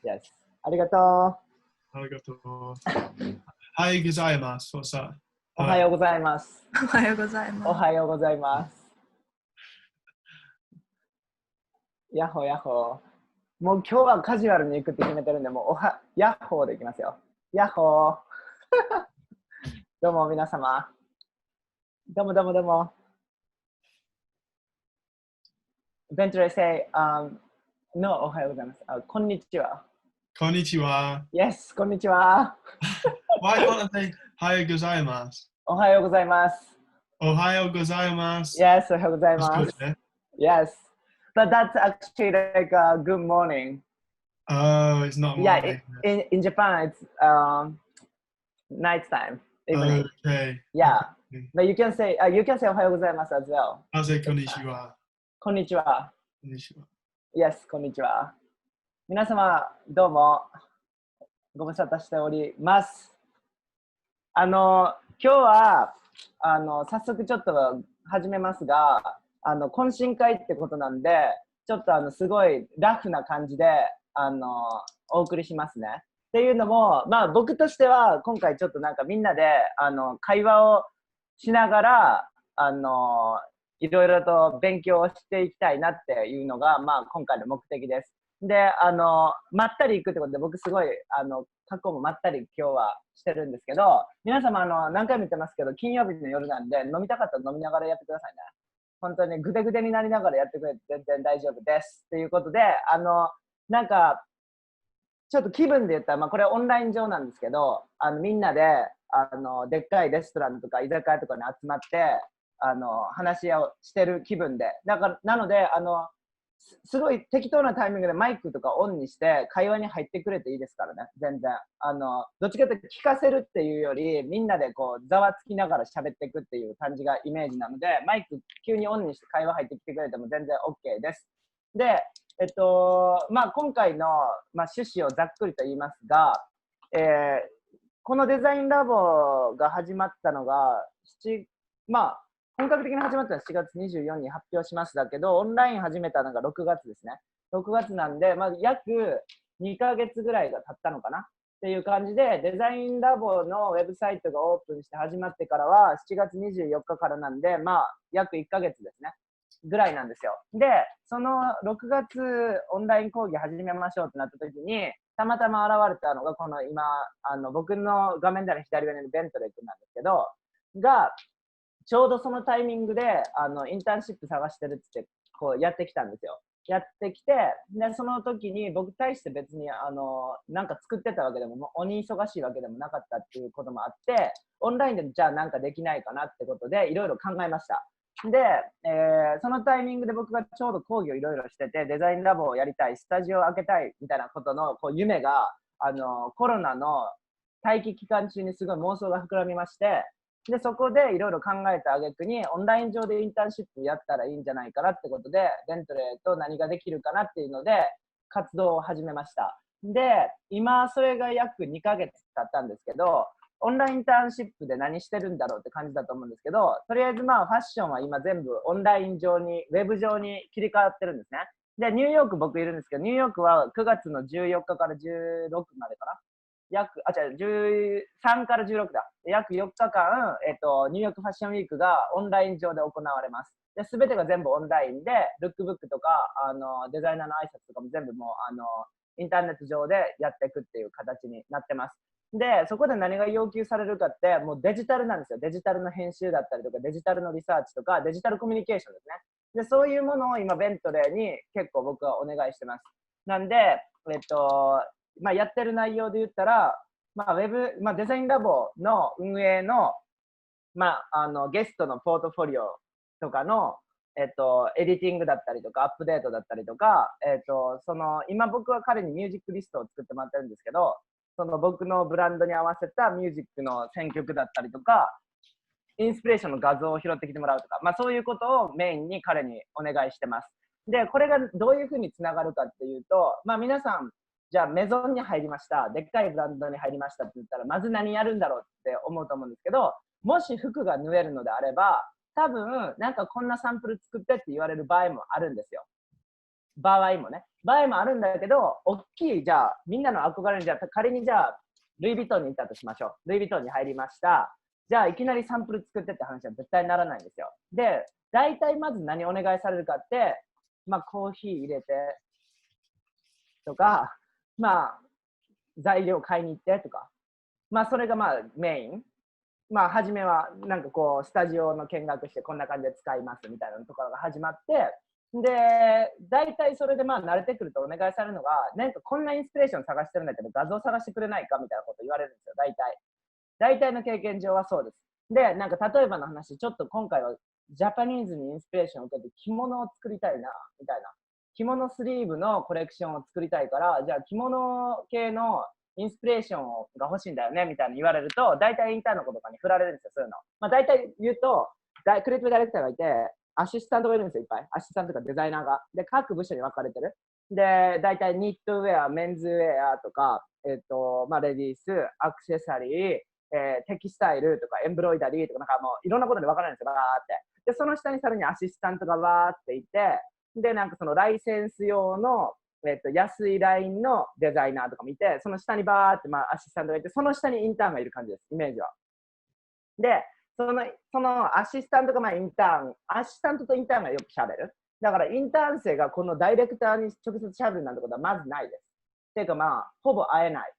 Yes. ありがとう。ありがとう。はいございます。おはようございます。おはようございます。おはようございます。ヤッホーヤッホー。もう今日はカジュアルに行くって決めてるんで、もうヤッホーでいきますよ。ヤッホー。どうも皆様。どうもどうもどうも。ベントレー say, no, おはようございます。こんにちは。こんにちは。Yes, こんにちは。Why can't I say おはようございます？おはようございます。おはようございます。Yes, おはようございます。That's good, Yes, but that's actually like a good morning. Oh, it's not morning. Yeah, in Japan, it's night time. Evening. Okay. Yeah, but you can say おはようございます as well. I'll say こんにちは。こんにちは。こんにちは。Yes, こんにちは。皆様、どうもご無沙汰しております。今日は早速ちょっと始めますが、懇親会ってことなんで、ちょっとすごいラフな感じでお送りしますね。っていうのも、まあ僕としては今回ちょっとなんかみんなで会話をしながらいろいろと勉強をしていきたいなっていうのが、まあ今回の目的です。で、まったり行くってことで、僕すごい過去もまったり今日はしてるんですけど、皆様何回も言ってますけど、金曜日の夜なんで、飲みたかったら飲みながらやってくださいね。本当にぐでぐでになりながらやってくれて全然大丈夫です。ということで、なんか、ちょっと気分で言ったら、まあこれオンライン上なんですけど、みんなで、でっかいレストランとか居酒屋とかに集まって、話し合いをしてる気分で。だから、なので、すごい適当なタイミングでマイクとかオンにして会話に入ってくれていいですからね、全然。どっちかというと聞かせるっていうより、みんなでこうざわつきながら喋っていくっていう感じがイメージなので、マイク急にオンにして会話入ってきてくれても全然 OK です。で、まあ、今回の、まあ、趣旨をざっくりと言いますが、このデザインラボが始まったのがまあ本格的に始まったのは7月24日に発表しますだけど、オンライン始めたのが6月ですね。6月なんで、まあ、約2ヶ月ぐらいが経ったのかなっていう感じで、デザインラボのウェブサイトがオープンして始まってからは7月24日からなんで、まあ、約1ヶ月ですね。ぐらいなんですよ。で、その6月オンライン講義始めましょうってなった時に、たまたま現れたのがこの今、僕の画面での左上にいるベントレー君なんですけど、ちょうどそのタイミングでインターンシップ探してるってこうやってきたんですよ。やってきて、でその時に僕対して別になんか作ってたわけでも鬼忙しいわけでもなかったっていうこともあって、オンラインでじゃあなんかできないかなってことでいろいろ考えました。で、そのタイミングで僕がちょうど講義をいろいろしてて、デザインラボをやりたい、スタジオを開けたいみたいなことのこう夢がコロナの待機期間中にすごい妄想が膨らみまして、でそこでいろいろ考えた挙句にオンライン上でインターンシップやったらいいんじゃないかなってことで、ベントレーと何ができるかなっていうので活動を始めました。で、今それが約2ヶ月経ったんですけど、オンラインインターンシップで何してるんだろうって感じだと思うんですけど、とりあえずまあファッションは今全部オンライン上に、ウェブ上に切り替わってるんですね。で、ニューヨーク僕いるんですけど、ニューヨークは9月の14日から16までかな。13から16だ。約4日間、ニューヨークファッションウィークがオンライン上で行われます。で、全てが全部オンラインで、ルックブックとか、デザイナーの挨拶とかも全部もう、インターネット上でやっていくっていう形になってます。で、そこで何が要求されるかって、もうデジタルなんですよ。デジタルの編集だったりとか、デジタルのリサーチとか、デジタルコミュニケーションですね。で、そういうものを今、ベントレーに結構僕はお願いしてます。なんで、まあ、やってる内容で言ったら、まあ、デザインラボの運営の、まあ、ゲストのポートフォリオとかの、エディティングだったりとか、アップデートだったりとか、今僕は彼にミュージックリストを作ってもらってるんですけど、その僕のブランドに合わせたミュージックの選曲だったりとか、インスピレーションの画像を拾ってきてもらうとか、まあ、そういうことをメインに彼にお願いしてます。で、これがどういうふうにつながるかっていうと、まあ、皆さん、じゃあメゾンに入りました、でっかいブランドに入りましたって言ったら、まず何やるんだろうって思うと思うんですけど、もし服が縫えるのであれば、多分なんかこんなサンプル作ってって言われる場合もあるんですよ。場合もあるんだけど、大きい、じゃあ、みんなの憧れに、じゃあ、仮にじゃあ、ルイ・ヴィトンに行ったとしましょう。ルイ・ヴィトンに入りました。じゃあ、いきなりサンプル作ってって話は絶対ならないんですよ。で、大体まず何お願いされるかって、まあ、コーヒー入れてとか、まあ、材料買いに行ってとか、まあ、それがまあ、メイン。まあ、初めは、なんかこう、スタジオの見学して、こんな感じで使いますみたいなところが始まって、で、大体それでまあ慣れてくるとお願いされるのが、なんかこんなインスピレーション探してるんだけど、画像探してくれないかみたいなこと言われるんですよ、大体。大体の経験上はそうです。で、なんか例えばの話、ちょっと今回はジャパニーズにインスピレーションを受けて着物を作りたいな、みたいな。着物スリーブのコレクションを作りたいから、じゃあ着物系のインスピレーションが欲しいんだよね、みたいに言われると、大体インターンの子とかに振られるんですよ、そういうの。まあ大体言うと、クリエイティブダイレクターがいて、アシスタントがいるんですよ、いっぱい。アシスタントとかデザイナーが。で、各部署に分かれてる。で、大体ニットウェア、メンズウェアとか、まあ、レディース、アクセサリー、テキスタイルとか、エンブロイダリーとか、なんかもういろんなことで分かれるんですよ、バーって。で、その下にさらにアシスタントがバーっていて、で、なんかそのライセンス用の、安いラインのデザイナーとか見て、その下にバーって、まあ、アシスタントがいて、その下にインターンがいる感じです、イメージは。で、そのアシスタントがまあインターン、アシスタントとインターンがよく喋る。だからインターン生がこのダイレクターに直接喋るなんてことはまずないです。ていうかまあ、ほぼ会えない。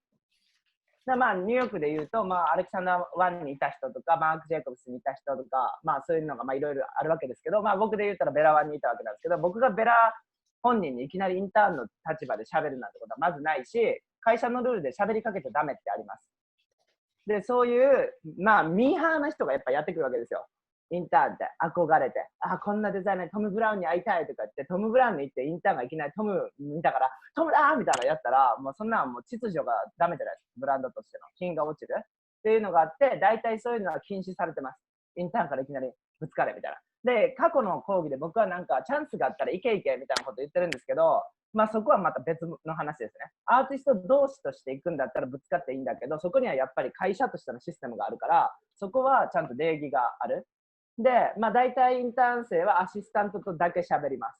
まあ、ニューヨークで言うと、まあ、アレクサンダー1にいた人とか、マーク・ジェイコブスにいた人とか、まあ、そういうのがまあいろいろあるわけですけど、まあ、僕で言ったらベラ1にいたわけなんですけど、僕がベラ本人にいきなりインターンの立場で喋るなんてことはまずないし、会社のルールで喋りかけちゃダメってあります。で、そういう、まあ、ミーハーな人がやっぱやってくるわけですよ。インターンって憧れて、あ、こんなデザイナー、トム・ブラウンに会いたいとか言って、トム・ブラウンに行ってインターンがいきなりトム見たから、トムだーみたいなのやったら、もうそんなもう秩序がダメじゃないですか、ブランドとしての。品が落ちるっていうのがあって、大体そういうのは禁止されてます。インターンからいきなりぶつかれみたいな。で、過去の講義で僕はなんかチャンスがあったらいけいけみたいなこと言ってるんですけど、まあそこはまた別の話ですね。アーティスト同士として行くんだったらぶつかっていいんだけど、そこにはやっぱり会社としてのシステムがあるから、そこはちゃんと礼儀がある。で、まあ大体インターン生はアシスタントとだけ喋ります。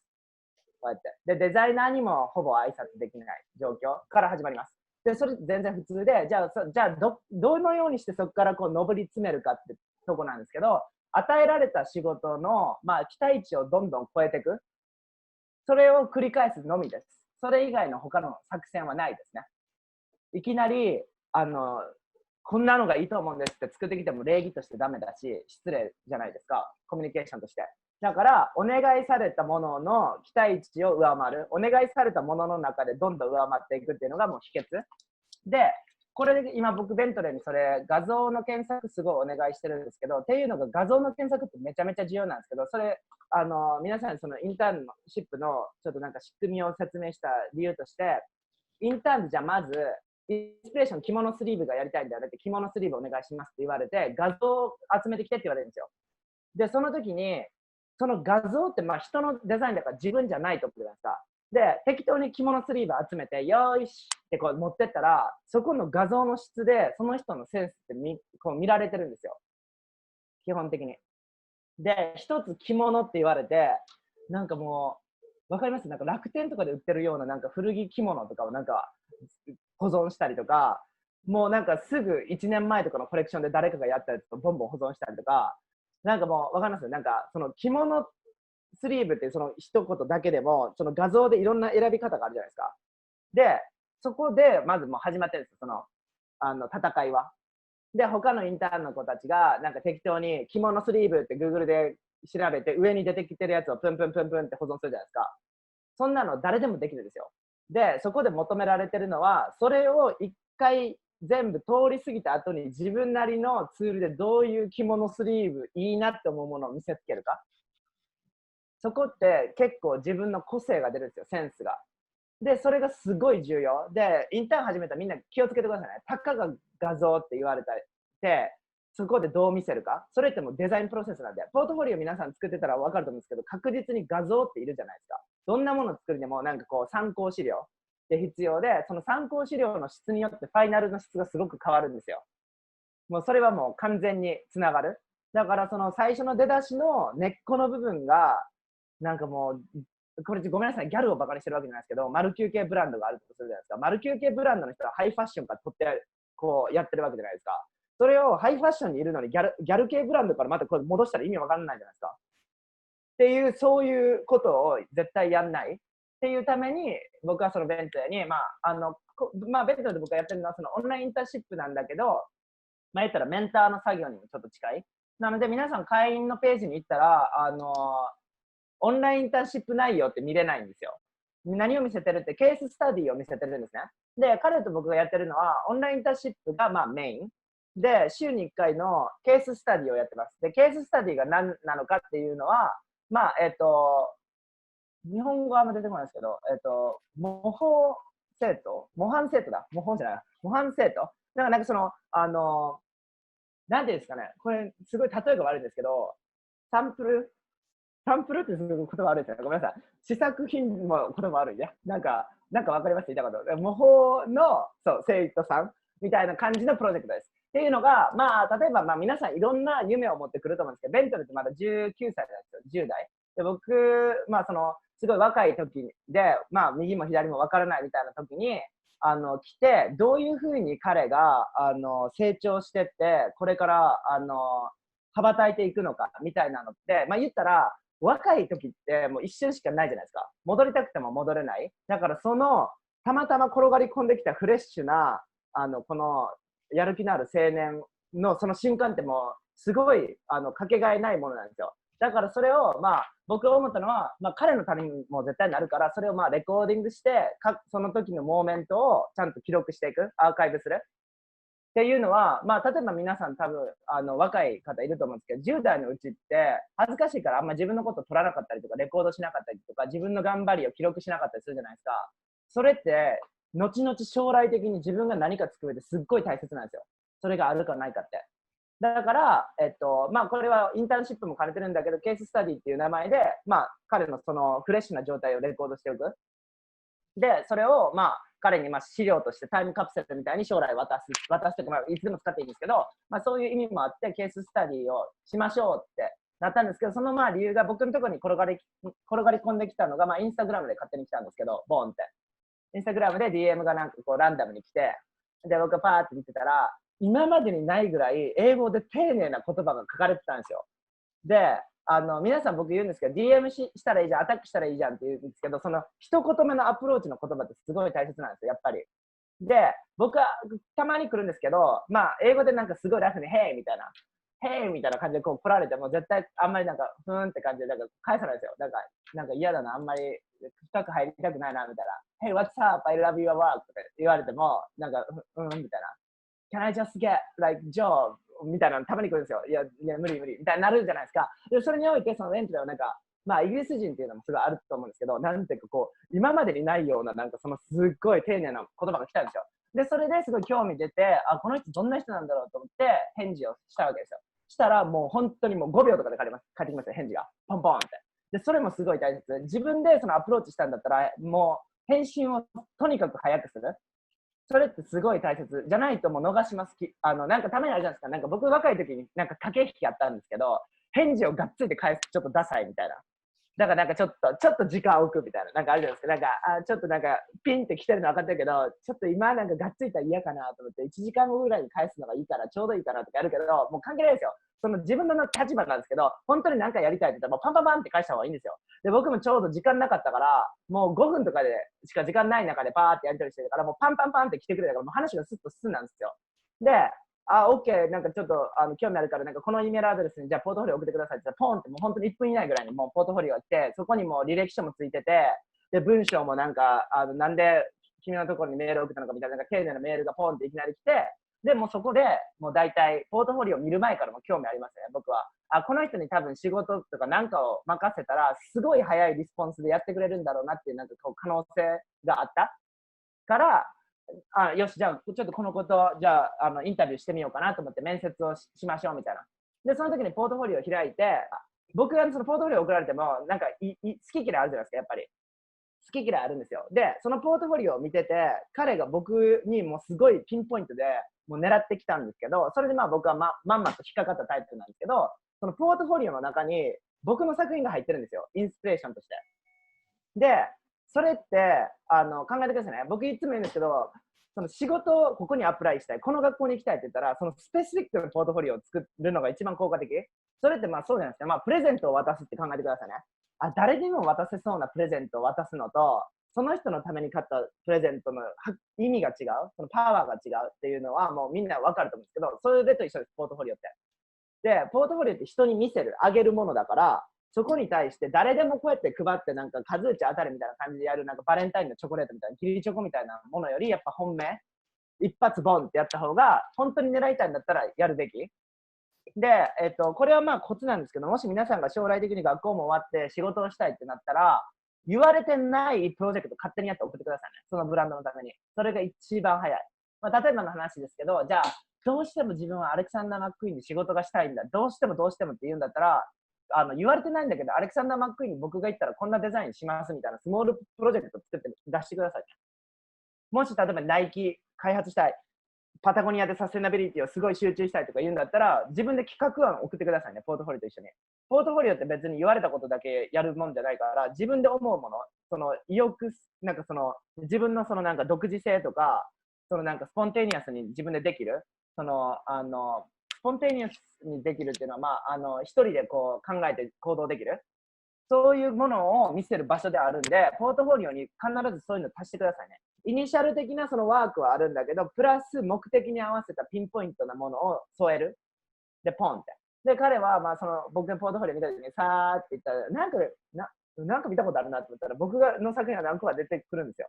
こうやって。で、デザイナーにもほぼ挨拶できない状況から始まります。で、それ全然普通で、じゃあどのようにしてそこからこう上り詰めるかってとこなんですけど、与えられた仕事の、まあ、期待値をどんどん超えていく。それを繰り返すのみです。それ以外の他の作戦はないですね。いきなり、こんなのがいいと思うんですって作ってきても礼儀としてダメだし、失礼じゃないですか。コミュニケーションとして。だから、お願いされたものの期待値を上回る。お願いされたものの中でどんどん上回っていくっていうのがもう秘訣。で、これで今僕ベントレーにそれ画像の検索すごいお願いしてるんですけど、っていうのが画像の検索ってめちゃめちゃ重要なんですけど、それ皆さんにそのインターンシップのちょっとなんか仕組みを説明した理由として、インターンでじゃあまずインスピレーション着物スリーブがやりたいんだよねって着物スリーブお願いしますって言われて、画像を集めてきてって言われるんですよ。で、その時にその画像ってまあ人のデザインだから自分じゃないところじゃないですか。で、適当に着物スリーブ集めて、よーしってこう持ってったら、そこの画像の質で、その人のセンスってこう見られてるんですよ。基本的に。で、一つ着物って言われて、なんかもう、わかります？なんか楽天とかで売ってるようななんか古着着物とかをなんか保存したりとか、もうなんかすぐ1年前とかのコレクションで誰かがやったやつとボンボン保存したりとか、なんかもうわかります？なんかその着物スリーブってその一言だけでも、その画像でいろんな選び方があるじゃないですか。で、そこでまずもう始まってるんですよ、その、戦いは。で、他のインターンの子たちが、なんか適当に着物スリーブって Google で調べて、上に出てきてるやつをプンプンプンプンって保存するじゃないですか。そんなの誰でもできるんですよ。で、そこで求められてるのは、それを一回全部通り過ぎた後に自分なりのツールでどういう着物スリーブいいなって思うものを見せつけるか。そこって結構自分の個性が出るんですよ、センスが。で、それがすごい重要。で、インターン始めたらみんな気をつけてくださいね。たかが画像って言われたりして、そこでどう見せるか。それってもうデザインプロセスなんで、ポートフォリオ皆さん作ってたら分かると思うんですけど、確実に画像っているじゃないですか。どんなものを作るにもなんかこう参考資料で必要で、その参考資料の質によってファイナルの質がすごく変わるんですよ。もうそれはもう完全につながる。だからその最初の出だしの根っこの部分が、なんかもうこれごめんなさい、ギャルをバカにしてるわけじゃないですけど、マルキュー系ブランドがあるとするじゃないですか。マルキュー系ブランドの人はハイファッションから取ってこうやってるわけじゃないですか。それをハイファッションにいるのにギャル系ブランドからまたこれ戻したら意味わかんないじゃないですか。っていう、そういうことを絶対やんないっていうために、僕はそのベントレーに、ベントレーで僕がやってるのはそのオンラインインターンシップなんだけど、言ったらメンターの作業にもちょっと近い。なので皆さん会員のページに行ったら、オンラインインターンシップ内容って見れないんですよ。何を見せてるってケーススタディを見せてるんですね。で、彼と僕がやってるのはオンラインインターンシップがメインで、週に1回のケーススタディをやってます。で、ケーススタディが何なのかっていうのは、日本語はあんま出てこないですけど、模範生徒だ。模範じゃない。模範生徒。だからなんかその、なんていうんですかね、これすごい例えが悪いんですけど、サンプルってすごい言葉悪いですね。ごめんなさい。試作品も言葉悪いね。なんかわかります言いたこと。模倣の、生徒さんみたいな感じのプロジェクトです。っていうのが、例えば皆さんいろんな夢を持ってくると思うんですけど、ベントレーってまだ19歳なんですよ。10代。で、僕、すごい若い時で、右も左も分からないみたいな時に、来て、どういうふうに彼が、成長してって、これから、羽ばたいていくのか、みたいなのって、言ったら、若い時ってもう一瞬しかないじゃないですか。戻りたくても戻れない。だからたまたま転がり込んできたフレッシュな、この、やる気のある青年のその瞬間ってもう、すごい、かけがえないものなんですよ。だからそれを、僕が思ったのは、彼のためにも絶対なるから、それをレコーディングして、その時のモーメントをちゃんと記録していく、アーカイブする。っていうのは、例えば皆さん多分、若い方いると思うんですけど、10代のうちって、恥ずかしいからあんま自分のこと撮らなかったりとか、レコードしなかったりとか、自分の頑張りを記録しなかったりするじゃないですか。それって、後々将来的に自分が何か作るってすっごい大切なんですよ。それがあるかないかって。だから、これはインターンシップも兼ねてるんだけど、ケーススタディっていう名前で、彼のそのフレッシュな状態をレコードしておく。で、それを、彼に資料としてタイムカプセルみたいに将来渡してもらう。いつでも使っていいんですけど、そういう意味もあって、ケーススタディをしましょうってなったんですけど、その理由が僕のところに転がり込んできたのが、インスタグラムで勝手に来たんですけど、ボーンって。インスタグラムで DM がなんかこうランダムに来て、で、僕がパーって見てたら、今までにないぐらい英語で丁寧な言葉が書かれてたんですよ。で、皆さん僕言うんですけど、DM したらいいじゃん、アタックしたらいいじゃんって言うんですけど、その一言目のアプローチの言葉ってすごい大切なんですよ、やっぱり。で、僕はたまに来るんですけど、英語でなんかすごいラフに、Hey! みたいな、Hey! みたいな感じでこう来られても絶対あんまりなんか、ふーんって感じでなんか返さないですよ。なんか嫌だな、あんまり深く入りたくないな、みたいな。Hey, what's up? I love your work! とか言われても、なんか、みたいな。Can I just get like job? みたいなのたまに来るんですよ。いや、無理みたいになるじゃないですか。で、それにおいて、そのエントレーはなんか、イギリス人っていうのもすごいあると思うんですけど、なんていうかこう、今までにないような、なんかそのすっごい丁寧な言葉が来たんですよ。で、それですごい興味出て、この人どんな人なんだろうと思って返事をしたわけですよ。したらもう本当にもう5秒とかで返ってきますよ、返事が。ポンポンって。で、それもすごい大切。自分でそのアプローチしたんだったら、もう返信をとにかく早くする。それってすごい大切じゃないともう逃します。なんかためにあるじゃないですか。なんか僕若い時になんか駆け引きあったんですけど、返事をがっつりで返すとちょっとダサいみたいな。だからなんかちょっと時間を置くみたいな。なんかあるじゃないですか。なんか、ちょっとなんかピンって来てるの分かってるけど、ちょっと今なんかがっついたら嫌かなと思って、1時間後ぐらいに返すのがいいからちょうどいいかなとかあるけど、もう関係ないですよ。その自分の立場なんですけど、本当に何かやりたいって言ったらもうパンパンパンって返した方がいいんですよ。で、僕もちょうど時間なかったから、もう5分とかでしか時間ない中でパーってやり取りしてるから、もうパンパンパンって来てくれたから、もう話がスッと進んだんですよ。で、OK、なんかちょっと興味あるから、なんかこの E メールアドレスにじゃあポートフォリオ送ってくださいって言ったら、ポンってもう本当に1分以内ぐらいにもうポートフォリオが来て、そこにもう履歴書もついてて、で、文章もなんか、なんで君のところにメールを送ったのかみたいな、なんか丁寧なメールがポンっていきなり来て、で、もうそこでもう大体ポートフォリオを見る前からも興味ありますね、僕は。この人に多分仕事とかなんかを任せたら、すごい早いリスポンスでやってくれるんだろうなっていうなんかこう可能性があったから、よし、じゃあちょっとこのこと、じゃあインタビューしてみようかなと思って面接を しましょうみたいな。で、その時にポートフォリオを開いて、僕がそのポートフォリオを送られても、なんか好き嫌いあるじゃないですか、やっぱり。好き嫌いあるんですよ。で、そのポートフォリオを見てて、彼が僕にもうすごいピンポイントでもう狙ってきたんですけど、それで僕はまんまと引っかかったタイプなんですけど、そのポートフォリオの中に僕の作品が入ってるんですよ。インスピレーションとして。で、それって考えてくださいね。僕いつも言うんですけど、その仕事をここにアプライしたい、この学校に行きたいって言ったら、そのスペシフィックなポートフォリオを作るのが一番効果的。それってまあそうじゃないですか。まあプレゼントを渡すって考えてくださいね。誰にも渡せそうなプレゼントを渡すのと、その人のために買ったプレゼントの意味が違う、そのパワーが違うっていうのはもうみんなわかると思うんですけど、それと一緒です、ポートフォリオって。で、ポートフォリオって人に見せる、あげるものだから、そこに対して誰でもこうやって配ってなんか数打ち当たりみたいな感じでやるなんかバレンタインのチョコレートみたいな、キリチョコみたいなものよりやっぱ本命、一発ボンってやった方が本当に狙いたいんだったらやるべき。で、これはまあコツなんですけど、もし皆さんが将来的に学校も終わって仕事をしたいってなったら、言われてないプロジェクト勝手にやって送ってくださいね。そのブランドのために。それが一番早い。まあ、例えばの話ですけど、じゃあ、どうしても自分はアレクサンダー・マックイーンに仕事がしたいんだ。どうしてもって言うんだったら、言われてないんだけど、アレクサンダー・マックイーンに僕が言ったらこんなデザインしますみたいなスモールプロジェクト作って出してくださいね。もし例えばナイキ開発したい。パタゴニアでサステナビリティをすごい集中したいとか言うんだったら、自分で企画案を送ってくださいね、ポートフォリオと一緒に。ポートフォリオって別に言われたことだけやるもんじゃないから、自分で思うもの、その意欲、なんかその自分のそのなんか独自性とか、そのなんかスポンテニアスに自分でできる、スポンテニアスにできるっていうのは、まあ、一人でこう考えて行動できる。そういうものを見せる場所であるんで、ポートフォリオに必ずそういうの足してくださいね。イニシャル的なそのワークはあるんだけど、プラス目的に合わせたピンポイントなものを添える。で、ポンって。で、彼は、まあ、その僕のポートフォリオ見た時に、さーって言ったら、なんか見たことあるなと思ったら、僕の作品が何個か出てくるんですよ。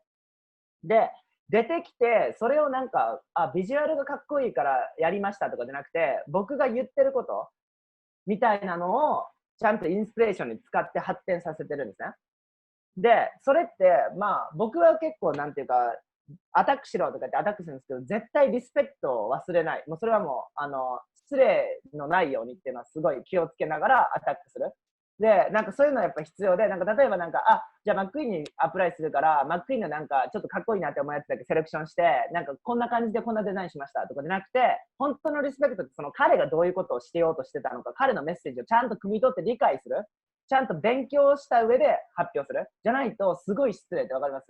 で、出てきて、それをなんか、ビジュアルがかっこいいからやりましたとかじゃなくて、僕が言ってることみたいなのを、ちゃんとインスピレーションに使って発展させてるんですね。で、それって、まあ、僕は結構、なんていうか、アタックしろとか言ってアタックするんですけど、絶対リスペクトを忘れない。もうそれはもう、失礼のないようにっていうのはすごい気をつけながらアタックする。で、なんかそういうのはやっぱ必要で、なんか例えばなんか、じゃあマックイーンにアプライするから、マックイーンのなんかちょっとかっこいいなって思うやつだけセレクションして、なんかこんな感じでこんなデザインしましたとかじゃなくて、本当のリスペクトってその彼がどういうことをしてようとしてたのか、彼のメッセージをちゃんと汲み取って理解する。ちゃんと勉強した上で発表する。じゃないとすごい失礼ってわかります？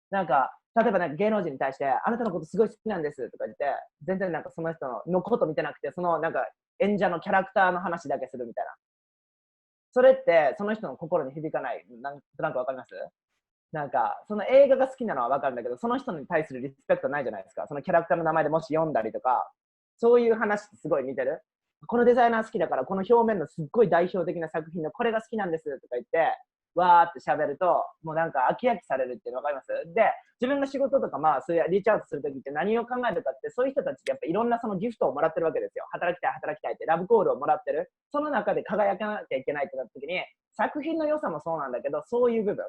なんか、例えばなんか芸能人に対して、あなたのことすごい好きなんですとか言って、全然なんかその人のこと見てなくて、そのなんか演者のキャラクターの話だけするみたいな。それってその人の心に響かない。なんとなくわかります？なんか、その映画が好きなのはわかるんだけど、その人に対するリスペクトないじゃないですか。そのキャラクターの名前でもし読んだりとか、そういう話ってすごい似てる。このデザイナー好きだから、この表面のすっごい代表的な作品のこれが好きなんですとか言って、わーって喋ると、もうなんか飽き飽きされるっていうの分かります？で、自分が仕事とか、まあ、そういうリーチアウトするときって何を考えるかって、そういう人たちってやっぱいろんなそのギフトをもらってるわけですよ。働きたい、働きたいって、ラブコールをもらってる。その中で輝かなきゃいけないってなったときに、作品の良さもそうなんだけど、そういう部分、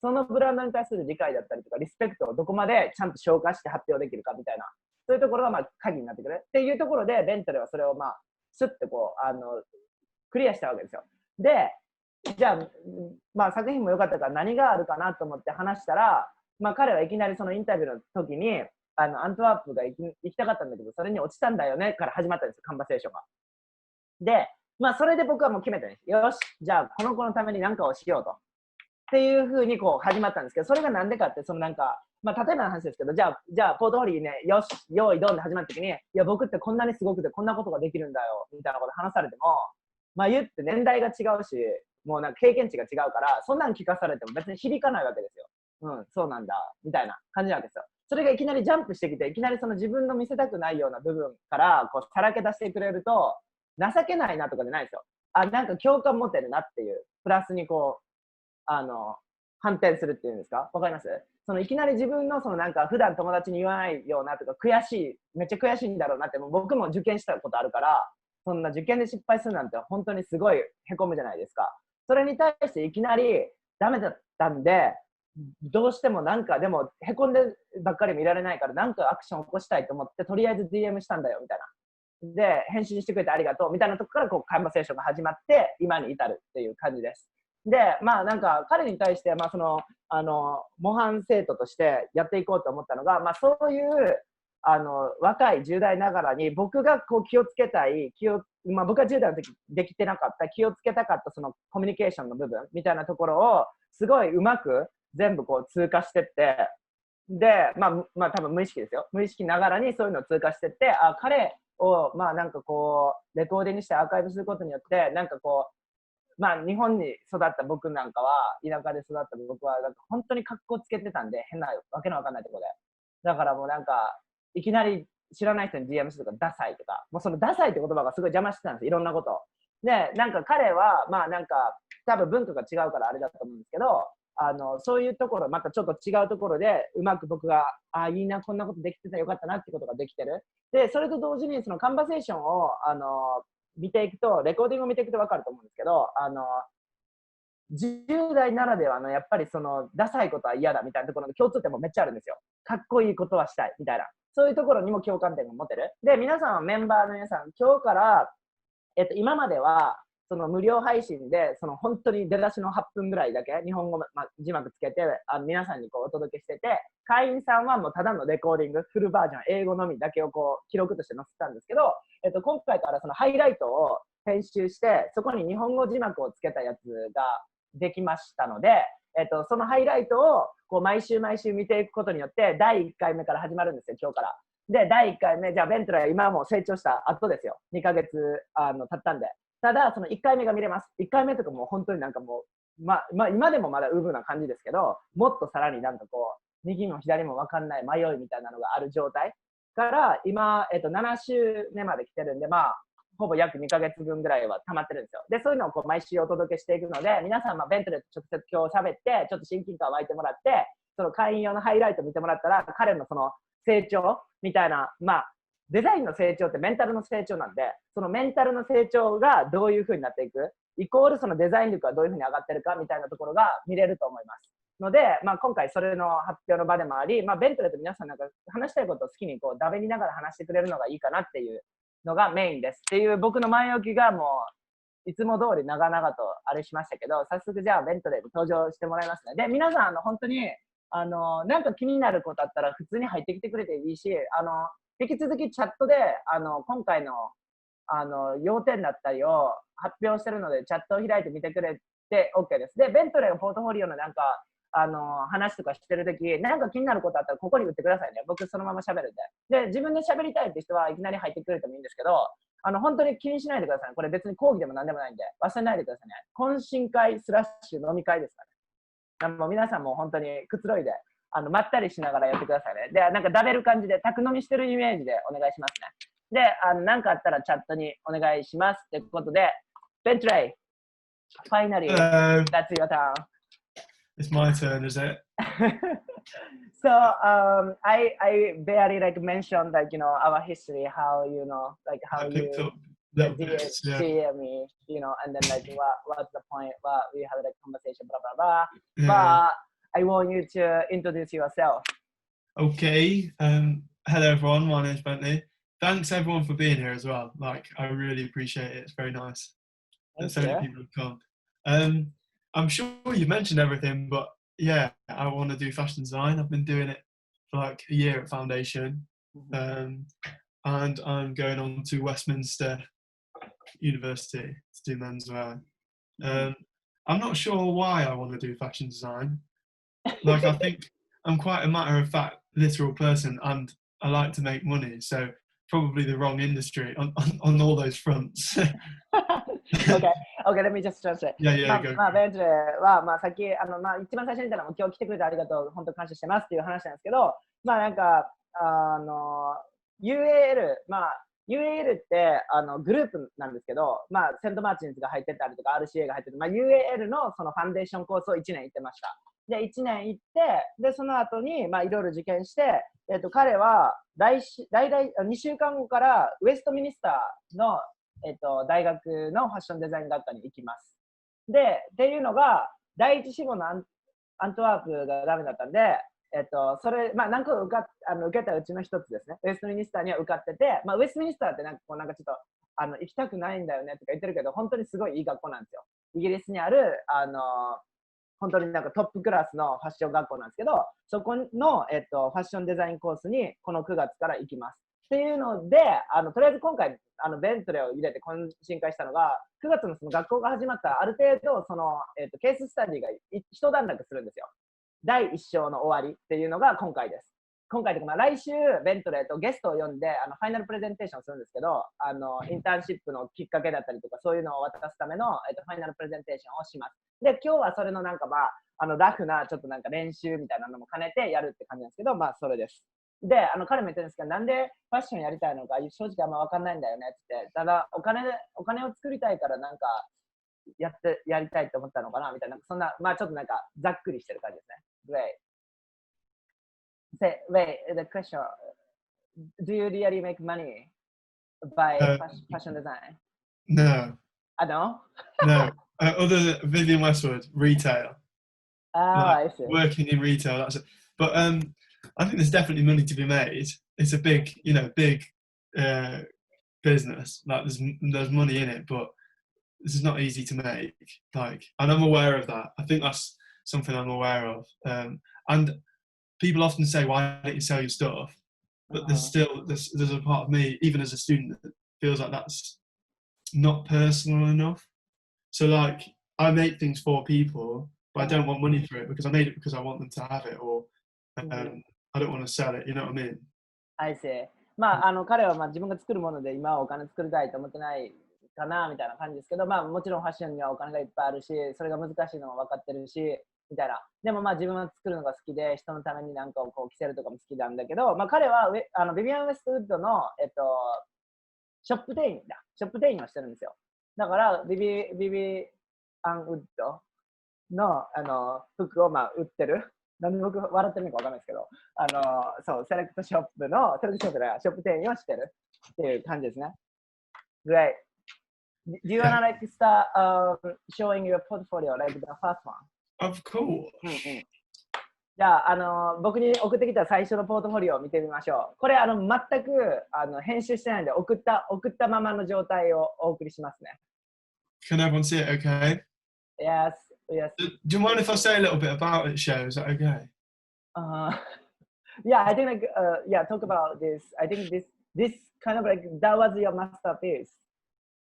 そのブランドに対する理解だったりとか、リスペクトをどこまでちゃんと消化して発表できるかみたいな、そういうところがまあ鍵になってくる。っていうところで、ベントレーはそれをまあ、スッてこう、クリアしたわけですよ。で、じゃあ、まあ、作品も良かったから何があるかなと思って話したら、まあ、彼はいきなりそのインタビューの時に、アントワープが行きたかったんだけど、それに落ちたんだよねから始まったんですよ、カンバセーションが。で、まあ、それで僕はもう決めたんです。よし、じゃあ、この子のために何かをしようと。っていう風にこう始まったんですけど、それがなんでかって、そのなんか、まあ、例えばの話ですけど、じゃあ、ポートフォリオね、よし、用意ドンで始まった時に、いや、僕ってこんなにすごくてこんなことができるんだよ、みたいなこと話されても、まあ言って年代が違うし、もうなんか経験値が違うから、そんなん聞かされても別に響かないわけですよ。うん、そうなんだ、みたいな感じなんですよ。それがいきなりジャンプしてきて、いきなりその自分の見せたくないような部分から、こう、さらけ出してくれると、情けないなとかじゃないですよ。なんか共感持てるなっていう、プラスにこう、反転するっていうんですか？わかります？そのいきなり自分のそのなんか普段友達に言わないようなとか悔しい、めっちゃ悔しいんだろうなって、もう僕も受験したことあるから、そんな受験で失敗するなんて本当にすごいへこむじゃないですか。それに対していきなりダメだったんで、どうしてもなんかでもへこんでばっかり見られないからなんかアクションを起こしたいと思ってとりあえず DM したんだよみたいな。で、返信してくれてありがとうみたいなとこからこうカンバセーションが始まって今に至るっていう感じです。で、まあなんか彼に対して、まあその、模範生徒としてやっていこうと思ったのが、まあそういう若い10代ながらに僕がこう気をつけたい、僕は10代の時できてなかった、気をつけたかったそのコミュニケーションの部分みたいなところをすごいうまく全部こう通過してって、で、多分無意識ですよ。無意識ながらにそういうのを通過してって、彼を、なんかこう、レコーディングしてアーカイブすることによって、なんかこう、日本に育った僕なんかは、田舎で育った僕は、なんか本当に格好つけてたんで、変な、わけのわかんないところで。だからもうなんか、いきなり知らない人に DM するとか、ダサいとか、もうそのダサいって言葉がすごい邪魔してたんですよ、いろんなことを。で、なんか彼は、なんか、多分文化が違うからあれだと思うんですけど、そういうところ、またちょっと違うところで、うまく僕が、いいな、こんなことできてたらよかったなってことができてる。で、それと同時に、そのカンバセーションを、見ていくと、レコーディングを見ていくと分かると思うんですけど、10代ならではの、やっぱりその、ダサいことは嫌だみたいなところの共通点もめっちゃあるんですよ。かっこいいことはしたいみたいな。そういうところにも共感点が持てる。で、皆さんはメンバーの皆さん、今日から、今までは、その無料配信で、その本当に出だしの8分ぐらいだけ、日本語、字幕つけて、皆さんにこうお届けしてて、会員さんはもうただのレコーディング、フルバージョン、英語のみだけをこう記録として載せたんですけど、今回からそのハイライトを編集して、そこに日本語字幕をつけたやつができましたので、そのハイライトをこう毎週毎週見ていくことによって、第1回目から始まるんですよ、今日から。で、第1回目、じゃあベントレー今も成長した後ですよ。2ヶ月経ったんで。ただ、その1回目が見れます。1回目とかもう本当になんかもう、今でもまだウブな感じですけど、もっとさらになんかこう、右も左も分かんない迷いみたいなのがある状態から今、7週目まで来てるんで、ほぼ約2ヶ月分ぐらいは溜まってるんですよ。で、そういうのをこう毎週お届けしていくので、皆さん、ベントレーと直接今日喋って、ちょっと親近感湧いてもらって、その会員用のハイライト見てもらったら、彼のその成長みたいな、デザインの成長ってメンタルの成長なんで、そのメンタルの成長がどういう風になっていく、イコールそのデザイン力がどういう風に上がってるかみたいなところが見れると思います。ので、今回それの発表の場でもあり、ベントレーと皆さんなんか話したいことを好きにこうダベりながら話してくれるのがいいかなっていうのがメインです。っていう僕の前置きがもういつも通り長々とあれしましたけど、早速じゃあベントレーと登場してもらいますね。で、皆さん本当になんか気になることあったら普通に入ってきてくれていいし、引き続きチャットで今回の要点だったりを発表してるのでチャットを開いてみてくれて OK です。で、ベントレーのポートフォリオのなんか話とかしてるとき、なんか気になることあったらここに打ってくださいね。僕そのまま喋るんで。で、自分で喋りたいって人はいきなり入ってくれてもいいんですけど、本当に気にしないでくださいね。これ別に講義でも何でもないんで、忘れないでくださいね。懇親会スラッシュ飲み会ですからね。皆さんも本当にくつろいで、まったりしながらやってくださいね。で、なんかだべる感じで、宅飲みしてるイメージでお願いしますね。で、なんかあったらチャットにお願いします。ということで、ベントレー、finally, that's your turn. It's my turn, is it? So I barely mentioned our history, how how I picked you up little bits, see me, and then what's the point? We had a conversation, blah blah blah. Yeah. But I want you to introduce yourself. Okay. Hello everyone. My name's Bentley. Thanks everyone for being here as well. I really appreciate it. It's very nice that so many people have come. I'm sure you mentioned everything, but yeah, I want to do fashion design. I've been doing it for like a year at Foundation, and I'm going on to Westminster University to do menswear. I'm not sure why I want to do fashion design. I think I'm quite a matter-of-fact, literal person, and I like to make money. So probably the wrong industry on all those fronts. Okay, let me just translate. Yeah, go. ベントレーは、さっき、一番最初に言ったのも、今日来てくれてありがとう、本当感謝してますっていう話なんですけど、なんか、UAL、UAL って、グループなんですけど、セントマーチンズが入ってたりとか、RCA が入ってて、UAL のそのファンデーションコースを1年行ってました。で、1年行って、で、その後に、いろいろ受験して、彼は2週間後からウェストミニスターの大学のファッションデザイン学科に行きます。で、っていうのが、第一志望のアントワープがダメだったんで、それ、何個受けたうちの一つですね。ウェストミニスターには受かってて、ウェストミニスターってなんかちょっと、行きたくないんだよねとか言ってるけど、本当にすごいいい学校なんですよ。イギリスにある、本当になんかトップクラスのファッション学校なんですけど、そこの、ファッションデザインコースにこの9月から行きます。っていうので、とりあえず今回、ベントレーを入れて懇親会したのが、9月のその学校が始まったら、ある程度、その、ケーススタディが一段落するんですよ。第1章の終わりっていうのが今回です。今回というか、来週、ベントレーとゲストを呼んで、ファイナルプレゼンテーションをするんですけど、インターンシップのきっかけだったりとか、そういうのを渡すための、ファイナルプレゼンテーションをします。で、今日はそれのなんかラフなちょっとなんか練習みたいなのも兼ねてやるって感じなんですけど、それです。で、彼も言ってるんですけど、なんでファッションやりたいのか、正直あんま分かんないんだよねって。ただ、お金を作りたいからなんか、やりたいって思ったのかなみたいな、そんな、ちょっとなんか、ざっくりしてる感じですね。Wait, the question, do you really make money by fashion design? No. I don't. No. Other than Vivian Westwood, retail. I see. Working in retail, that's it. But I think there's definitely money to be made. It's a big, big business. Like there's money in it, but this is not easy to make. And I'm aware of that. I think that's something I'm aware of. And people often say, "Why don't you sell your stuff?" But there's a part of me, even as a student, that feels like that's not personal enough. So I make things for people, but I don't want money for it because I made it because I want them to have it, or I don't want to sell it. You know what I mean? I see. 彼は自分が作るもので今はお金作りたいと思ってないかなみたいな感じですけど、もちろんファッションにはお金がいっぱいあるし、それが難しいのは分かってるし、みたいな。でも自分は作るのが好きで、人のためになんかをこう着せるとかも好きなんだけど、彼はビビアン・ウェストウッドの、ショップ店員をしてるんですよ。だからビビアン・ウッドの、服を売ってる。なんで僕笑ってるのか分かんないですけど、そう、セレクトショップ店員をしてるっていう感じですね。Great. Do you wanna start showing your portfolio like the first one? Of course. じゃあ、僕に送ってきた最初のポートフォリオを見てみましょう。これ全く編集してないんで送ったままの状態をお送りしますね。Can everyone see it okay? Yes. Do you mind if I say a little bit about it, Sho? Is that okay? Yeah, I think talk about this. I think this kind of that was your masterpiece.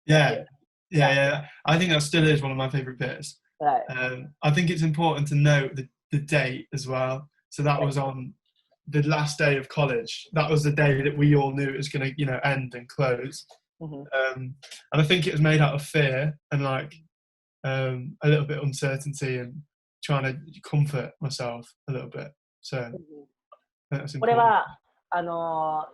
Yeah. I think that still is one of my favorite bits. Right. I think it's important to note the date as well. So that was on the last day of college. That was the day that we all knew it was going to, end and close. And I think it was made out of fear and a little bit of uncertainty and trying to comfort myself a little bit. So that's important. これは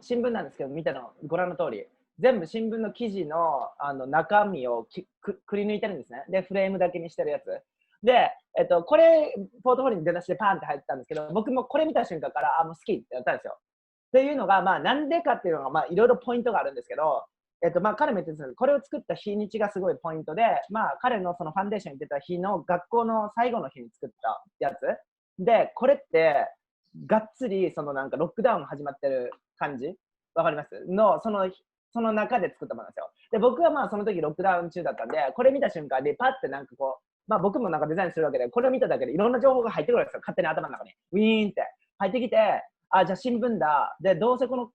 新聞なんですけど、見たのご覧の通り、全部新聞の記事の中身をくり抜いてるんですね。で、フレームだけにしてるやつ。で、これ、ポートフォリオに出だしでパーンって入ったんですけど、僕もこれ見た瞬間から、もう好きってやったんですよ。っていうのが、なんでかっていうのが、いろいろポイントがあるんですけど、彼も言ってるんですけど、これを作った日にちがすごいポイントで、彼のそのファンデーションに出た日の学校の最後の日に作ったやつ。で、これって、がっつり、なんかロックダウン始まってる感じわかりますの、その中で作ったものなんですよ。で、僕はその時ロックダウン中だったんで、これ見た瞬間でパッてなんかこう、僕もなんかデザインするわけで、これを見ただけでいろんな情報が入ってくるんですよ。勝手に頭の中に。ウィーンって入ってきて、じゃあ新聞だ。で、どうせこの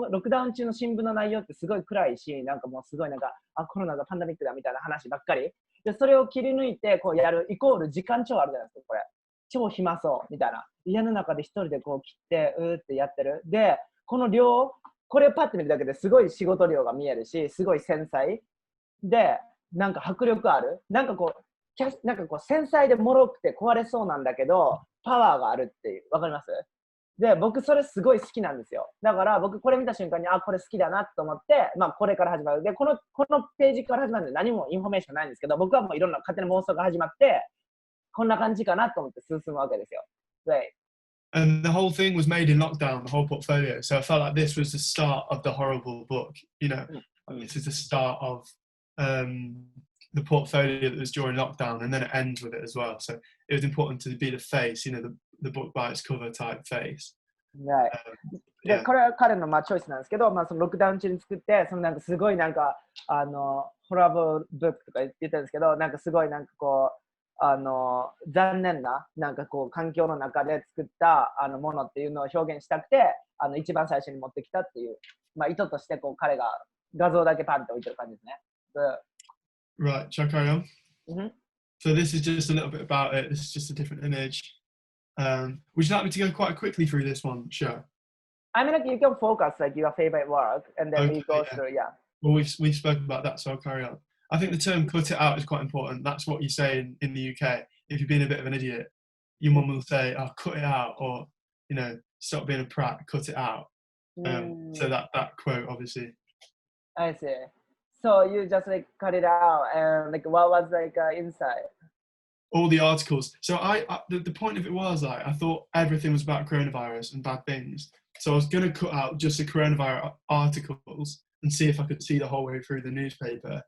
ロックダウン中の新聞の内容ってすごい暗いし、なんかもうすごいなんか、コロナがパンデミックだみたいな話ばっかり。で、それを切り抜いてこうやるイコール時間超あるじゃないですか、これ。超暇そうみたいな。家の中で一人でこう切って、ってやってる。で、この量、これをパッと見るだけですごい仕事量が見えるし、すごい繊細。で、なんか迫力ある。なんかこう繊細で脆くて壊れそうなんだけど、パワーがあるっていう。わかります？で、僕それすごい好きなんですよ。だから僕これ見た瞬間に、これ好きだなと思って、これから始まる。で、このページから始まるんで何もインフォメーションないんですけど、僕はもういろんな勝手な妄想が始まって、こんな感じかなと思って進むわけですよ。Right. And the whole thing was made in lockdown, the whole portfolio. So I felt like this was the start of the horrible book. This is the start of the portfolio that was during lockdown, and then it ends with it as well. So it was important to be the face, the book by its cover type face. Right. で、これは彼のチョイスなんですけど、そのロックダウン中に作って、なんかすごいなんかホラーブックとか言ってたんですけど、なんかすごいなんかこう残念な、なんかこう、環境の中で作ったものっていうのを表現したくて、一番最初に持ってきたっていう、まあ、意図として、こう、彼が画像だけパンって置いてる感じですね。Right, shall I carry on? Mm-hmm. So this is just a little bit about it. This is just a different image. Would you like me to go quite quickly through this one, Sho? I mean, like, you can focus, like, your favorite work, and then we go through, yeah. Well, we've spoken about that, so I'll carry on. I think the term cut it out is quite important. That's what you say in the UK. If you're being a bit of an idiot, your mum will say, oh, cut it out, or, you know, stop being a prat, cut it out. So that quote, obviously. I see. So you just, like, cut it out, and, like, what was, like, inside? All the articles. So the point of it was, like, I thought everything was about coronavirus and bad things. So I was going to cut out just the coronavirus articles and see if I could see the whole way through the newspaper.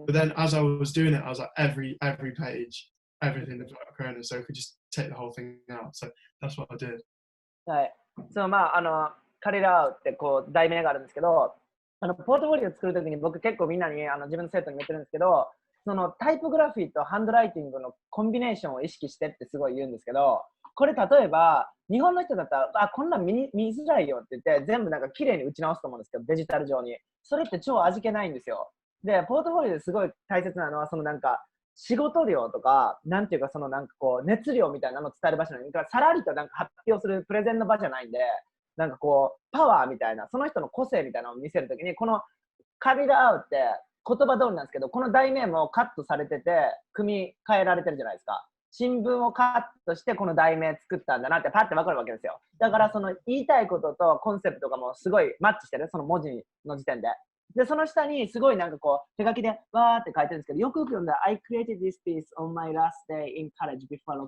But then as I was doing it, I was like, every page, everything was about corona, so I could just take the whole thing out. So that's what I did. はい。まあ、彼らってこう題名があるんですけど、ポートフォリオを作るときに僕結構みんなに自分の生徒に言ってるんですけど、そのタイプグラフィーとハンドライティングのコンビネーションを意識してってすごい言うんですけど、これ例えば日本の人だったら、あ、こんなん見づらいよって言って全部なんか綺麗に打ち直すと思うんですけど、デジタル上に。それって超味気ないんですよ。で、ポートフォリオですごい大切なのは、そのなんか仕事量とか、なんていうかそのなんかこう熱量みたいなのを伝える場所なのに、さらりとなんか発表するプレゼンの場じゃないんで、なんかこうパワーみたいな、その人の個性みたいなのを見せるときに、このカリラアウって言葉通りなんですけど、この題名もカットされてて、組み替えられてるじゃないですか。新聞をカットしてこの題名作ったんだなってパッてわかるわけですよ。だからその言いたいこととコンセプトがもうすごいマッチしてる、その文字の時点で。で、その下にすごいなんかこう手書きでわーって書いてるんですけど、よくよく読んだら I created this piece on my last day in college before lockdown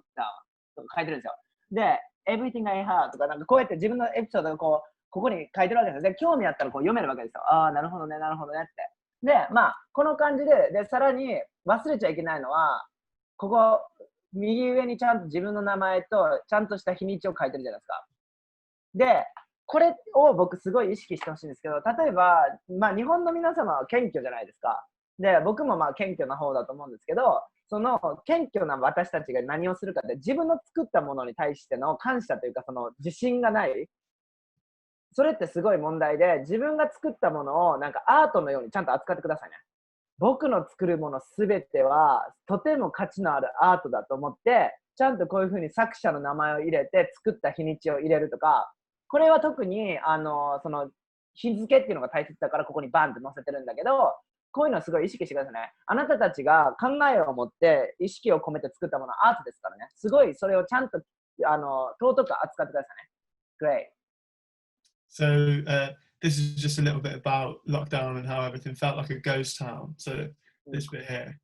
とか書いてるんですよ。で、Everything I had とかなんかこうやって自分のエピソードがここに書いてるわけですよ。で、興味あったらこう読めるわけですよ。ああ、なるほどね、なるほどねって。で、まあ、この感じで、さらに忘れちゃいけないのは、ここ、右上にちゃんと自分の名前と、ちゃんとした日にちを書いてるじゃないですか。で、これを僕すごい意識してほしいんですけど、例えば、まあ、日本の皆様は謙虚じゃないですか。で、僕もまあ謙虚な方だと思うんですけど、その謙虚な私たちが何をするかって、自分の作ったものに対しての感謝というか、その自信がない。それってすごい問題で、自分が作ったものをなんかアートのようにちゃんと扱ってくださいね。僕の作るものすべてはとても価値のあるアートだと思って、ちゃんとこういうふうに作者の名前を入れて作った日にちを入れるとか、これは特にその日付っていうのが大切だからここにバンって載せてるんだけど、こういうのはすごい意識してくださいね。あなたたちが考えを持って意識を込めて作ったものはアートですからね。すごいそれをちゃんと尊く扱ってくださいね。Great. So this is just a little bit about lockdown and how everything felt like a ghost town. So this bit here,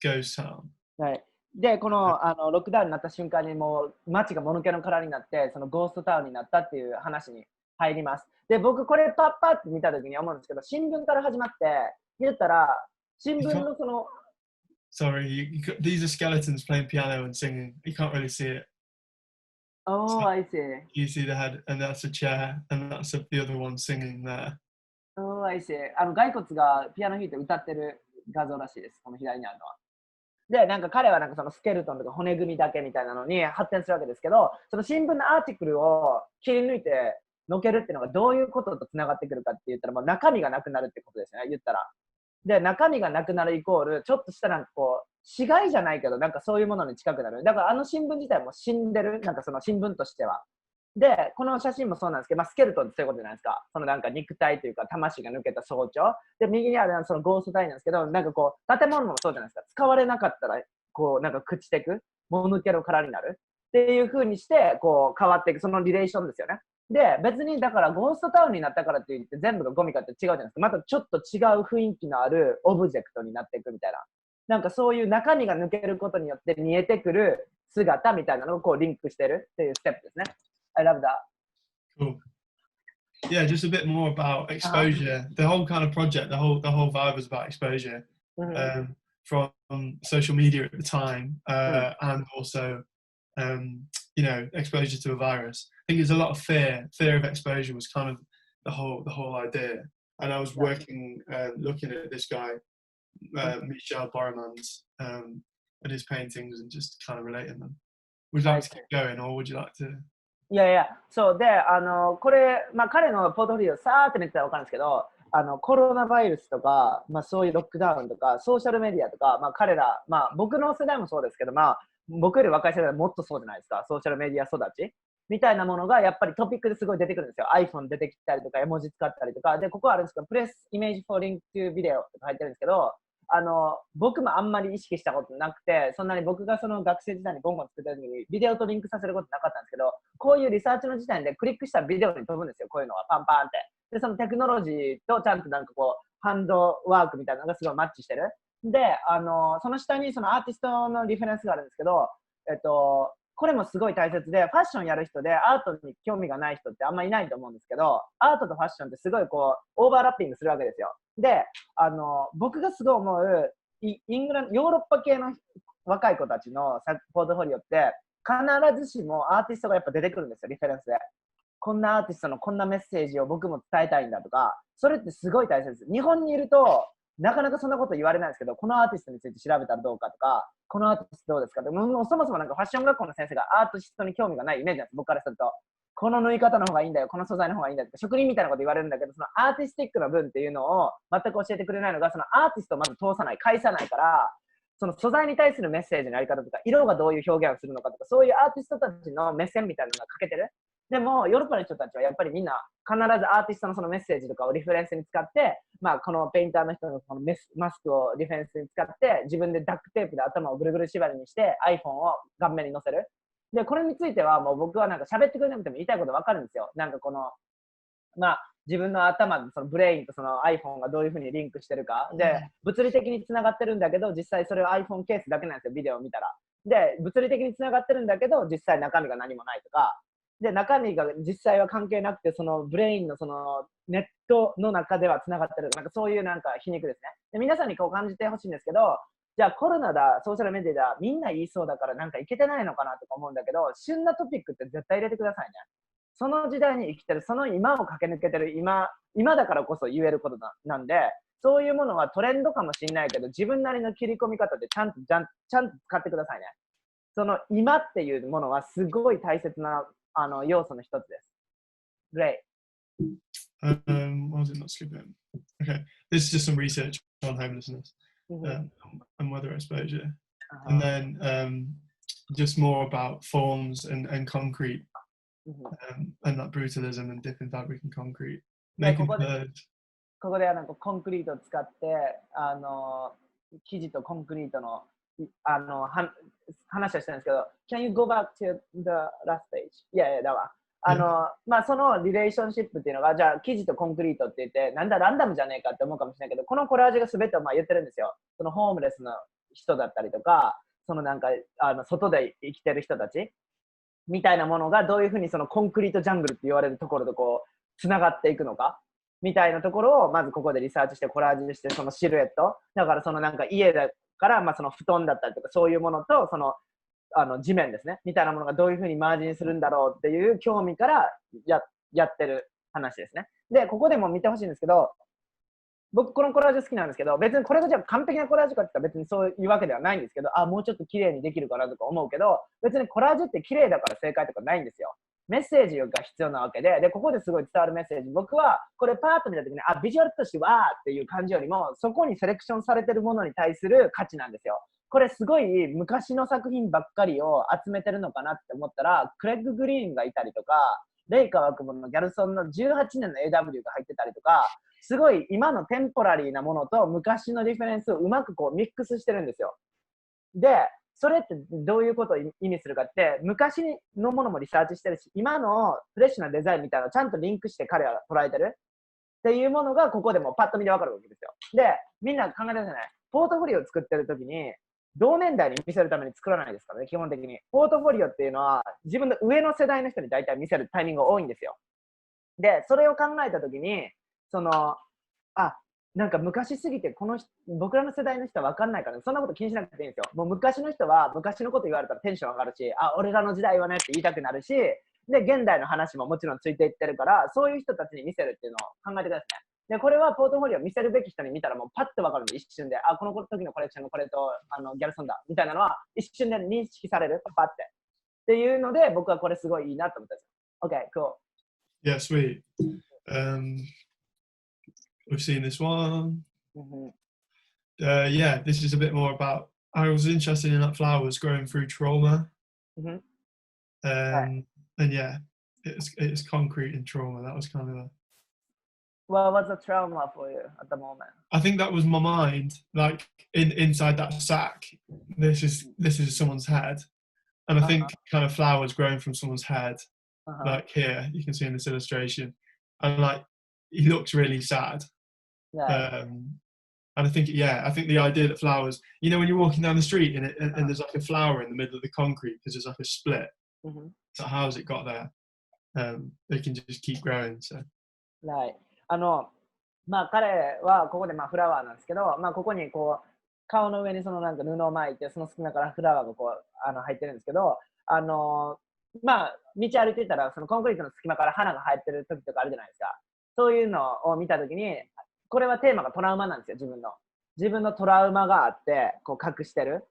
ghost town. はい。で、このロックダウンになった瞬間にもう街がもぬけの殻になって、そのゴーストタウンになったっていう話に入ります。で、僕これパッパって見たときに思うんですけど、新聞から始まって、言ったら、新聞のその... Sorry, these are skeletons playing piano and singing. You can't really see it. Oh, so I see. You see the head, and that's a chair, and that's the other one singing there. Oh, I see. 骸骨がピアノ弾いて歌ってる画像らしいです。この左にあるのは。で、なんか彼はなんかそのスケルトンとか骨組みだけみたいなのに発展するわけですけど、その新聞のアーティクルを切り抜いてのけるっていうのがどういうこととつながってくるかって言ったら、もう中身がなくなるってことですね、言ったら。で、中身がなくなるイコール、ちょっとしたなんかこう、死骸じゃないけど、なんかそういうものに近くなる。だから新聞自体も死んでる、なんかその新聞としては。で、この写真もそうなんですけど、まあ、スケルトンってそういうことじゃないですか。そのなんか肉体というか魂が抜けた総長。で、右にあるそのゴースト体なんですけど、なんかこう、建物もそうじゃないですか。使われなかったら、こう、なんか朽ちてく、もぬけの殻になる。っていう風にして、こう、変わっていく、そのリレーションですよね。で、別にだからゴーストタウンになったからって言って全部がゴミかって違うじゃないですか。またちょっと違う雰囲気のあるオブジェクトになっていくみたいな。なんかそういう中身が抜けることによって見えてくる姿みたいなのをこうリンクしてるっていうステップですね。I love that. Cool. Yeah, just a bit more about exposure. The whole kind of project, the whole vibe was about exposure from social media at the time, and also you know, exposure to a virus. I think there's a lot of fear of exposure was kind of the whole idea. And I was working, looking at this guy, Michel Boromans, and his paintings and just kind of relating them. Would you like to keep going, or would you like to? いやいや、そうで、これ、まあ、彼のポートフォリオさーって見てたら分かるんですけど、コロナウイルスとか、まあ、そういうロックダウンとか、ソーシャルメディアとか、まあ、彼ら、まあ、僕の世代もそうですけど、まあ、僕より若い世代はもっとそうじゃないですか、ソーシャルメディア育ちみたいなものがやっぱりトピックですごい出てくるんですよ。iPhone 出てきたりとか、絵文字使ったりとか、で、ここはあるんですけど、プレスイメージフォーリンクというビデオとか入ってるんですけど、僕もあんまり意識したことなくて、そんなに僕がその学生時代にボンボン作った時にビデオとリンクさせることなかったんですけど、こういうリサーチの時点でクリックしたらビデオに飛ぶんですよ、こういうのがパンパンって。で、そのテクノロジーとちゃんとなんかこう、ハンドワークみたいなのがすごいマッチしてる。で、その下にそのアーティストのリフェレンスがあるんですけど、これもすごい大切で、ファッションやる人でアートに興味がない人ってあんまりいないと思うんですけど、アートとファッションってすごいこう、オーバーラッピングするわけですよ。で、僕がすごい思う、ヨーロッパ系の若い子たちのポートフォリオって、必ずしもアーティストがやっぱ出てくるんですよ、リフェレンスで。こんなアーティストのこんなメッセージを僕も伝えたいんだとか、それってすごい大切です。日本にいると、なかなかそんなこと言われないんですけど、このアーティストについて調べたらどうかとか、このアーティストどうですかって、もうそもそもなんかファッション学校の先生がアーティストに興味がないイメージなんです、僕からすると。この縫い方の方がいいんだよ、この素材の方がいいんだよとか、職人みたいなこと言われるんだけど、そのアーティスティックな分っていうのを全く教えてくれないのが、そのアーティストをまず通さない、返さないから、その素材に対するメッセージのやり方とか、色がどういう表現をするのかとか、そういうアーティストたちの目線みたいなのが欠けてる。でも、ヨーロッパの人たちはやっぱりみんな必ずアーティストのそのメッセージとかをリフェレンスに使って、まあ、このペインターの人のこのマスクをリフェレンスに使って、自分でダックテープで頭をぐるぐる縛りにして iPhone を顔面に載せる。で、これについてはもう僕はなんか喋ってくれなくても言いたいことわかるんですよ。なんかこの、まあ、自分の頭のそのブレインとその iPhone がどういうふうにリンクしてるか。で、物理的につながってるんだけど、実際それは iPhone ケースだけなんですよ、ビデオを見たら。で、物理的につながってるんだけど、実際中身が何もないとか。で、中身が実際は関係なくて、そのブレインのそのネットの中ではつながってる。なんかそういうなんか皮肉ですね。で、皆さんにこう感じてほしいんですけど、じゃあコロナだ、ソーシャルメディアだ、みんな言いそうだからなんかいけてないのかなとか思うんだけど、旬なトピックって絶対入れてくださいね。その時代に生きてる、その今を駆け抜けてる今だからこそ言えることなんで、そういうものはトレンドかもしれないけど、自分なりの切り込み方でちゃんと使ってくださいね。その今っていうものはすごい大切な要素の一つです。Great. Why was it not skipping? Okay, this is just some research on homelessness and weather exposure, and then just more about forms and concrete, and that brutalism and dipping fabric and concrete, making birds. ここではなんかコンクリートを使って生地とコンクリートの話をしてるんですけど、Can you go back to the last page? いやいや、だわ。まあ、そのリレーションシップっていうのが、じゃあ、生地とコンクリートって言って、なんだランダムじゃねえかって思うかもしれないけど、このコラージュが全てをまあ言ってるんですよ。そのホームレスの人だったりとか、そのなんか、外で生きてる人たちみたいなものがどういうふうにそのコンクリートジャングルって言われるところとこう、つながっていくのか。みたいなところをまずここでリサーチしてコラージュして、そのシルエットだからそのなんか家だから、まあ、その布団だったりとかそういうものとその地面ですねみたいなものがどういうふうにマージンするんだろうっていう興味からやってる話ですね。でここでも見てほしいんですけど、僕このコラージュ好きなんですけど、別にこれがじゃあ完璧なコラージュかって言ったら別にそういうわけではないんですけど、もうちょっと綺麗にできるかなとか思うけど、別にコラージュって綺麗だから正解とかないんですよ。メッセージが必要なわけで、ここですごい伝わるメッセージ、僕はこれパーッと見たときに、ビジュアルとしてはっていう感じよりも、そこにセレクションされてるものに対する価値なんですよ。これすごい昔の作品ばっかりを集めてるのかなって思ったら、クレッグ・グリーンがいたりとか、レイカ・ワクモンのギャルソンの18年の AW が入ってたりとか、すごい今のテンポラリーなものと昔のリフェレンスをうまくこうミックスしてるんですよ。で、それってどういうことを意味するかって、昔のものもリサーチしてるし、今のフレッシュなデザインみたいなのをちゃんとリンクして彼は捉えてるっていうものがここでもパッと見てわかるわけですよ。で、みんな考えてくださいね。ポートフォリオを作ってるときに、同年代に見せるために作らないですからね、基本的に。ポートフォリオっていうのは、自分の上の世代の人に大体見せるタイミングが多いんですよ。で、それを考えたときに、なんか昔すぎて僕らの世代の人は分かんないから、そんなこと気にしなくていいんですよ。もう昔の人は昔のこと言われたらテンション上がるし、俺らの時代はねって言いたくなるし、で、現代の話ももちろんついていってるから、そういう人たちに見せるっていうのを考えてくださいね。で、これはポートフォリオ見せるべき人に見たらもうパッと分かるの、一瞬で。あ、この時のコレクションのこれとギャルソンだみたいなのは一瞬で認識される、パッて。っていうので、僕はこれすごいいいなと思ったんですよ。OK, cool. Yeah, sweet. We've seen this one. Yeah, this is a bit more about. I was interested in that flowers growing through trauma. And yeah, it's concrete and trauma. That was kind of a. Well, what's a trauma for you at the moment? I think that was my mind, like inside that sack. This is someone's head, and I think kind of flowers growing from someone's head, like here you can see in this illustration, and like he looks really sad. And I think the idea that flowers, you know, when you're walking down the street and there's like a flower in the middle of the concrete because there's like a split. So how's it got there? They can just keep growing. So. Right. まあ彼はここでまあフラワーなんですけど、まあここにこう顔の上にそのなんか布を巻いて、その隙間からフラワーがこう入ってるんですけど、まあ道歩いてたらそのコンクリートの隙間から花が生えてる時とかあるじゃないですか。そういうのを見た時に、これはテーマがトラウマなんですよ、自分のトラウマがあってこう隠してる。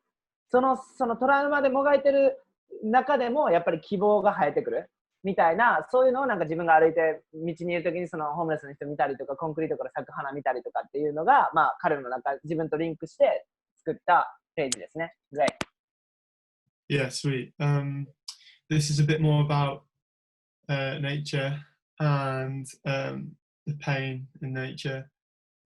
そのトラウマでもがいてる中でもやっぱり希望が生えてくるみたいな、そういうのをなんか自分が歩いて道にいる時にそのホームレスの人見たりとか、コンクリートから咲く花見たりとかっていうのが、まあ彼の中自分とリンクして作ったページですね。Great. Yeah, sweet. This is a bit more about nature and the pain in nature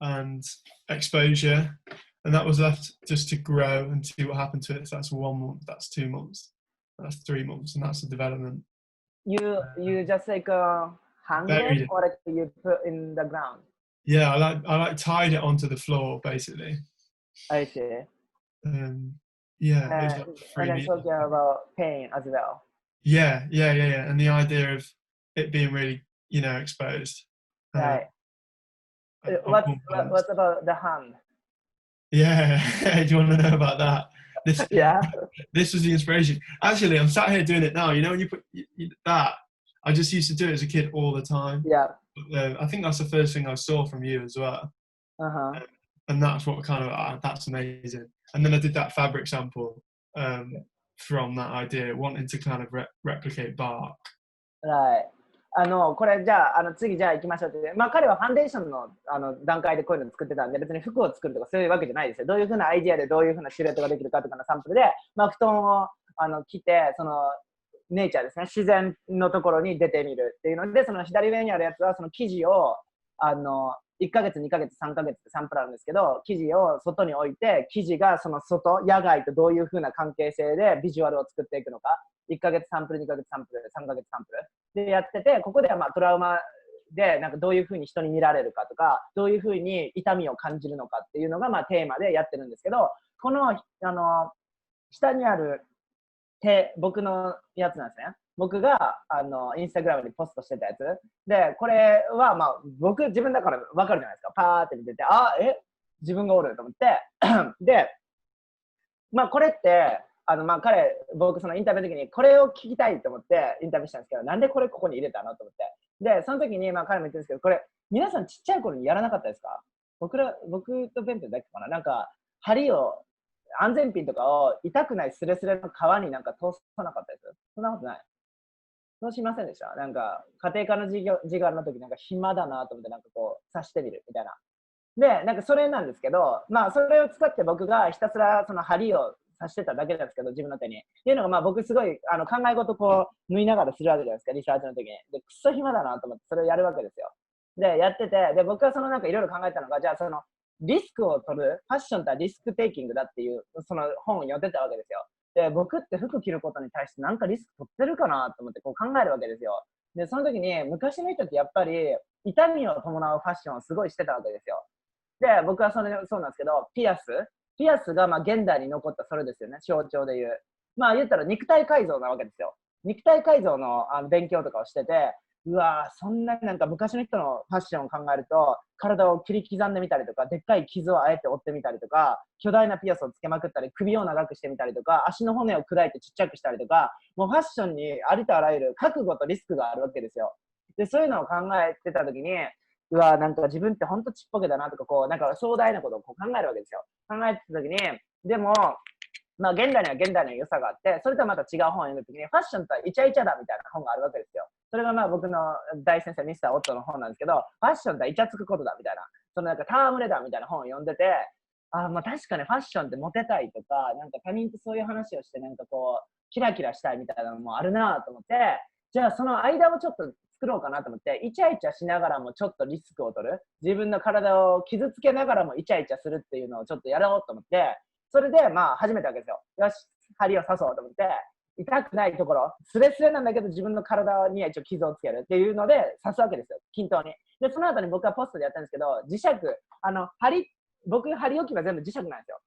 and exposure, and that was left just to grow and see what happened to it. So that's 1 month, that's 2 months, that's 3 months, and that's the development. You just like hang it or like you put in the ground? Yeah, I like tied it onto the floor basically. I see. Yeah, it was like 3 and then meters. talking about pain as well. Yeah, and the idea of it being really, you know, exposed. Right. What about the hand? Yeah, do you want to know about that? This was the inspiration. Actually, I'm sat here doing it now. You know, when you put that, I just used to do it as a kid all the time. Yeah. I think that's the first thing I saw from you as well. And that's what kind of, that's amazing. And then I did that fabric sample from that idea, wanting to kind of replicate bark. Right. これじゃあ、次じゃあ行きましょうって。まあ彼はファンデーションの段階でこういうの作ってたんで、別に服を作るとかそういうわけじゃないですよ。どういうふうなアイディアでどういうふうなシルエットができるかとかのサンプルで、まあ布団を着て、そのネイチャーですね、自然のところに出てみるっていうので、その左上にあるやつはその生地を1ヶ月、2ヶ月、3ヶ月ってサンプルあるんですけど、生地を外に置いて、生地がその外、野外とどういうふうな関係性でビジュアルを作っていくのか、1ヶ月サンプル、2ヶ月サンプル、3ヶ月サンプルでやってて、ここではまあトラウマでなんかどういうふうに人に見られるかとか、どういうふうに痛みを感じるのかっていうのがまあテーマでやってるんですけど、この下にある僕のやつなんですね。僕がインスタグラムにポストしてたやつで、これはまあ僕自分だから分かるじゃないですか。パーって見てて、自分がおると思ってで、まあこれってまあ僕そのインタビューの時にこれを聞きたいと思ってインタビューしたんですけど、なんでこれここに入れたのと思って、でその時にまあ彼も言ってるんですけど、これ皆さんちっちゃい頃にやらなかったですか？僕とベントだっけかな、なんか針を安全ピンとかを痛くないスレスレの皮になんか通さなかったです。そんなことない。そうしませんでした？なんか家庭科の授業の時なんか暇だなと思ってなんかこう刺してみるみたいな。でなんかそれなんですけど、まあそれを使って僕がひたすらその針を刺してただけなんですけど、自分の手に。っていうのがまあ僕すごい考え事こう縫いながらするわけじゃないですか、リサーチの時に。でくっそ暇だなと思ってそれをやるわけですよ。でやってて、で僕はそのなんかいろいろ考えたのが、じゃあそのリスクを取る、ファッションとはリスクテイキングだっていうその本を読んでたわけですよ。で僕って服着ることに対してなんかリスク取ってるかなと思ってこう考えるわけですよ。でその時に昔の人ってやっぱり痛みを伴うファッションをすごいしてたわけですよ。で僕はそうなんですけど、ピアスがまあ現代に残ったそれですよね、象徴でいう。まあ言ったら肉体改造なわけですよ。肉体改造の勉強とかをしてて、うわそんななんか昔の人のファッションを考えると、体を切り刻んでみたりとか、でっかい傷をあえて折ってみたりとか、巨大なピアスをつけまくったり、首を長くしてみたりとか、足の骨を砕いてちっちゃくしたりとか、もうファッションにありとあらゆる覚悟とリスクがあるわけですよ。でそういうのを考えてた時に、うわ、なんか自分って本当ちっぽけだなとか、こう、なんか壮大なことをこう考えるわけですよ。考えてた時に、でも、まあ現代には現代の良さがあって、それとはまた違う本を読む時に、ファッションとはイチャイチャだみたいな本があるわけですよ。それがまあ僕の大先生、ミスター・オットの本なんですけど、ファッションとはイチャつくことだみたいな、そのなんか戯れだみたいな本を読んでて、まあ確かにファッションってモテたいとか、なんか他人とそういう話をして、なんかこう、キラキラしたいみたいなのもあるなと思って、じゃあその間をちょっと作ろうかなと思って、イチャイチャしながらもちょっとリスクを取る。自分の体を傷つけながらもイチャイチャするっていうのをちょっとやろうと思って、それでまあ始めたわけですよ。よし、針を刺そうと思って、痛くないところ、スレスレなんだけど自分の体には一応傷をつけるっていうので刺すわけですよ。均等に。で、その後に僕はポストでやったんですけど、磁石、僕、針置きは全部磁石なんですよ。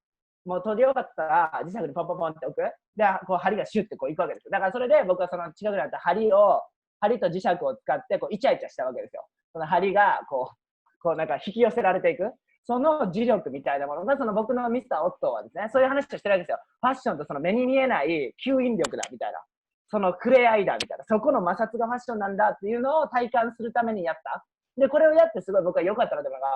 もう取り終わったら磁石にポンポンポンって置く。で、こう針がシュッてこういくわけですよ。だからそれで僕はその近くにあった針と磁石を使ってこうイチャイチャしたわけですよ。その針がこうなんか引き寄せられていく。その磁力みたいなものが、その僕のミスター・オットーはですね、そういう話をしてるわけですよ。ファッションとその目に見えない吸引力だみたいな。その触れ合いだみたいな。そこの摩擦がファッションなんだっていうのを体感するためにやった。で、これをやってすごい僕は良かったなというのが、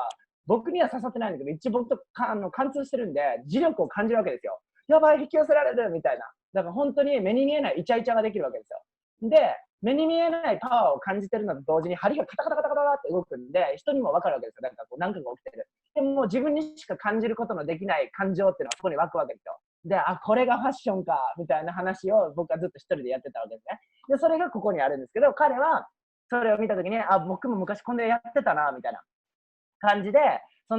僕には刺さってないんだけど、一応僕と貫通してるんで、磁力を感じるわけですよ。やばい、引き寄せられるみたいな。だから本当に目に見えないイチャイチャができるわけですよ。で、目に見えないパワーを感じてるのと同時に針がカタカタカタカタって動くんで、人にも分かるわけですよ。なんかこう、何かが起きてる。でも自分にしか感じることのできない感情っていうのはそこに湧くわけですよ。で、これがファッションか、みたいな話を僕はずっと一人でやってたわけですね。で、それがここにあるんですけど、彼はそれを見たときに、僕も昔こんなやってたな、みたいな感じで、そ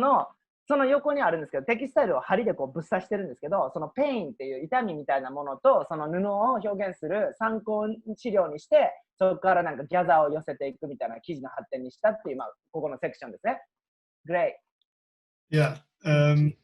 の横にあるんですけど、テキスタイルを針でこうぶっ刺してるんですけど、そのペインっていう痛みみたいなものと、その布を表現する参考資料にして、そこからなんかギャザーを寄せていくみたいな記事の発展にしたっていう、まあ、ここのセクションですね。Great. Yeah. And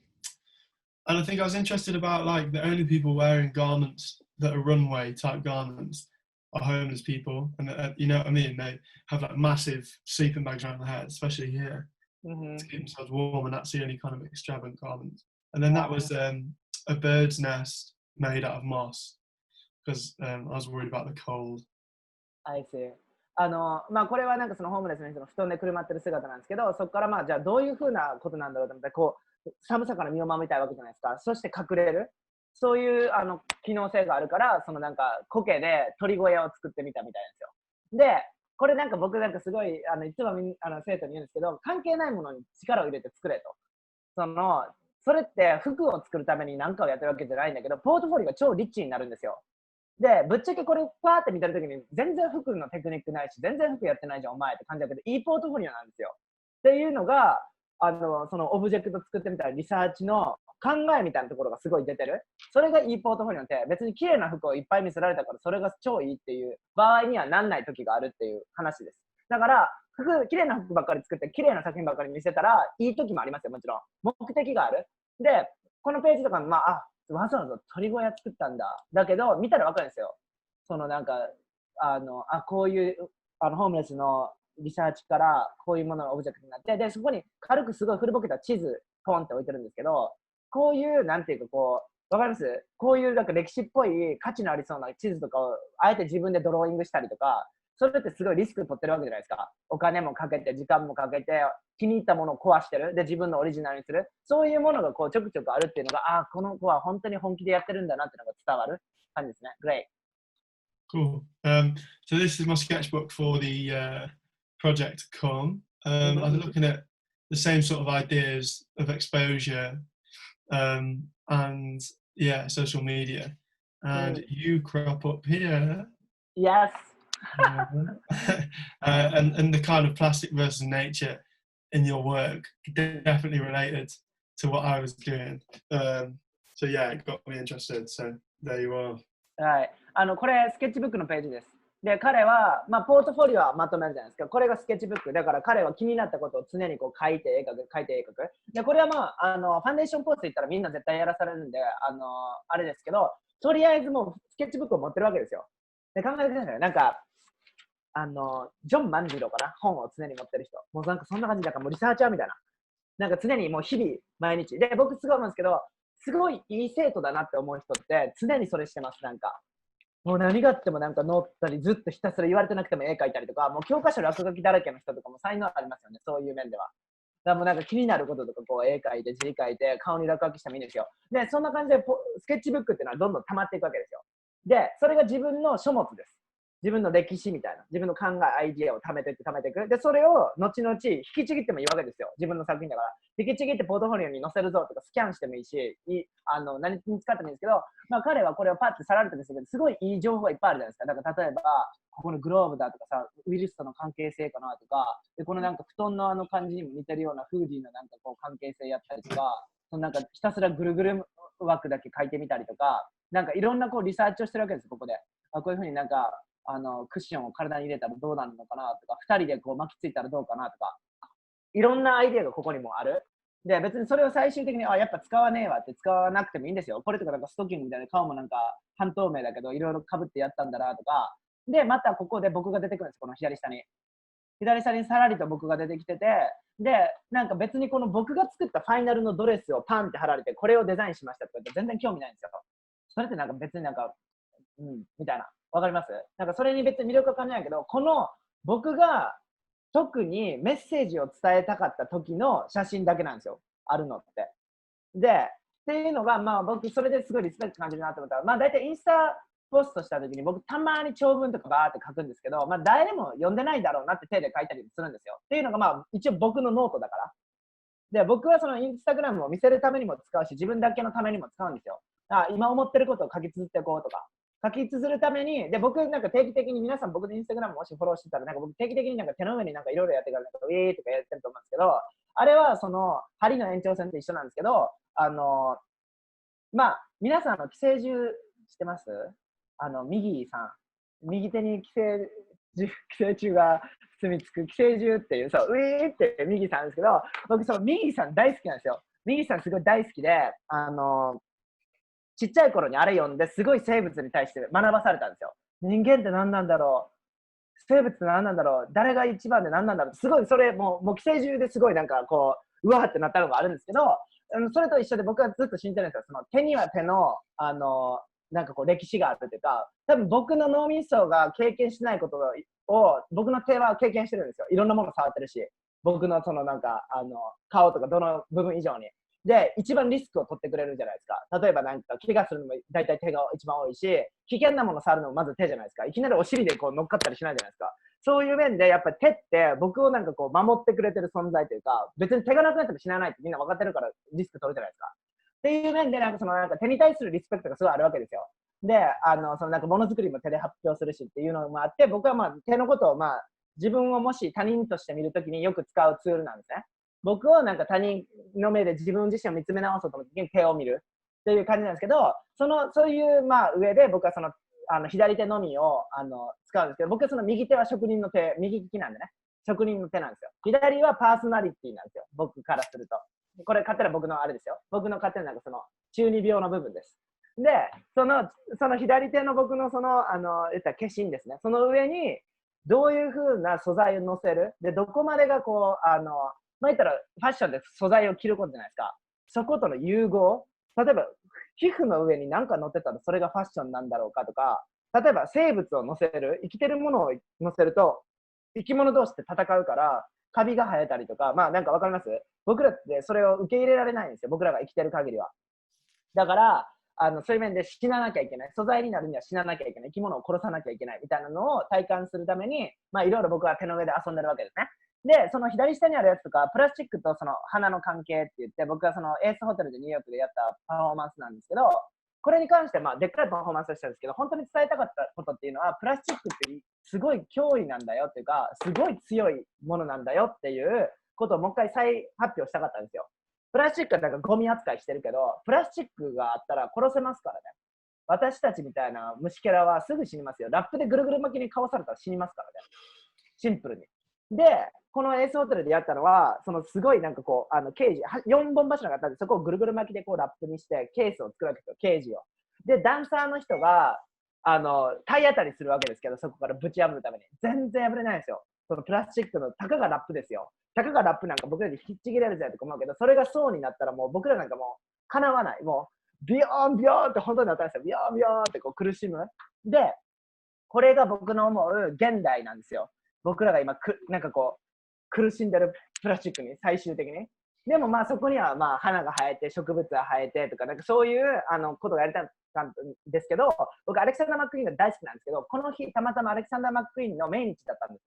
I think I was interested about like the only people wearing garments that are runway type garments are homeless people, and you know what I mean. They have like massive sleeping bags around their head, especially here, to keep themselves warm, and that's the only kind of extravagant garment. And then that was a bird's nest made out of moss, because I was worried about the cold. I see. まあ、これはなんかそのホームレスの人の布団でくるまってる姿なんですけど、そこからまあじゃあどういうふうなことなんだろうと思って、こう寒さから身を守りたいわけじゃないですか。そして隠れる、そういう機能性があるから、そのなんか苔で鳥小屋を作ってみたみたいなんですよ。で、これなんか僕なんかすごいいつも生徒に言うんですけど、関係ないものに力を入れて作れと。それって服を作るために何かをやってるわけじゃないんだけど、ポートフォリオが超リッチになるんですよ。で、ぶっちゃけこれパーって見てるときに全然服のテクニックないし、全然服やってないじゃんお前って感じだけど、いいポートフォリオなんですよ。っていうのが、そのオブジェクト作ってみたらリサーチの考えみたいなところがすごい出てる。それがいいポートフォリオで、別に綺麗な服をいっぱい見せられたからそれが超いいっていう場合にはなんない時があるっていう話です。だから綺麗な服ばっかり作って綺麗な作品ばっかり見せたらいい時もありますよ、もちろん。目的がある。で、このページとかまあ、わざわざ鳥小屋作ったんだ。だけど、見たらわかるんですよ。そのなんか、こういうホームレスのリサーチからこういうものがオブジェクトになって、で、そこに軽くすごい古ぼけた地図、ポンって置いてるんですけど、こういう、なんていうかこう、わかります？こういうなんか歴史っぽい価値のありそうな地図とかを、あえて自分でドローイングしたりとか、それってすごいリスク取ってるわけじゃないですか。お金もかけて、時間もかけて、気に入ったものを壊してる。で、自分のオリジナルにする。そういうものがこうちょくちょくあるっていうのが、この子は本当に本気でやってるんだなっていうのが伝わる感じですね。Great. Cool. So this is my sketchbook for the project to come. I was looking at the same sort of ideas of exposure and yeah, social media. And you crop up here. Yes. And the kind of plastic versus nature in your work definitely related to what I was doing. So yeah, it got me interested. So there you are. はい。これスケッチブックのページです。で、彼は、まあ、ポートフォリオはまとめるじゃないですか。これがスケッチブック。だから彼は気になったことを常にこう書いて絵描く、書いて絵描く。で、これはまあ、ファンデーションコース行ったらみんな絶対やらされるんで、あれですけど、とりあえずもうスケッチブックを持ってるわけですよ。で、考えてください。なんか、ジョン万次郎かな、本を常に持ってる人。もうなんかそんな感じだから、もうリサーチャーみたいな。なんか常にもう日々、毎日。で、僕すごい思うんですけど、すごいいい生徒だなって思う人って常にそれしてます、なんか。もう何があってもなんか乗ったり、ずっとひたすら言われてなくても絵描いたりとか、もう教科書落書きだらけの人とかも才能ありますよね、そういう面では。だからもうなんか気になることとかこう絵描いて字書いて顔に落書きしてもいいんですよ。で、そんな感じでスケッチブックっていうのはどんどん溜まっていくわけですよ。で、それが自分の書物です。自分の歴史みたいな、自分の考え、アイディアを貯めていく、貯めていく。で、それを後々引きちぎってもいいわけですよ。自分の作品だから。引きちぎってポートフォリオに載せるぞとかスキャンしてもいいし、何に使ってもいいんですけど、まあ彼はこれをパッてさられたんですけど、すごいいい情報がいっぱいあるじゃないですか。だから例えば、ここのグローブだとかさ、ウイルスとの関係性かなとか、で、このなんか布団の感じにも似てるようなフーディーのなんかこう関係性やったりとか、そのなんかひたすらぐるぐる枠だけ書いてみたりとか、なんかいろんなこうリサーチをしてるわけです、ここで。こういうふうになんか、クッションを体に入れたらどうなるのかなとか、2人でこう巻きついたらどうかなとか、いろんなアイデアがここにもある。で、別にそれを最終的に、やっぱ使わねえわって使わなくてもいいんですよ。これとかなんかストッキングみたいな顔もなんか半透明だけど、いろいろ被ってやったんだなとか。で、またここで僕が出てくるんです、この左下に。左下にさらりと僕が出てきてて、で、なんか別にこの僕が作ったファイナルのドレスをパンって貼られて、これをデザインしましたとか言って全然興味ないんですよ。それってなんか別になんか、みたいな。わかります？なんかそれに別に魅力は感じないけど、この僕が特にメッセージを伝えたかった時の写真だけなんですよ。あるのって。で、っていうのが、まあ僕それですごいリスペクト感じるなと思ったら、まあ大体インスタポストした時に僕たまに長文とかバーって書くんですけど、まあ誰も読んでないだろうなって手で書いたりするんですよ。っていうのがまあ一応僕のノートだから。で、僕はそのインスタグラムを見せるためにも使うし、自分だけのためにも使うんですよ。今思ってることを書き綴っていこうとか。書き綴るために、で、僕なんか定期的に皆さん僕のインスタグラムもしフォローしてたら、なんか僕定期的になんか手の上になんかいろいろやってから、なんかウィーとかやってると思うんですけど、あれはその針の延長線と一緒なんですけど、まあ、皆さん寄生獣知ってます？右さん。右手に寄生虫が住み着く寄生獣っていう、そう、ウィーって右さんですけど、僕その右さん大好きなんですよ。右さんすごい大好きで、ちっちゃい頃にあれ読んですごい生物に対して学ばされたんですよ。人間って何なんだろう、生物って何なんだろう、誰が一番で何なんだろう、すごいそれもう寄生獣ですごいなんかこう、うわーってなったのがあるんですけど、それと一緒で僕はずっと信じてるんですよ。その手には手の、なんかこう歴史があるというか、多分僕の脳みそが経験しないことを僕の手は経験してるんですよ。いろんなもの触ってるし、僕のそのなんか顔とかどの部分以上に。で、一番リスクを取ってくれるじゃないですか。例えばなんか怪我するのも大体手が一番多いし、危険なもの触るのもまず手じゃないですか。いきなりお尻でこう乗っかったりしないじゃないですか。そういう面でやっぱり手って僕をなんかこう守ってくれてる存在というか、別に手がなくなっても死なないってみんな分かってるからリスク取るじゃないですか。っていう面でなんかそのなんか手に対するリスペクトがすごいあるわけですよ。で、そのなんかものづくりも手で発表するしっていうのもあって、僕はまあ手のことをまあ自分をもし他人として見るときによく使うツールなんですね。僕をなんか他人の目で自分自身を見つめ直そうと思った時に手を見るっていう感じなんですけど、そういうまあ上で僕はその左手のみを使うんですけど、僕はその右手は職人の手、右利きなんでね、職人の手なんですよ。左はパーソナリティなんですよ、僕からすると。これ勝手な僕のあれですよ。僕の勝手ななんかその中二病の部分です。で、その左手の僕の言った化身ですね。その上にどういう風な素材を乗せる。で、どこまでがこうまあ言ったらファッションで素材を着ることじゃないですか。そことの融合。例えば皮膚の上に何か乗ってたらそれがファッションなんだろうかとか、例えば生物を乗せる、生きてるものを乗せると生き物同士って戦うからカビが生えたりとか、まあなんかわかります？僕らってそれを受け入れられないんですよ。僕らが生きてる限りは。だからそういう面で死ななきゃいけない、素材になるには死ななきゃいけない、生き物を殺さなきゃいけないみたいなのを体感するために、まあいろいろ僕は手の上で遊んでるわけですね。で、その左下にあるやつとか、プラスチックとその花の関係って言って、僕はそのエースホテルでニューヨークでやったパフォーマンスなんですけど、これに関してまあでっかいパフォーマンスをしたんですけど、本当に伝えたかったことっていうのは、プラスチックってすごい脅威なんだよっていうか、すごい強いものなんだよっていうことをもう一回再発表したかったんですよ。プラスチックはなんかゴミ扱いしてるけど、プラスチックがあったら殺せますからね。私たちみたいな虫けらはすぐ死にますよ。ラップでぐるぐる巻きにかわされたら死にますからね。シンプルに。で、このエースホテルでやったのは、そのすごいなんかこう、ケージ、4本柱があったんで、そこをぐるぐる巻きでこうラップにして、ケースを作るわけですよ、ケージを。で、ダンサーの人が、体当たりするわけですけど、そこからぶち破るために。全然破れないんですよ。そのプラスチックの、たかがラップですよ。たかがラップなんか僕らでひっちぎれるぜとか思うけど、それが層になったらもう僕らなんかもう、叶わない。もビヨーンビヨーンって本当になったんですよ。ビヨーンビヨーンってこう苦しむ。で、これが僕の思う現代なんですよ。僕らが今なんかこう苦しんでるプラスチックに最終的に。でもまあそこにはまあ花が生えて植物が生えてとかなんかそういうことがやりたかったんですけど、僕アレキサンダー・マックイーンが大好きなんですけど、この日たまたまアレキサンダー・マックイーンの命日だったんです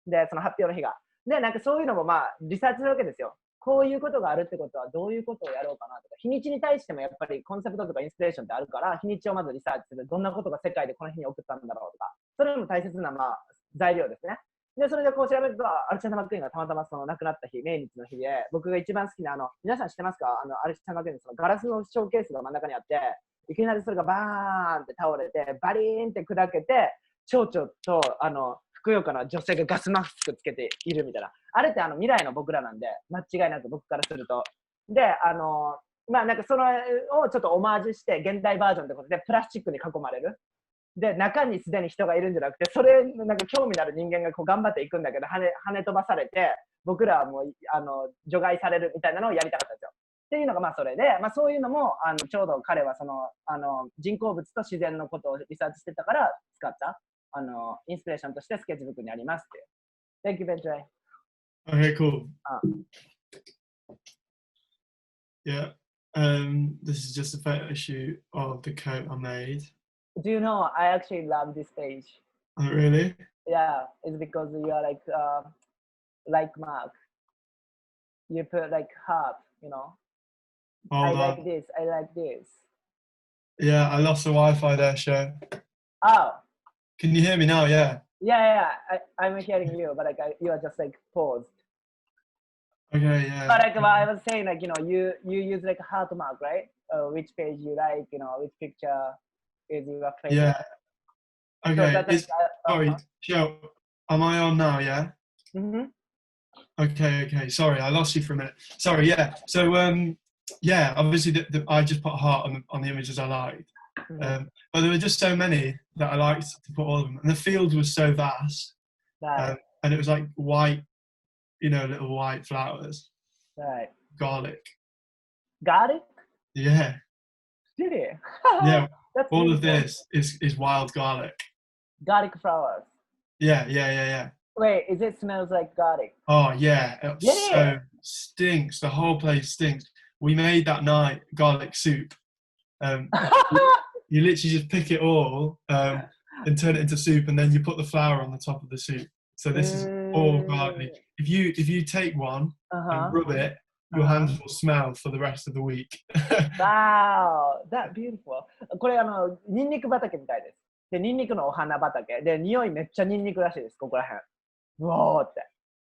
ね。で、その発表の日が。で、なんかそういうのもまあリサーチするわけですよ。こういうことがあるってことはどういうことをやろうかなとか、日にちに対してもやっぱりコンセプトとかインスピレーションってあるから、日にちをまずリサーチする。どんなことが世界でこの日に起こったんだろうとか、それも大切なまあ材料ですね。で、それでこう調べると、アレキサンダー・マックイーンがたまたまその亡くなった日、命日の日で、僕が一番好きな皆さん知ってますか？アレキサンダー・マックイーンのそのガラスのショーケースが真ん中にあって、いきなりそれがバーンって倒れて、バリーンって砕けて、蝶々とふくよかな女性がガスマスクつけているみたいな。あれって未来の僕らなんで、間違いなく僕からすると。で、まあなんかそれをちょっとオマージュして、現代バージョンってことで、プラスチックに囲まれる。で、中にすでに人がいるんじゃなくて、それなんか興味のある人間がこう頑張っていくんだけど、跳ね飛ばされて、僕らはもう除外されるみたいなのをやりたかったんですよ。っていうのがまあそれで、まあ、そういうのもちょうど彼はその人工物と自然のことをリサーチしてたから使ったインスピレーションとしてスケッチブックにありますっていう。Thank you, Bentley. Okay, cool. Yeah. This is just a photo shoot of the coat I made. Do you know, I actually love this page. Oh, really? Yeah, it's because you are like Mark. You put like heart, you know. Hold I on. like this. I like this. Yeah, I lost the Wi-Fi there, Sho. Oh. Can you hear me now? Yeah. Yeah. I'm hearing you, but like you are just like paused. Okay, yeah. But like I was saying, like you use like a heart mark, right? Which page you like, which picture is your favorite? Yeah. Okay. So that's sorry, Sho. Am I on now? Yeah. Okay. Sorry, I lost you for a minute. Sorry. Yeah. So yeah, obviously I just put a heart on the images I liked, but there were just so many that I liked to put all of them, and the field was so vast, Right. And it was like white, little white flowers. Right. Garlic. Garlic? Yeah. Did it? Yeah. That's all beautiful. of this is wild garlic. Garlic flowers. Yeah. Wait, it smells like garlic? Oh yeah, it stinks. The whole place stinks. We made that night garlic soup. You literally just pick it all and turn it into soup, and then you put the flour on the top of the soup. So this is all garlic. If you take one and rub it, your hands will smell for the rest of the week. Wow, that's beautiful. これニンニク畑みたいです。で、ニンニクのお花畑で、匂いめっちゃニンニクらしいです。ここら辺。うおーって。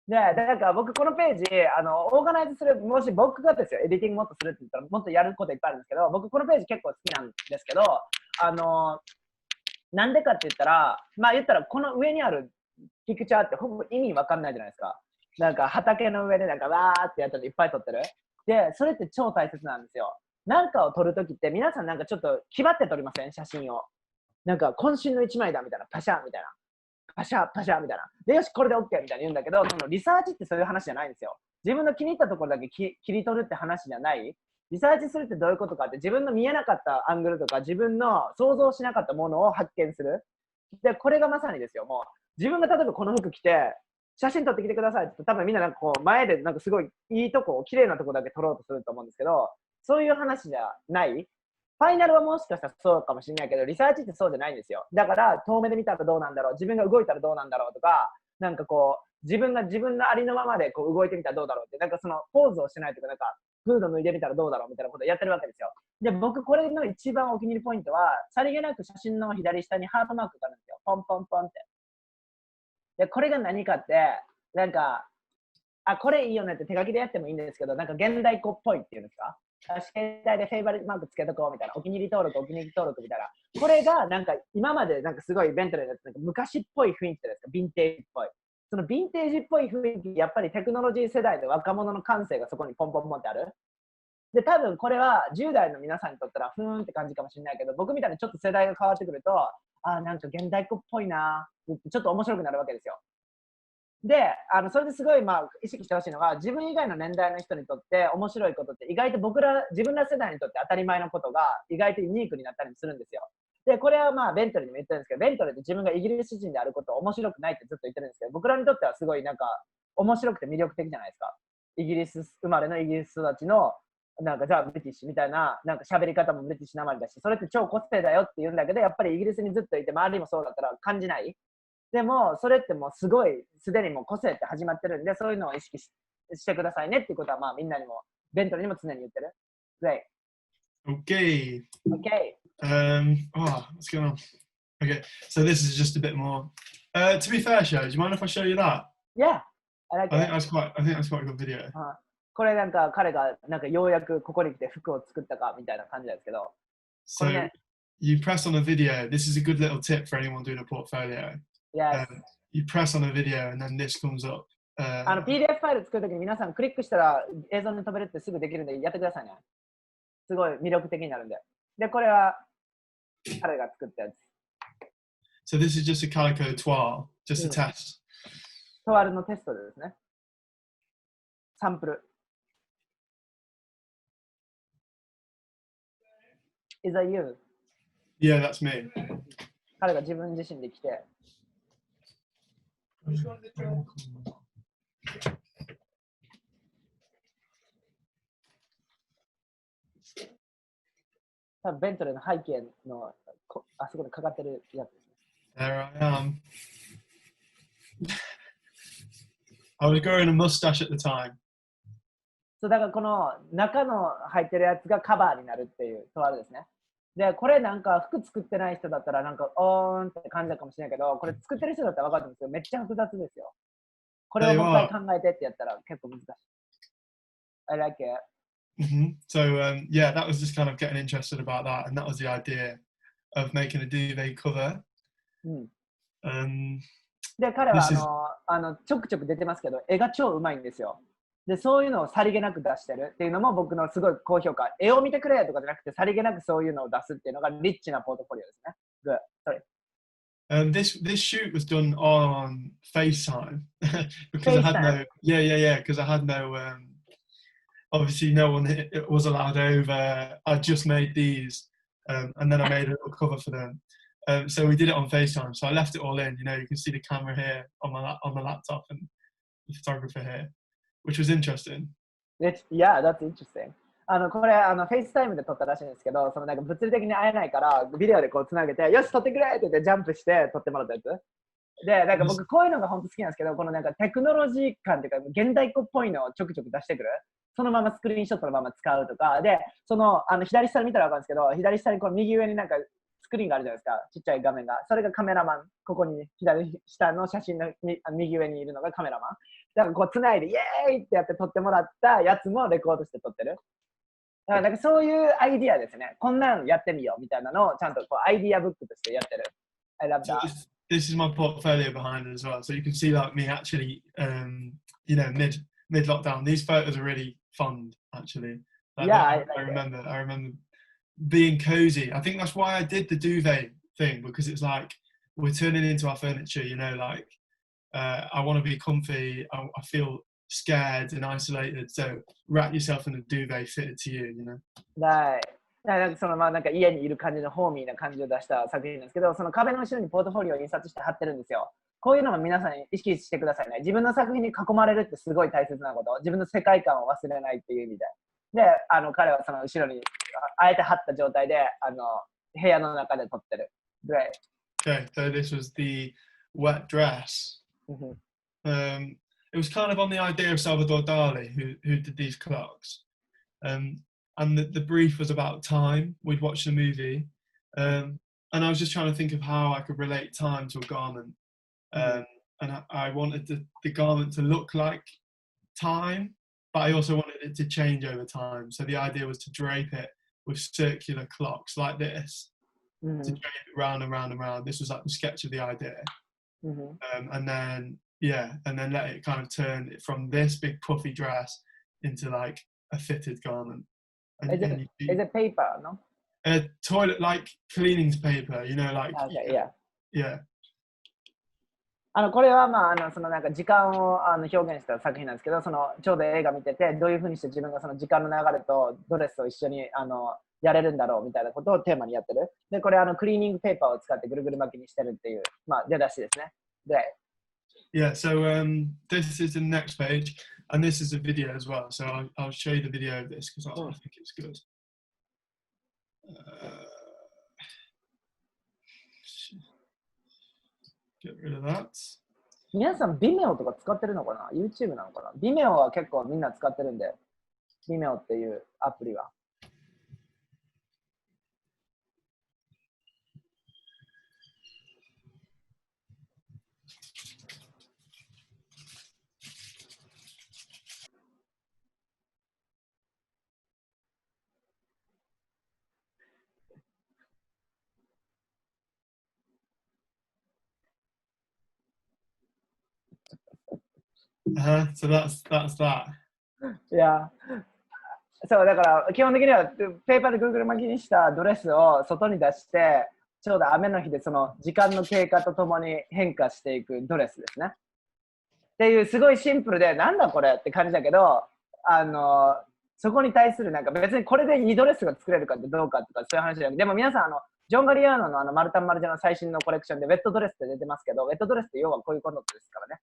で、だから僕このページ、オーガナイズする、もし僕がですよ、エディティングもっとするって言ったら、もっとやることいっぱいあるんですけど、僕このページ結構好きなんですけど、なんでかって言ったら、まあ言ったらこの上にあるピクチャーってほぼ意味わかんないじゃないですか。なんか畑の上でなんかわーってやったらいっぱい撮ってる。で、それって超大切なんですよ。なんかを撮るときって皆さんなんかちょっと気張って撮りません？写真を。なんか渾身の一枚だみたいな、パシャみたいな。パシャみたいな。で、よし、これで OK みたいに言うんだけど、そのリサーチってそういう話じゃないんですよ。自分の気に入ったところだけ切り取るって話じゃない。リサーチするってどういうことかって、自分の見えなかったアングルとか、自分の想像しなかったものを発見する。で、これがまさにですよ。もう、自分が例えばこの服着て、写真撮ってきてくださいって言って、多分みんななんかこう、前でなんかすごいいいとこ、綺麗なとこだけ撮ろうとすると思うんですけど、そういう話じゃない。ファイナルはもしかしたらそうかもしれないけど、リサーチってそうじゃないんですよ。だから、遠目で見たらどうなんだろう、自分が動いたらどうなんだろうとか、なんかこう、自分のありのままでこう動いてみたらどうだろうって、なんかそのポーズをしないとか、なんか、フード脱いでみたらどうだろうみたいなことをやってるわけですよ。で、僕、これの一番お気に入りポイントは、さりげなく写真の左下にハートマークがあるんですよ。ポンポンポンって。で、これが何かって、なんか、これいいよねって手書きでやってもいいんですけど、なんか現代っ子っぽいっていうんですか。携帯でフェイバリットマークつけとこうみたいな、お気に入り登録みたいな。これがなんか今までなんかすごいベントレーのなんか昔っぽい雰囲気ですか、ヴィンテージっぽい。そのヴィンテージっぽい雰囲気、やっぱりテクノロジー世代で若者の感性がそこにポンポンポンってある。で、多分これは10代の皆さんにとったらふーんって感じかもしれないけど、僕みたいにちょっと世代が変わってくると、なんか現代っ子っぽいなーってちょっと面白くなるわけですよ。で、それですごい、意識してほしいのが、自分以外の年代の人にとって面白いことって、意外と自分ら世代にとって当たり前のことが、意外とユニークになったりもするんですよ。で、これはベントレーにも言ってるんですけど、ベントレーって自分がイギリス人であること面白くないってずっと言ってるんですけど、僕らにとってはすごい面白くて魅力的じゃないですか。イギリス生まれのイギリス育ちの、じゃあブリティッシュみたいな、喋り方もブリティッシュなまりだし、それって超個性だよって言うんだけど、やっぱりイギリスにずっといて、周りもそうだったら感じない。でも、それってもうすごい、すでにもう個性って始まってるんで、そういうのを意識してくださいねっていうことは、みんなにも、ベントレーにも常に言ってる。Great. Okay. Okay. What's going on? Okay, so this is just a bit more. To be fair, Sho, do you mind if I show you that? Yeah. I like I it. think that's quite a good video. これ彼がようやくここに来て服を作ったかみたいな感じなんですけど。So you press on a video. This is a good little tip for anyone doing a portfolio. Yes. You press on a video and then this comes up. PDF ファイル作るときに皆さんクリックしたら映像に飛べるってすぐできるんでやってくださいね。すごい魅力的になるんで。で、これは彼が作ったやつ。So this is just a calico toile, just a test. トワールのテストですね。サンプル。Is that you? Yeah, that's me. 彼が自分自身で来て。多分ベントレーの背景のあそこにかかってるやつですね。There I am. I was growing a mustache at the time. そうだからこの中の入ってるやつがカバーになるっていうトワールですね。で、これ服作ってない人だったらおーんって感じだかもしれないけど、これ作ってる人だったら分かるんですけど、めっちゃ複雑ですよ。これをもう一回考えてってやったら結構難しい。I like it. So yeah, that was just kind of getting interested about that, and that was the idea of making a duvet cover. で、彼はちょくちょく出てますけど、絵が超うまいんですよ。で、そういうのをさりげなく出してるっていうのも僕のすごい高評価。絵を見てくれとかじゃなくて、さりげなくそういうのを出すっていうのがリッチなポートフォリオですね。Good. Sorry. This shoot was done on FaceTime because FaceTime. I had no because I had no obviously no one was allowed over. I just made these and then I made a little cover for them. So we did it on FaceTime. So I left it all in. You can see the camera here on the laptop and the photographer here, which was interesting. Yeah, that's interesting. これFaceTime で撮ったらしいんですけど、物理的に会えないからビデオでこうつなげて、よし撮ってくれって言ってジャンプして撮ってもらったやつ。で、僕こういうのが本当好きなんですけど、このテクノロジー感というか現代っ子っぽいのをちょくちょく出してくる。そのままスクリーンショットのまま使うとかで、左下見たら分かるんですけど、左下に右上にスクリーンがあるじゃないですか、ちっちゃい画面が。それがカメラマン。ここに左下の写真の右上にいるのがカメラマン。だからこうつないでイエーイってやって撮ってもらったやつもレコードして撮ってる。だからそういうアイディアですね。こんなんやってみようみたいなのをちゃんとアイディアブックとしてやってる。I love that. This is my portfolio behind it as well. So you can see me actually, mid lockdown. These photos are really fun, actually. I remember being cozy. I think that's why I did the duvet thing, because it's like we're turning into our furniture. I want to be comfy. I feel scared and isolated. So wrap yourself in a duvet fitted to you. Right. 家にいる感じのホーミーな感じを出した作品なんですけど、その壁の後ろにポートフォリオを印刷して貼ってるんですよ。こういうのも皆さん意識してくださいね。自分の作品に囲まれるってすごい大切なこと。自分の世界観を忘れないっていう意味で。で、彼はその後ろにあえて貼った状態で部屋の中で撮ってる。Great. Okay, so this was the wet dress. It was kind of on the idea of Salvador Dali, who did these clocks. And the brief was about time. We'd watched the movie, and I was just trying to think of how I could relate time to a garment. And I wanted the garment to look like time, but I also wanted it to change over time. So the idea was to drape it with circular clocks like this, to drape it round and round and round. This was like the sketch of the idea. And then let it kind of turn from this big puffy dress into like a fitted garment. Is it paper, no? Toilet like cleaning paper, Okay, yeah. これは、まあ、そのなんか時間を表現した作品なんですけど、そのちょうど映画見てて、どういうふうにして自分がその時間の流れとドレスを一緒にやれるんだろうみたいなことをテーマにやってる。で、これクリーニングペーパーを使ってぐるぐる巻きにしてるっていう、まあ、出だしですね。で、Yeah, so this is the next page, and this is a video as well. So I'll show you the video of this because I think it's good. Get rid of that. 皆さん、Vimeo とか使ってるのかな ?YouTube なのかな ?Vimeo は結構みんな使ってるんで、Vimeo っていうアプリは。So that's that. いや、そうだから基本的にはペーパーでぐるぐる巻きにしたドレスを外に出して、ちょうど雨の日でその時間の経過とともに変化していくドレスですね。っていうすごいシンプルで、なんだこれって感じだけど、そこに対するなんか別にこれで2ドレスが作れるかってどうかとかそういう話じゃなくて、でも皆さんジョン・ガリアーノのマルタン・マルジャの最新のコレクションでウェットドレスって出てますけど、ウェットドレスって要はこういうことですからね。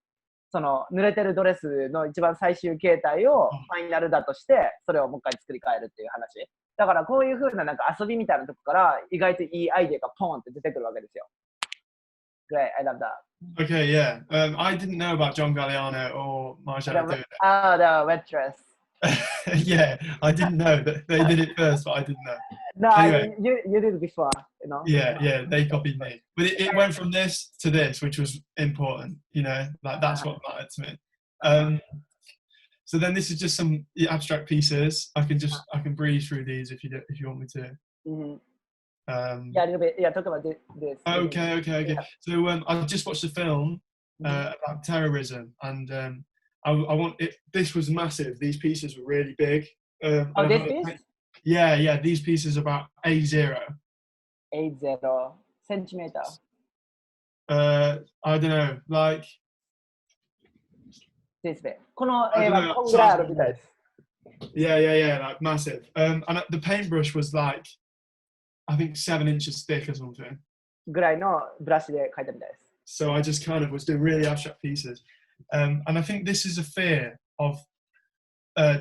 その濡れてるドレスの一番最終形態をファイナルだとしてそれをもう一回作り変えるっていう話だから、こういう風ななんか遊びみたいなとこから意外といいアイデアがポンって出てくるわけですよ。Great, I love that. Okay, yeah. I didn't know about John Galliano or Marjana doing it. Oh, the waitress. Yeah, I didn't know that they did it first, but I didn't know. No, Anyway. you did it before, you know. Yeah, they copied me. But it went from this to this, which was important, you know, like that's what mattered to me. So then this is just some abstract pieces. I can breeze through these if you want me to. Mm-hmm. Yeah, a little bit. Yeah, talk about this. Okay. Yeah. So I just watched a film about terrorism, and I want it. This was massive. These pieces were really big. Oh, this piece? Yeah. These pieces about 80. 80 centimeter. I don't know, like. This big. この絵はこんぐらいあるみたいです。Yeah, like massive. And the paintbrush was like, I think 7 inches thick or something. ぐらいのブラシで描いたみたいです。So I just kind of was doing really abstract pieces. And I think this is a fear of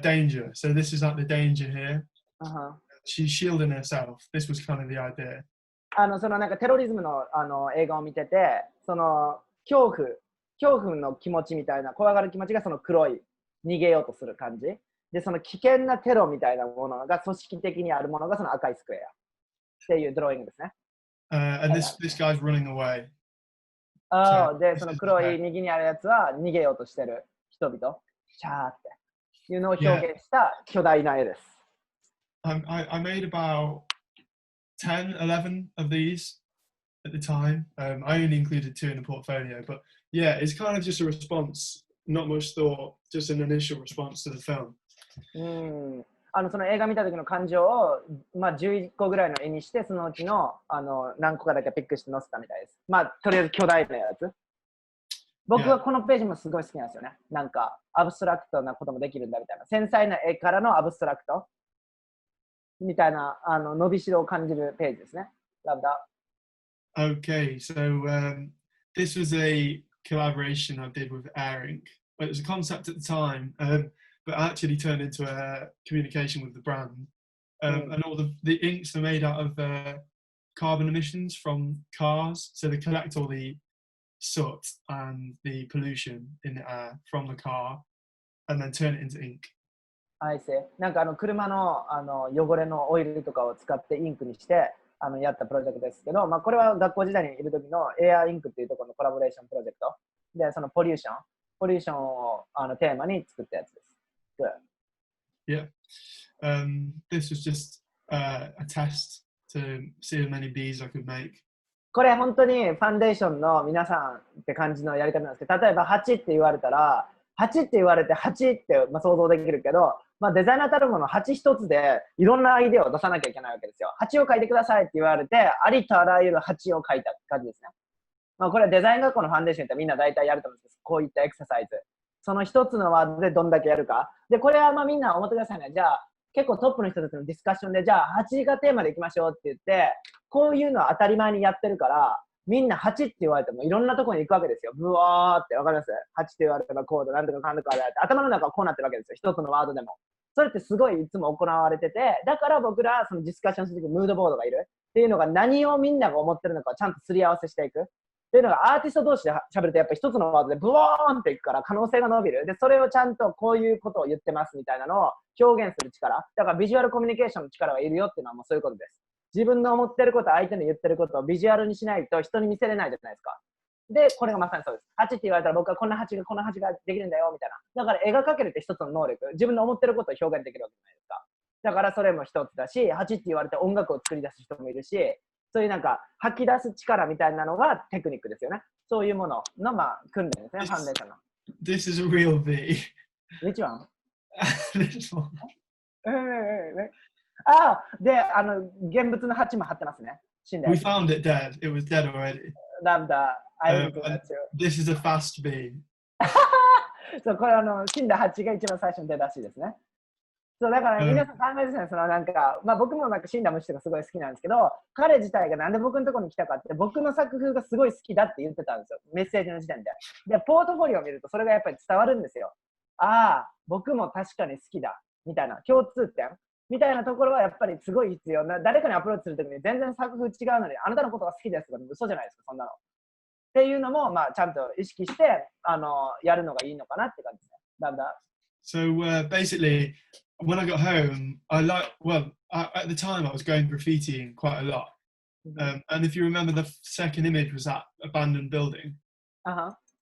danger. So this is like the danger here. She's shielding herself. This was kind of the idea. そのなんかテロリズムの映画を見てて、その恐怖の気持ちみたいな、怖がる気持ちがその黒い逃げようとする感じで、その危険なテロみたいなものが組織的にあるものがその赤いスクエアっていうドローイングですね。And this guy's running away. で、その黒い右にあるやつは逃げようとしてる人々、シャーっていうのを表現した巨大な絵です。I made about 10, 11 of these at the time. I only included 2 in the portfolio, but yeah, it's kind of just a response, not much thought, just an initial response to the film. その映画見た時の感情を、まあ、11個ぐらいの絵にして、そのうちの、何個かだけピックして載せたみたいです。まあ、とりあえず巨大なやつ。僕はこのページもすごい好きなんですよね。なんか、アブストラクトなこともできるんだみたいな。繊細な絵からのアブストラクトみたいな、伸びしろを感じるページですね。Love that. Okay, so this was a collaboration I did with Air Ink. It was a concept at the time, but actually turned into a communication with the brand. And all the inks are made out of carbon emissions from cars. So they collect all the soot and the pollution in the air from the car and then turn it into ink. I see. なんか車の汚れのオイルとかを使ってインクにしてやったプロジェクトですけど、まあ、これは学校時代にいる時のエアインクっていうところのコラボレーションプロジェクトで、そのポリューションをテーマに作ったやつです。Good. Yeah. This was just a test to see how many bees I could make. これ本当にファンデーションの皆さんって感じのやり方なんですけど、例えば8って言われたら、8って言われて8って、まあ、想像できるけど、まあ、デザイナーたるもの8一つでいろんなアイデアを出さなきゃいけないわけですよ。8を書いてくださいって言われて、ありとあらゆる8を書いた感じですね。まあ、これはデザイン学校のファンデーションってみんな大体やると思うんです。こういったエクササイズ。その一つのワードでどんだけやるか。で、これはまあみんな思ってくださいね。じゃあ、結構トップの人たちのディスカッションで、じゃあ8がテーマでいきましょうって言って、こういうのは当たり前にやってるから、みんな8って言われてもいろんなところに行くわけですよ。ブワーってわかります ?8 って言われたらコード、なんとかかんとかでって、頭の中はこうなってるわけですよ。一つのワードでも。それってすごいいつも行われてて、だから僕らそのディスカッションするときムードボードがいるっていうのが何をみんなが思ってるのかをちゃんとすり合わせしていく。っていうのがアーティスト同士で喋るとやっぱり一つのワードでブワーンっていくから可能性が伸びる。で、それをちゃんとこういうことを言ってますみたいなのを表現する力。だからビジュアルコミュニケーションの力がいるよっていうのはもうそういうことです。自分の思ってること、相手の言ってることをビジュアルにしないと人に見せれないじゃないですか。で、これがまさにそうです。8って言われたら僕はこんな8ができるんだよみたいな。だから絵が描けるって一つの能力。自分の思ってることを表現できるわけじゃないですか。だからそれも一つだし、8って言われて音楽を作り出す人もいるし、そういうなんか吐き出す力みたいなのがテクニックですよね。そういうもののまあ訓練ですね、ファンデーションの。This is a real V. Which one? This one. ああ、で、現物の8も貼ってますね。死んだ We やつ。found it dead. It was dead already. なんだ、I will do and that too. This is a fast V. そう、これ死んだ8が一番最初に出たらしいですね。そう、だから皆さん考えですね、そのなんか、まあ僕もなんか死んだ虫とかすごい好きなんですけど、彼自体がなんで僕のところに来たかって、僕の作風がすごい好きだって言ってたんですよ。メッセージの時点で。で、ポートフォリオを見るとそれがやっぱり伝わるんですよ。ああ、僕も確かに好きだ。みたいな、共通点みたいなところはやっぱりすごい必要な。誰かにアプローチするときに全然作風違うのに、あなたのことが好きですとか嘘じゃないですか、そんなの。っていうのも、まあちゃんと意識して、やるのがいいのかなって感じですね。なんだ。So basically, when I got home, at the time I was going graffitiing quite a lot. And if you remember, the second image was that abandoned building.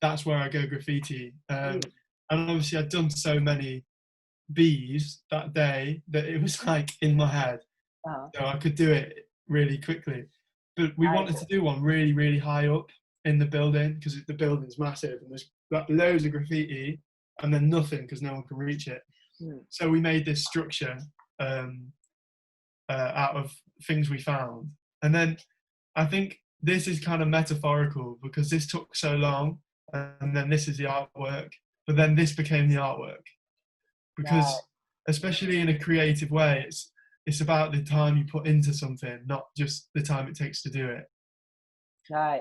That's where I go graffiti. And obviously I'd done so many B's that day that it was like in my head. So I could do it really quickly. But we wanted to do one really, really high up in the building because the building's massive and there's like loads of graffiti and then nothing because no one can reach it. So we made this structure out of things we found. And then I think this is kind of metaphorical because this took so long and then this is the artwork, but then this became the artwork. Because especially in a creative way, it's about the time you put into something, not just the time it takes to do it.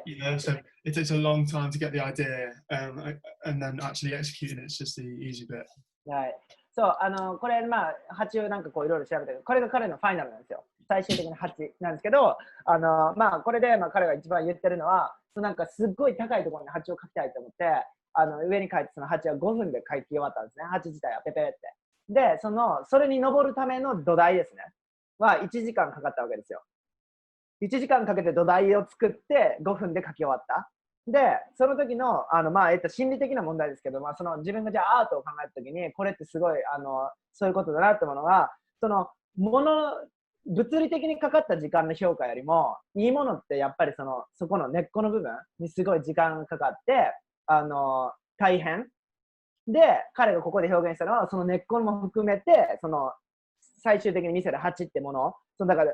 You know, so it takes a long time to get the idea and then actually executing it's just the easy bit. そう、これ、まあ、8をなんかこういろいろ調べて、これが彼のファイナルなんですよ。最終的に8なんですけど、まあ、これで、まあ、彼が一番言ってるのは、なんかすっごい高いところに8を書きたいと思って、上に書いて、その8は5分で書き終わったんですね。8自体はペペって。で、それに登るための土台ですね。は1時間かかったわけですよ。1時間かけて土台を作って5分で書き終わった。で、その時の、まあ、心理的な問題ですけど、まあ、自分がじゃあアートを考えた時に、これってすごい、そういうことだなってものが、物理的にかかった時間の評価よりも、いいものってやっぱりそこの根っこの部分にすごい時間がかかって、大変。で、彼がここで表現したのは、その根っこも含めて、最終的に見せる8ってもの、だから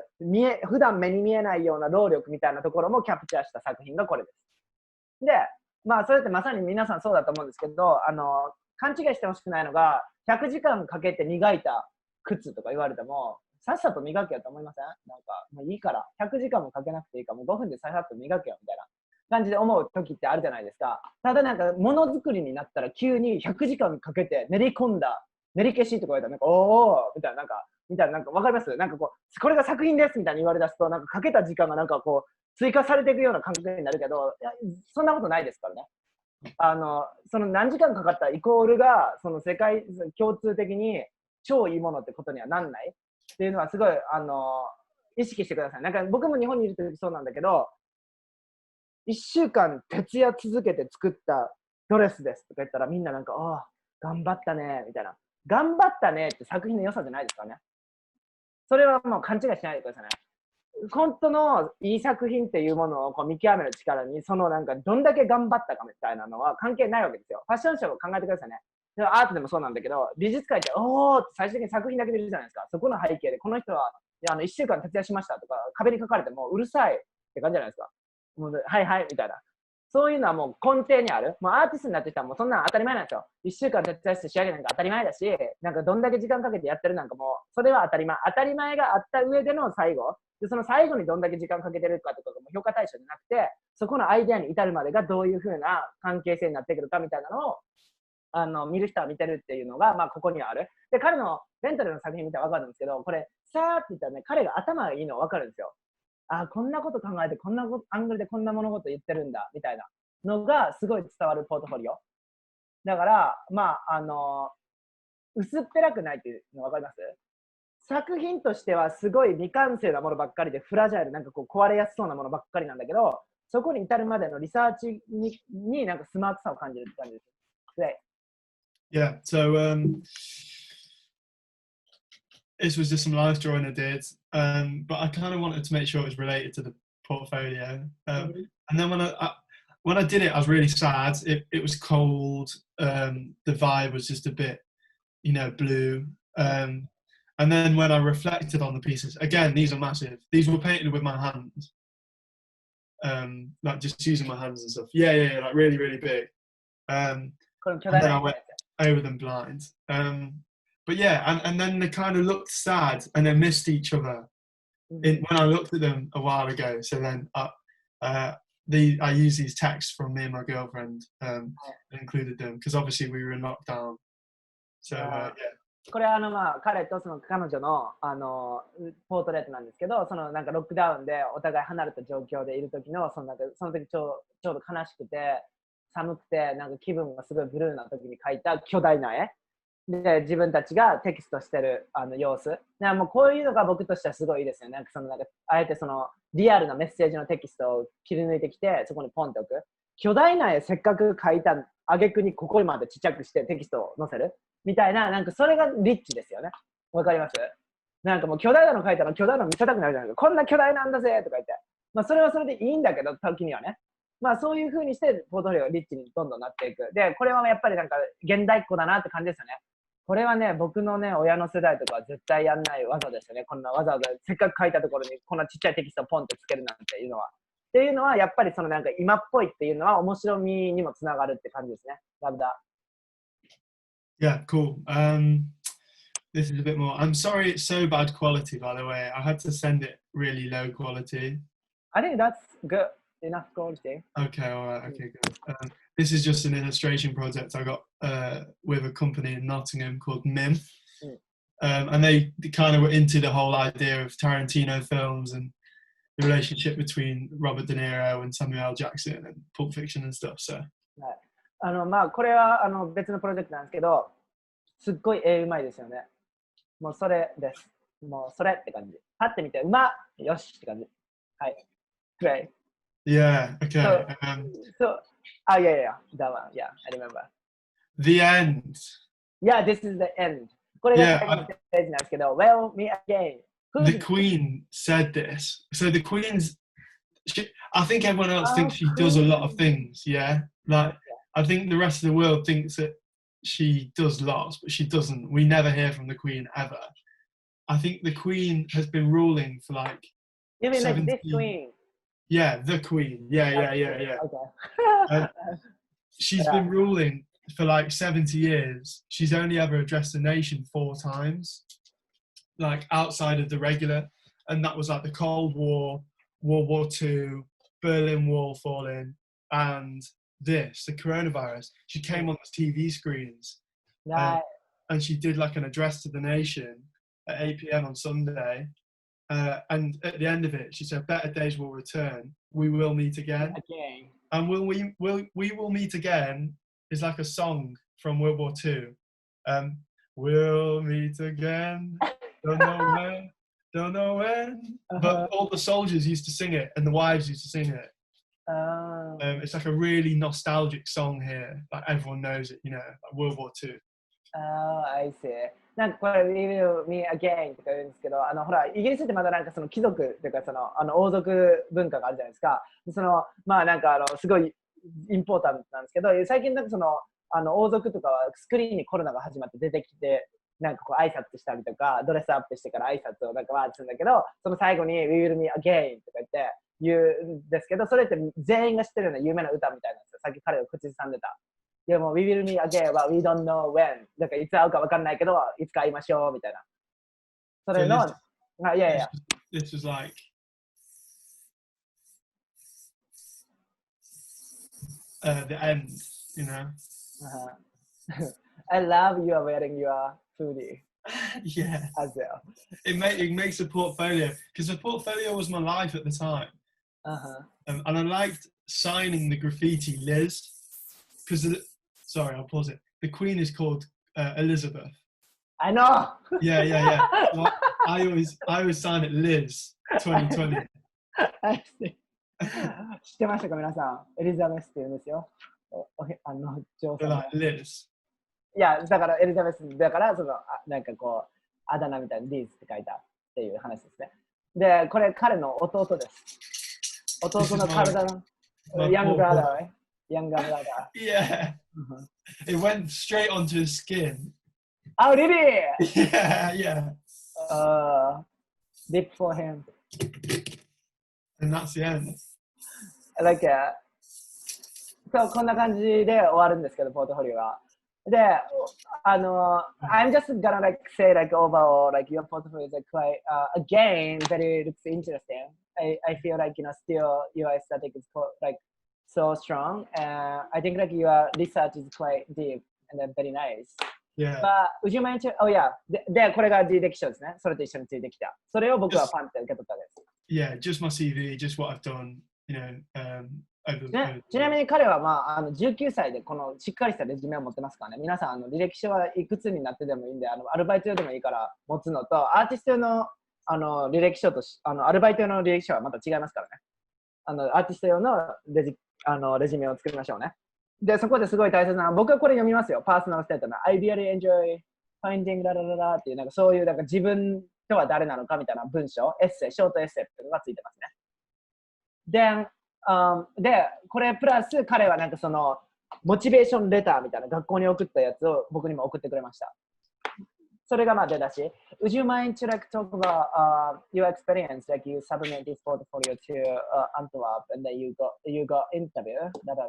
普段目に見えないような労力みたいなところもキャプチャーした作品がこれです。で、まあ、それってまさに皆さんそうだと思うんですけど、勘違いしてほしくないのが、100時間かけて磨いた靴とか言われても、さっさと磨けよと思いません？なんか、もういいから、100時間もかけなくていいから、もう5分でさっさと磨けよみたいな感じで思う時ってあるじゃないですか。ただなんか、ものづくりになったら急に100時間かけて練り込んだ、練り消しとか言われたら、なんか、おーみたいな、なんかわかります？なんかこう、これが作品ですみたいに言われ出すと、なんかかけた時間がなんかこう、追加されていくような感覚になるけど、そんなことないですからね。その何時間かかったイコールが、その世界共通的に超いいものってことにはなんないっていうのはすごい、意識してください。なんか僕も日本にいるときそうなんだけど、1週間徹夜続けて作ったドレスですとか言ったらみんななんか、ああ、頑張ったね、みたいな。頑張ったねって作品の良さじゃないですからね。それはもう勘違いしないでくださいね。本当のいい作品っていうものをこう見極める力に、なんかどんだけ頑張ったかみたいなのは関係ないわけですよ。ファッションショーを考えてくださいね。アートでもそうなんだけど、美術館っておーって最終的に作品だけ見るじゃないですか。そこの背景でこの人は1週間徹夜しましたとか壁に書かれてもうるさいって感じじゃないですか。もうはいはいみたいな。そういうのはもう根底にある。もうアーティストになってきたらもうそんなの当たり前なんですよ。1週間徹底して仕上げなんか当たり前だし、なんかどんだけ時間かけてやってるなんかもう、それは当たり前。当たり前があった上での最後。で、その最後にどんだけ時間かけてるかとかがもう評価対象じゃなくて、そこのアイデアに至るまでがどういう風な関係性になってくるかみたいなのを、見る人は見てるっていうのが、まあ、ここにはある。で、彼のベントレーの作品見たら分かるんですけど、これ、さーって言ったらね、彼が頭がいいの分かるんですよ。あ、こんなこと考えて、こんなアングルでこんな物事言ってるんだ、みたいなのがすごい伝わるポートフォリオ。だから、まあ、薄っぺらくないっていうの分かります？作品としてはすごい未完成なものばっかりで、フラジャイル、なんかこう壊れやすそうなものばっかりなんだけど、そこに至るまでのリサーチになんかスマートさを感じるって感じです。で、Yeah, so this was just some live drawing I did, but I kind of wanted to make sure it was related to the portfolio. And then when I did it, I was really sad. It was cold. The vibe was just a bit, blue. And then when I reflected on the pieces, again, these are massive. These were painted with my hands, like just using my hands and stuff. Yeah, like really, really big. And then I went over them blind. But yeah, and then they kind of looked sad and they missed each other when I looked at them a while ago. So then I used these texts from me and my girlfriend and included them because obviously we were in lockdown. So yeah. これはまあ彼とその彼女のポートレートなんですけど、そのなんかロックダウンでお互い離れた状況でいる時のその時ちょうど悲しくて寒くてなんか気分がすごいブルーな時に描いた巨大な絵で自分たちがテキストしてる様子。だからもうこういうのが僕としてはすごいいいですよね。なんかあえてそのリアルなメッセージのテキストを切り抜いてきてそこにポンって置く。巨大な絵せっかく描いた挙句にここまでちっちゃくしてテキストを載せるみたいな、なんかそれがリッチですよね。わかります？なんかもう巨大なの描いたら巨大なの見せたくなるじゃないですか。こんな巨大なんだぜとか言って。まあそれはそれでいいんだけど、時にはね。まあそういう風にしてポートフォリオがリッチにどんどんなっていく。で、これはやっぱりなんか現代っ子だなって感じですよね。これはね、僕のね、親の世代とかは絶対やんない技ですよね。こんなわざわざせっかく書いたところにこんなちっちゃいテキストをポンってつけるなんていうのは。っていうのはやっぱりそのなんか今っぽいっていうのは面白みにもつながるって感じですね。ラブダ。Yeah, cool. This is a bit more. I'm sorry it's so bad quality, by the way. I had to send it really low quality. I think that's good enough quality. Okay, all right. Okay, good. This is just an illustration project I got with a company in Nottingham called MIM. And they kind of were into the whole idea of Tarantino films and the relationship between Robert De Niro and Samuel L. Jackson and Pulp Fiction and stuff. So. まあこれは別のプロジェクトなんですけど、すっごい絵うまいですよね。もうそれです。もうそれって感じ。パッて見てうまよしって感じ。はい。Great. Yeah. Okay. Yeah. That one. Yeah, I remember. The end. Yeah, this is the end. これが最後のページなんですけど、Well, me again. The Queen said this. So the Queen's. I think everyone else thinks she does a lot of things. Yeah. Like. I think the rest of the world thinks that she does lots, but she doesn't. We never hear from the Queen ever. I think the Queen has been ruling for like. You mean 70... like this Queen? Yeah, the Queen. Yeah. Okay. She's been ruling for like 70 years. She's only ever addressed the nation 4 times, like outside of the regular. And that was like the Cold War, World War II, Berlin Wall falling, and the coronavirus. She came on the TV screens and she did like an address to the nation at 8 p.m. on Sunday. And at the end of it, she said, "Better days will return. We will meet again." And we will meet again is like a song from World War II. We'll meet again. Don't know when. But all the soldiers used to sing it and the wives used to sing it. It's like a really nostalgic song here. Like everyone knows it, like World War II. I see. なんかこれ We will meet again とか言うんですけど、ほらイギリスってまだなんかその貴族というかその王族文化があるじゃないですか。そのまあなんかすごいインポータントなんですけど、最近なんかその王族とかはスクリーンにコロナが始まって出てきて。なんかこう挨拶したりとかドレスアップしてから挨拶をなんかワーッとするんだけど、その最後に We will meet again とか言って言うんですけど、それって全員が知ってるような有名な歌みたいなんですよ。さっき彼が口ずさんでた。でも、We will meet again, but we don't know when. だからいつ会うか分かんないけど、いつか会いましょうみたいな。それの、いやいや。This was like, the end, you know? I love you are wearing your hoodie. Yeah. As well. It makes a portfolio, because the portfolio was my life at the time. And I liked signing the graffiti Liz, because, sorry, I'll pause it. The queen is called Elizabeth. I know. Yeah. Well, I always sign it Liz 2020. I see. 知ってましたか皆さん。エリザベスって言うんですよ。女王様。Liz. いや、だからエリザベスだから、なんかこう、あだ名みたいにリーズって書いたっていう話ですね。で、これ彼の弟です。弟の体の、young brother, right? Younger brother. Yeah. It went straight onto his skin. Oh, really? Yeah. Deep for him. And that's the end. Like, そう、こんな感じで終わるんですけど、ポートフォリオは。で、I'm just gonna like say like overall like your portfolio is like quite again very looks interesting. I feel like still your aesthetic is like so strong and I think like your research is quite deep and then very nice. Yeah. But would you mind oh yeah でこれが履歴書ですね。それと一緒についてきた。それを僕はパンって受け取ったです。Yeah, just my CV, just what I've done, you know. ちなみに彼は、19歳でこのしっかりしたレジュメを持ってますからね。皆さん履歴書はいくつになってでもいいんでアルバイト用でもいいから持つのとアーティスト用の、履歴書とアルバイト用の履歴書はまた違いますからね。アーティスト用のレジュメを作りましょうね。で、そこですごい大切な僕はこれ読みますよ。パーソナルステートの I really enjoy finding ララララっていうなんかそういうなんか自分とは誰なのかみたいな文章、エッセイ、ショートエッセイっていうのがついてますね。で、これプラス彼はなんかそのモチベーションレターみたいな学校に送ったやつを僕にも送ってくれました。それがまあ出だし。Would you mind to like talk about your experience? Like you submit this portfolio to Antwerp and then you got interview?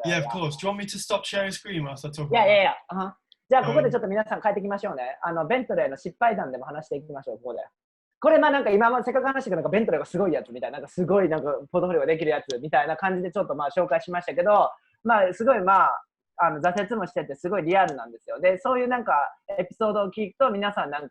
Yeah, of course. Do you want me to stop sharing screen whilst I talk about that? じゃあここでちょっと皆さん変えていきましょうね。ベントレーの失敗談でも話していきましょう、ここで。これなんか今までせっかく話してくるベントレーがすごいやつみたいな、なんかすごいなんかポートフォリオができるやつみたいな感じでちょっと紹介しましたけど、すごい挫折もしててすごいリアルなんですよ。で、そういうなんかエピソードを聞くと皆さんなん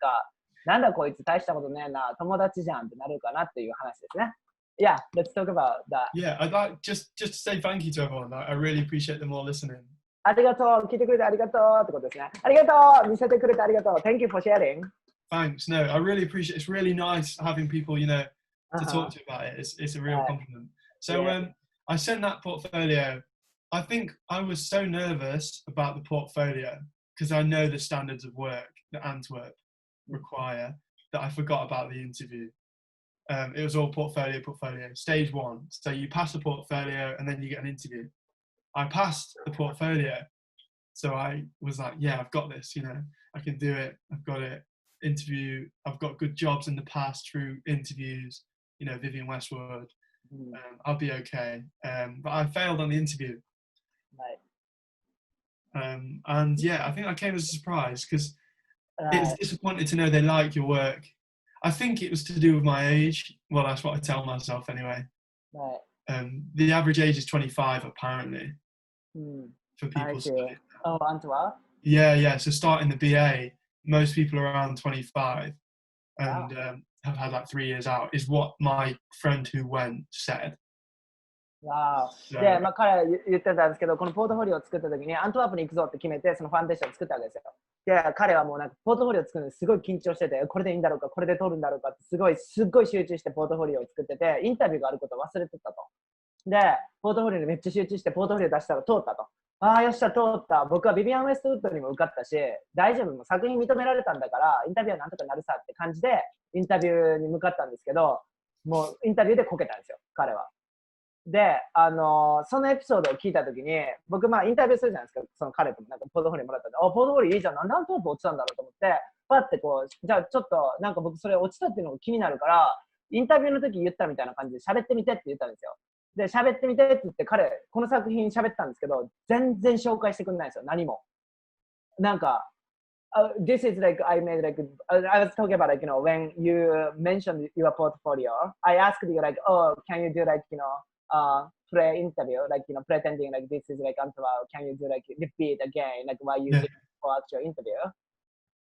だこいつ大したことねえな、友達じゃんってなるかなっていう話ですね。Yeah, let's talk about that. Yeah, I'd like just to say thank you to everyone. I really appreciate them all listening. ありがとう、聞いてくれてありがとうってことですね。ありがとう、見せてくれてありがとう。Thank you for sharing. Thanks. No, I really appreciate it. It's really nice having people, to talk to you about it. It's a real compliment. So I sent that portfolio. I think I was so nervous about the portfolio because I know the standards of work that Antwerp require that I forgot about the interview. It was all portfolio, stage 1. So you pass the portfolio and then you get an interview. I passed the portfolio. So I was like, yeah, I've got this, I can do it. I've got it. Interview. I've got good jobs in the past through interviews, Vivian Westwood. I'll be okay. But I failed on the interview. Right. And yeah, I think that came as a surprise because it was disappointing to know they like your work. I think it was to do with my age. Well, that's what I tell myself anyway. Right. The average age is 25 apparently for people studying. Oh, Antwerp? Yeah. So starting the BA, most people are around 25 and have had like 3 years out is what my friend who went said. Wow. で、彼は言ってたんですけど、このポートフォリオを作った時にアントワープに行くぞって決めて、そのファンデーションを作ったわけですよ。で、彼はもうなんかポートフォリオを作るのにすごい緊張してて、これでいいんだろうか、これで取るんだろうかってすっごい集中してポートフォリオを作ってて、インタビューがあることを忘れてたと。で、ポートフォリオにめっちゃ集中してポートフォリオ出したら通ったと。ああ、よっしゃ、通った。僕はビビアン・ウェストウッドにも受かったし、大丈夫、もう作品認められたんだから、インタビューはなんとかなるさって感じで、インタビューに向かったんですけど、もうインタビューでこけたんですよ、彼は。で、そのエピソードを聞いたときに、僕、インタビューするじゃないですか、その彼ともなんかポートフォリオもらったんで、ポートフォリオいいじゃん、なんでアントワープ落ちたんだろうと思って、パッてじゃあちょっと、なんか僕それ落ちたっていうのが気になるから、インタビューの時言ったみたいな感じで喋ってみてって言ったんですよ。で、喋ってみてって言って、彼、この作品喋ったんですけど、全然紹介してくれないんですよ、何も。なんか、this is like, I made like, I was talking about like, when you mentioned your portfolio, I asked you like, oh, can you do like, pre-interview, like, pretending like this is like, can you do like, repeat again, like what you did for actual interview?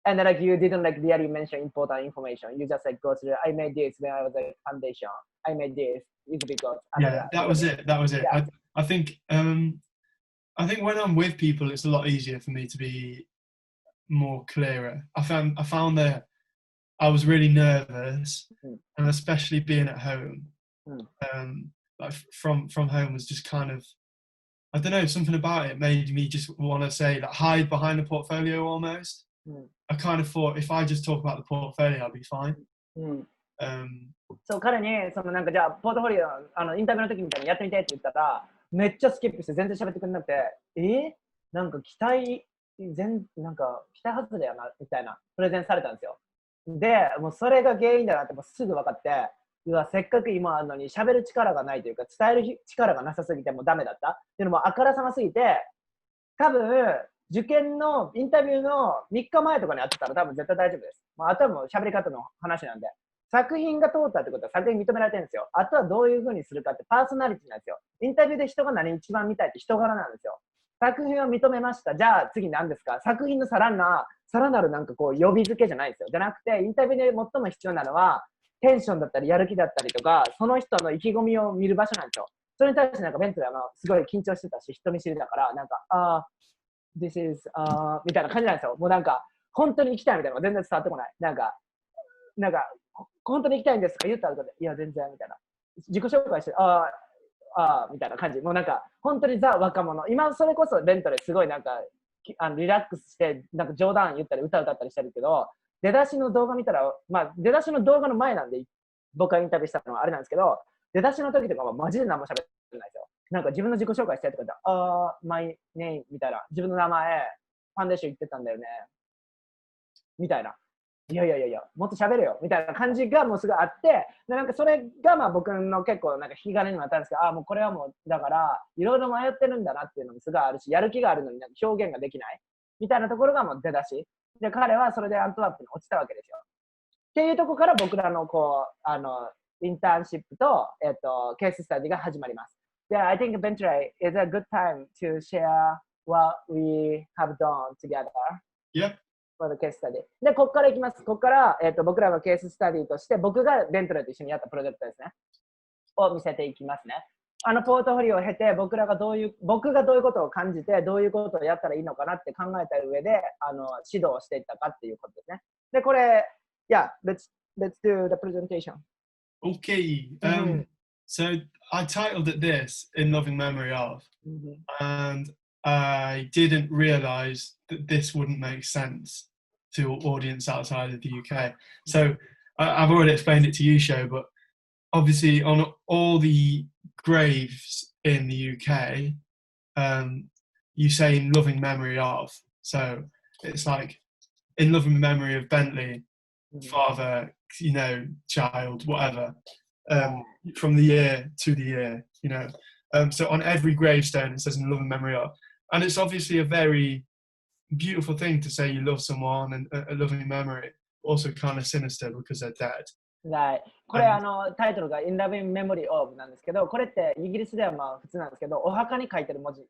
And then, like you didn't like really mention important information. You just like go through. I made this when I was like foundation. I made this is because. That was it. Yeah. I think when I'm with people, it's a lot easier for me to be more clearer. I found that I was really nervous, and especially being at home. Like from home was just kind of, I don't know, something about it made me just want to say like hide behind the portfolio almost. I kind of thought if I just talk about the portfolio, I'll be fine. そう、彼になんかじゃあポートフォリオインタビューの時みたいにやってみてって言ったらめっちゃスキップして全然喋ってくれなくて、なんか期待外れやなみたいなプレゼンされたんですよ。で、もうそれが原因だなってもうすぐ分かって、せっかく今あるのに喋る力がないというか伝える力がなさすぎてもうダメだったっていうのもあからさますぎて、多分受験のインタビューの3日前とかにやってたら多分絶対大丈夫です。あとはもう喋り方の話なんで。作品が通ったってことは作品認められてるんですよ。あとはどういう風にするかってパーソナリティなんですよ。インタビューで人が何一番見たいって人柄なんですよ。作品を認めました。じゃあ次何ですか？作品のさらなるなんかこう呼び付けじゃないですよ。じゃなくてインタビューで最も必要なのはテンションだったりやる気だったりとか、その人の意気込みを見る場所なんですよ。それに対してなんかベントはすごい緊張してたし人見知りだからなんかThis is みたいな感じなんですよ。もうなんか本当に行きたいみたいなのが全然伝わってこない。なんか本当に行きたいんですか言ったらいや全然みたいな。自己紹介してみたいな感じ。もうなんか本当にザ若者。今それこそベントレーすごいなんかリラックスしてなんか冗談言ったり歌ったりしてるけど、出だしの動画見たら出だしの動画の前なんで僕がインタビューしたのはあれなんですけど、出だしの時とかはマジで何も喋ってないですよ。なんか自分の自己紹介してとか言ったらmy name みたいな、自分の名前ファンデーション言ってたんだよねみたいな。いやもっと喋れよみたいな感じがもうすぐあって、でなんかそれが僕の結構なんか引き金にもなったんですけど、もうこれはもうだからいろいろ迷ってるんだなっていうのもすごいあるし、やる気があるのになんか表現ができないみたいなところがもう出だしで、彼はそれでアントワープに落ちたわけですよ。っていうところから僕らのこうインターンシップとケーススタディが始まります。で、I think Bentley is a good time to share what we have done together. Yep.For the case study. で、ここからいきます。ここから、僕らのケーススタディとして、僕がベントレーと一緒にやったプロジェクトですね。を見せていきますね。ポートフォリオを経て、僕がどういうことを感じて、どういうことをやったらいいのかなって考えた上で、指導をしていったかっていうことですね。で、これ、let's do the presentation. Okay.So I titled it this in loving memory of, and I didn't realize that this wouldn't make sense to an audience outside of the UK. So I've already explained it to you, Sho, but obviously on all the graves in the UK, you say in loving memory of. So it's like in loving memory of Bentley, father, child, whatever, from the year to the year, So on every gravestone it says in loving memory of. And it's obviously a very beautiful thing to say you love someone and a loving memory, also kind of sinister because they're dead. これタイトルが In Loving Memory of なんですけど、これってイギリスでは普通なんですけど、お墓に書いてる文字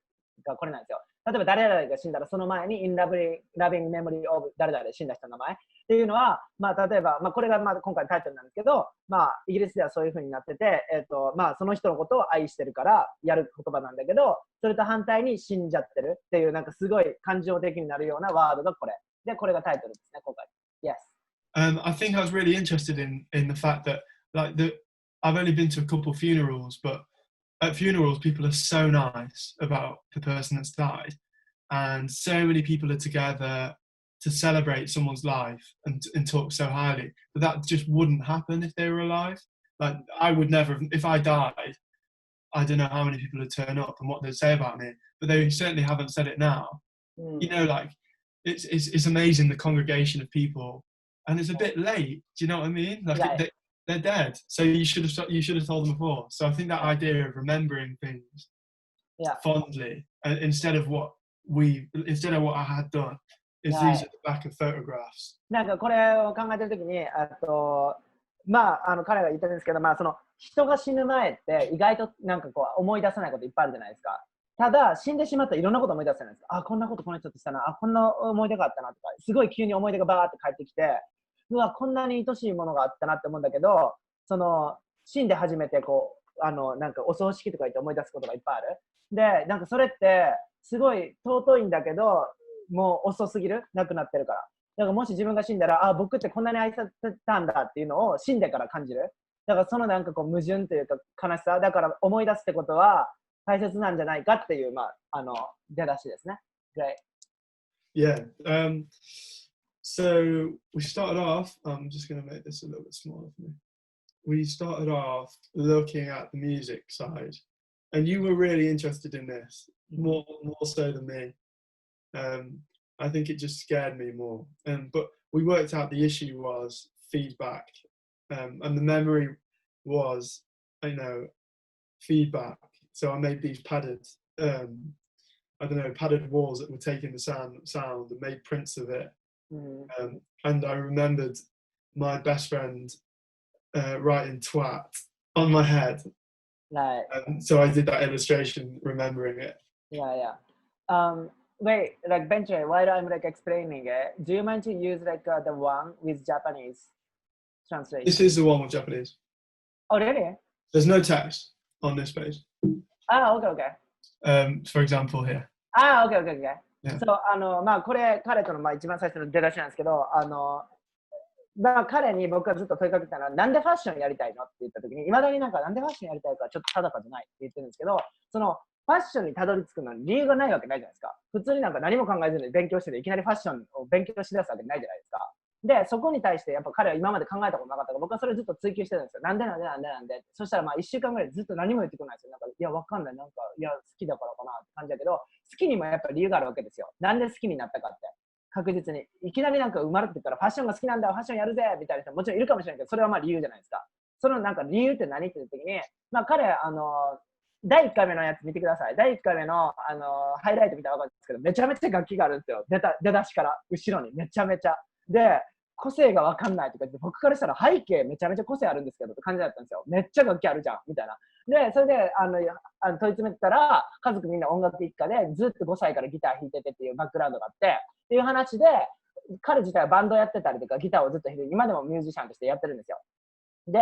がこれなんですよ。例えば誰々が死んだらその前に In Loving Memory of 誰々で死んだ人の名前っていうのは、例えば、これが今回のタイトルなんですけど、イギリスではそういう風になってて、その人のことを愛してるからやる言葉なんだけど、それと反対に死んじゃってるっていうなんかすごい感情的になるようなワードがこれ。で、これがタイトルですね、今回。Yes.I think I was really interested in the fact that I've only been to a couple of funerals, but at funerals people are so nice about the person that's died, and so many people are together to celebrate someone's life and talk so highly. But that just wouldn't happen if they were alive. Like I would never, if I died, I don't know how many people would turn up and what they'd say about me, but they certainly haven't said it now. Like it's amazing the congregation of people.And it's a bit late. Do you know what I mean? Like they're dead. So you should have told them before. So I think that idea of remembering things fondly instead of what I had done is these at the back of photographs. なんかこれを考えてるときに、彼が言ったんですけど、その人が死ぬ前って意外となんかこう思い出さないこといっぱいあるじゃないですか。ただ死んでしまったらいろんなこと思い出すじゃないですか。あ、こんなことこの人としたな、あ、こんな思い出があったなとか、すごい急に思い出がバーって返ってきて、うわ、こんなに愛しいものがあったなって思うんだけど、その死んで初めてこうなんかお葬式とか言って思い出すことがいっぱいある。で、なんかそれってすごい尊いんだけど、もう遅すぎる、亡くなってるから。だからもし自分が死んだら、あ、僕ってこんなに愛されたんだっていうのを死んでから感じる。だからそのなんかこう矛盾というか悲しさ、だから思い出すってことは大切なんじゃないかっていう、出だしですね。Great. Yeah. So we started off, I'm just going to make this a little bit smaller for me. We started off looking at the music side, and you were really interested in this, more so than me. I think it just scared me more. But we worked out the issue was feedback, and the memory was, feedback. So I made these padded, padded walls that were taking the sound and made prints of it. And I remembered my best friend writing twat on my head. Right. So I did that illustration, remembering it. Yeah. Wait, like Bentley, while I'm like explaining it, do you mind to use like the one with Japanese translation? This is the one with Japanese. Oh, really? There's no text on this page. Okay. For example, here. Okay. Yeah. So, これ彼との一番最初の出だしなんですけど、彼に僕はずっと問いかけたのは、なんでファッションやりたいのって言った時に、いまだになんでファッションやりたいかちょっと定かじゃないって言ってるんですけど、そのファッションにたどり着くのに理由がないわけないじゃないですか。普通になんか何も考えずに勉強してて、いきなりファッションを勉強しだすわけないじゃないですか。で、そこに対してやっぱ彼は今まで考えたことなかったから、僕はそれをずっと追求してるんですよ。なんでそしたら1週間ぐらいずっと何も言ってこないですよ。なんか、いや、わかんない。なんか、いや、好きだからかなって感じだけど、好きにもやっぱり理由があるわけですよ。なんで好きになったかって。確実に。いきなりなんか生まれてからファッションが好きなんだよ、ファッションやるぜみたいな人ももちろんいるかもしれないけど、それは理由じゃないですか。そのなんか理由って何って言った時に、彼、第1回目のやつ見てください。第1回目の、ハイライト見たら分かるんですけど、めちゃめちゃ楽器があるんですよ。出だしから、後ろに。めちゃめちゃ。で、個性が分かんないとか言って、僕からしたら背景めちゃめちゃ個性あるんですけどって感じだったんですよ。めっちゃ楽器あるじゃんみたいな。で、それで問い詰めてたら、家族みんな音楽一家でずっと5歳からギター弾いててっていうバックグラウンドがあって、っていう話で、彼自体はバンドやってたりとかギターをずっと弾いて、今でもミュージシャンとしてやってるんですよ。で、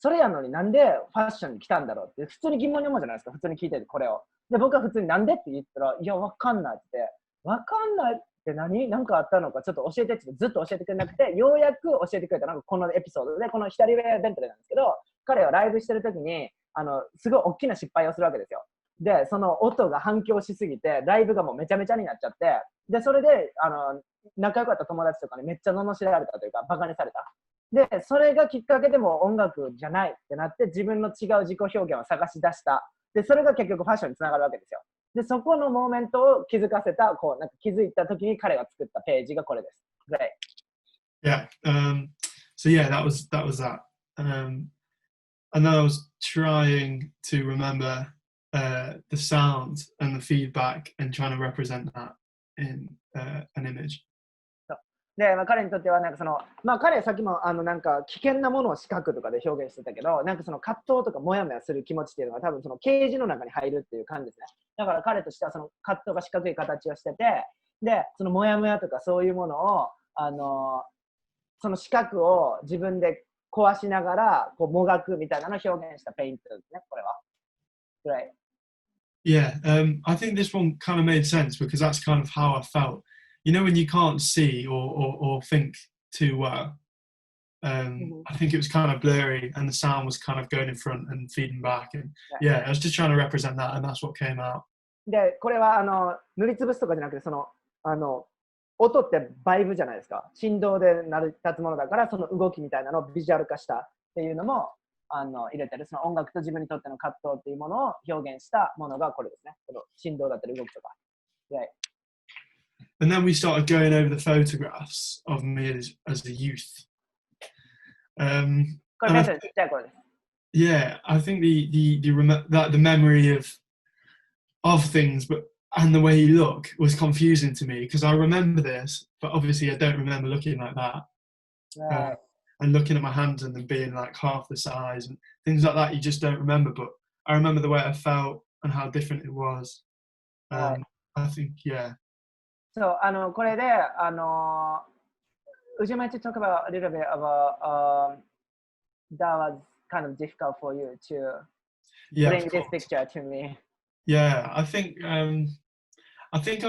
それやのになんでファッションに来たんだろうって普通に疑問に思うじゃないですか。普通に聞いててこれを。で、僕は普通になんでって言ったら、いや、わかんないって言って、わかんないってなんかあったのかちょっと教えてってずっと教えてくれなくて、ようやく教えてくれたのがこのエピソードで、この左上ベントレーなんですけど、彼はライブしてる時にすごい大きな失敗をするわけですよ。で、その音が反響しすぎてライブがもうめちゃめちゃになっちゃって、でそれで仲良かった友達とかにめっちゃ罵られたというかバカにされた。で、それがきっかけでも音楽じゃないってなって自分の違う自己表現を探し出した。で、それが結局ファッションにつながるわけですよ。で、そこのモーメントを気づかせた、なんか気づいた時に彼が作ったページがこれです。Great. Yeah. So yeah, that was that. And then I was trying to remember the sound and the feedback and trying to represent that in an image. で、彼にとってはなんか彼さっきもなんか危険なものを視覚とかで表現してたけど、なんかその葛藤とかモヤモヤする気持ちっていうのが多分そのケージの中に入るっていう感じですね。だから彼としてはその葛藤が四角い形をしてて、で、そのモヤモヤとかそういうものをその四角を自分で壊しながらこうもがくみたいなのを表現したペイントですね、これは。Great. Yeah, I think this one kind of made sense because that's kind of how I felt. You know, when you can't see or think too well, I think it was kind of blurry and the sound was kind of going in front and feeding back. And yeah, I was just trying to represent that and that's what came out. で、これは塗りつぶすとかじゃなくて、音ってバイブじゃないですか。振動で成り立つものだから、その動きみたいなのをビジュアル化したっていうのも入れてる。その音楽と自分にとっての葛藤っていうものを表現したものがこれですね。この振動だったり動きとか。Right. And then we started going over the photographs of me as a youth. これベントレーちっちゃい頃です。Yeah, I think the memory of things, and the way you look was confusing to me because I remember this, but obviously I don't remember looking like that. Right. And looking at my hands and them being like half the size and things like that, you just don't remember. But I remember the way I felt and how different it was. Right. I think, yeah. So, これで、would you mind to talk about a little bit about that was kind of difficult for you to bring this picture to me? Yeah, I think I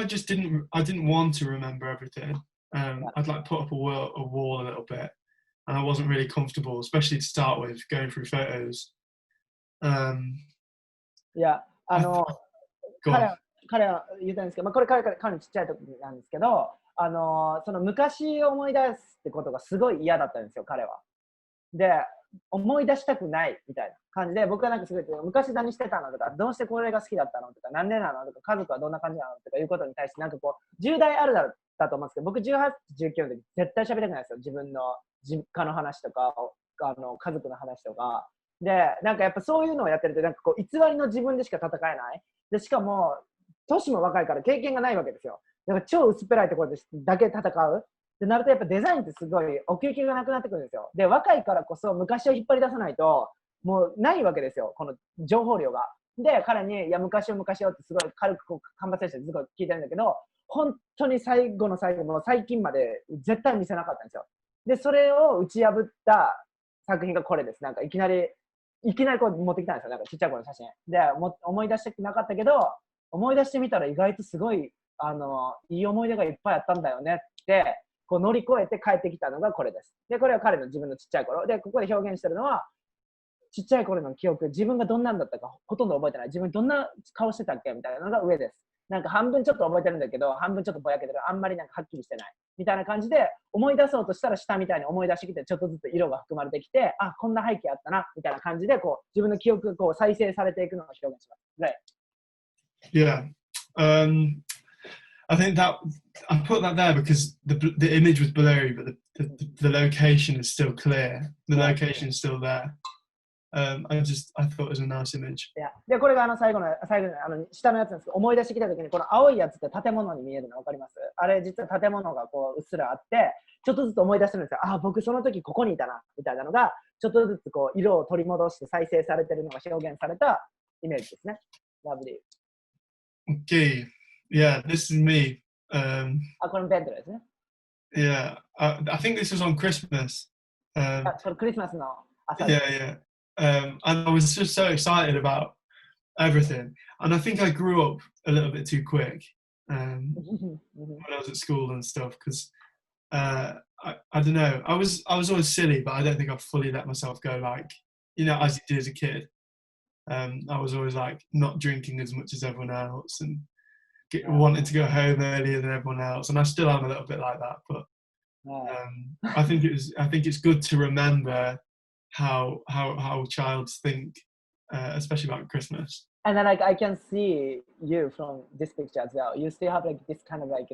just didn't want to remember everything. I'd like put up a wall a little bit, and I wasn't really comfortable, especially to start with, going through photos. いや、彼は言ったんですけど、これ彼のちっちゃい時なんですけど、その昔を思い出すってことがすごい嫌だったんですよ、彼は。で、思い出したくないみたいな感じで、僕はなんかすごい昔何してたのとか、どうしてこれが好きだったのとか、なんでなのとか、家族はどんな感じなのとかいうことに対してなんかこう重大あるだと思うんですけど、僕18、19の時絶対喋りたくないですよ。自分の実家の話とか、家族の話とか。で、なんかやっぱそういうのをやってると、なんかこう偽りの自分でしか戦えない。で、しかも年も若いから経験がないわけですよ。だから超薄っぺらいところでだけ戦う。でなるとやっぱデザインってすごい奥行きがなくなってくるんですよ。で、若いからこそ昔を引っ張り出さないともうないわけですよ、この情報量が。で、彼にいや昔をってすごい軽くこうカンバセーションですごい聞いてるんだけど、本当に最後の最後も最近まで絶対見せなかったんですよ。で、それを打ち破った作品がこれです。なんかいきなりこう持ってきたんですよ。なんかちっちゃい頃の写真で思い出してなかったけど、思い出してみたら意外とすごいいい思い出がいっぱいあったんだよねってこう乗り越えて帰ってきたのがこれです。で、これは彼の自分のちっちゃい頃で、ここで表現してるのはちっちゃい頃の記憶、自分がどんなんだったかほとんど覚えてない。自分どんな顔してたっけみたいなのが上です。なんか半分ちょっと覚えてるんだけど、半分ちょっとぼやけてる。あんまりなんかはっきりしてないみたいな感じで、思い出そうとしたら下みたいに思い出してきて、ちょっとずつ色が含まれてきて、あ、こんな背景あったなみたいな感じでこう自分の記憶がこう再生されていくのを表現します。Right. Yeah. I think that I put that there because the image was blurry, but the location is still clear. The location is still there. I thought it was a nice image. で、これが最後の下のやつなんですけど、思い出してきたときにこの青いやつって建物に見えるの分かります？あれ実は建物がこううっすらあって、ちょっとずつ思い出してるんですよ。あ、僕その時ここにいたなみたいなのがちょっとずつこう色を取り戻して再生されてるのが表現されたイメージですね。Lovely. Okay. Yeah, this is me. これベントレーですね。Yeah, I think this was on Christmas. それクリスマスの朝。Yeah. And I was just so excited about everything. And I think I grew up a little bit too quick when I was at school and stuff because I don't know. I was always silly, but I don't think I fully let myself go like, as you did as a kid. I was always like not drinking as much as everyone else and wanted to go home earlier than everyone else. And I still am a little bit like that, but I think it's good to remember how childs think, especially about Christmas. And then like I can see you from this picture as well. You still have like this kind of like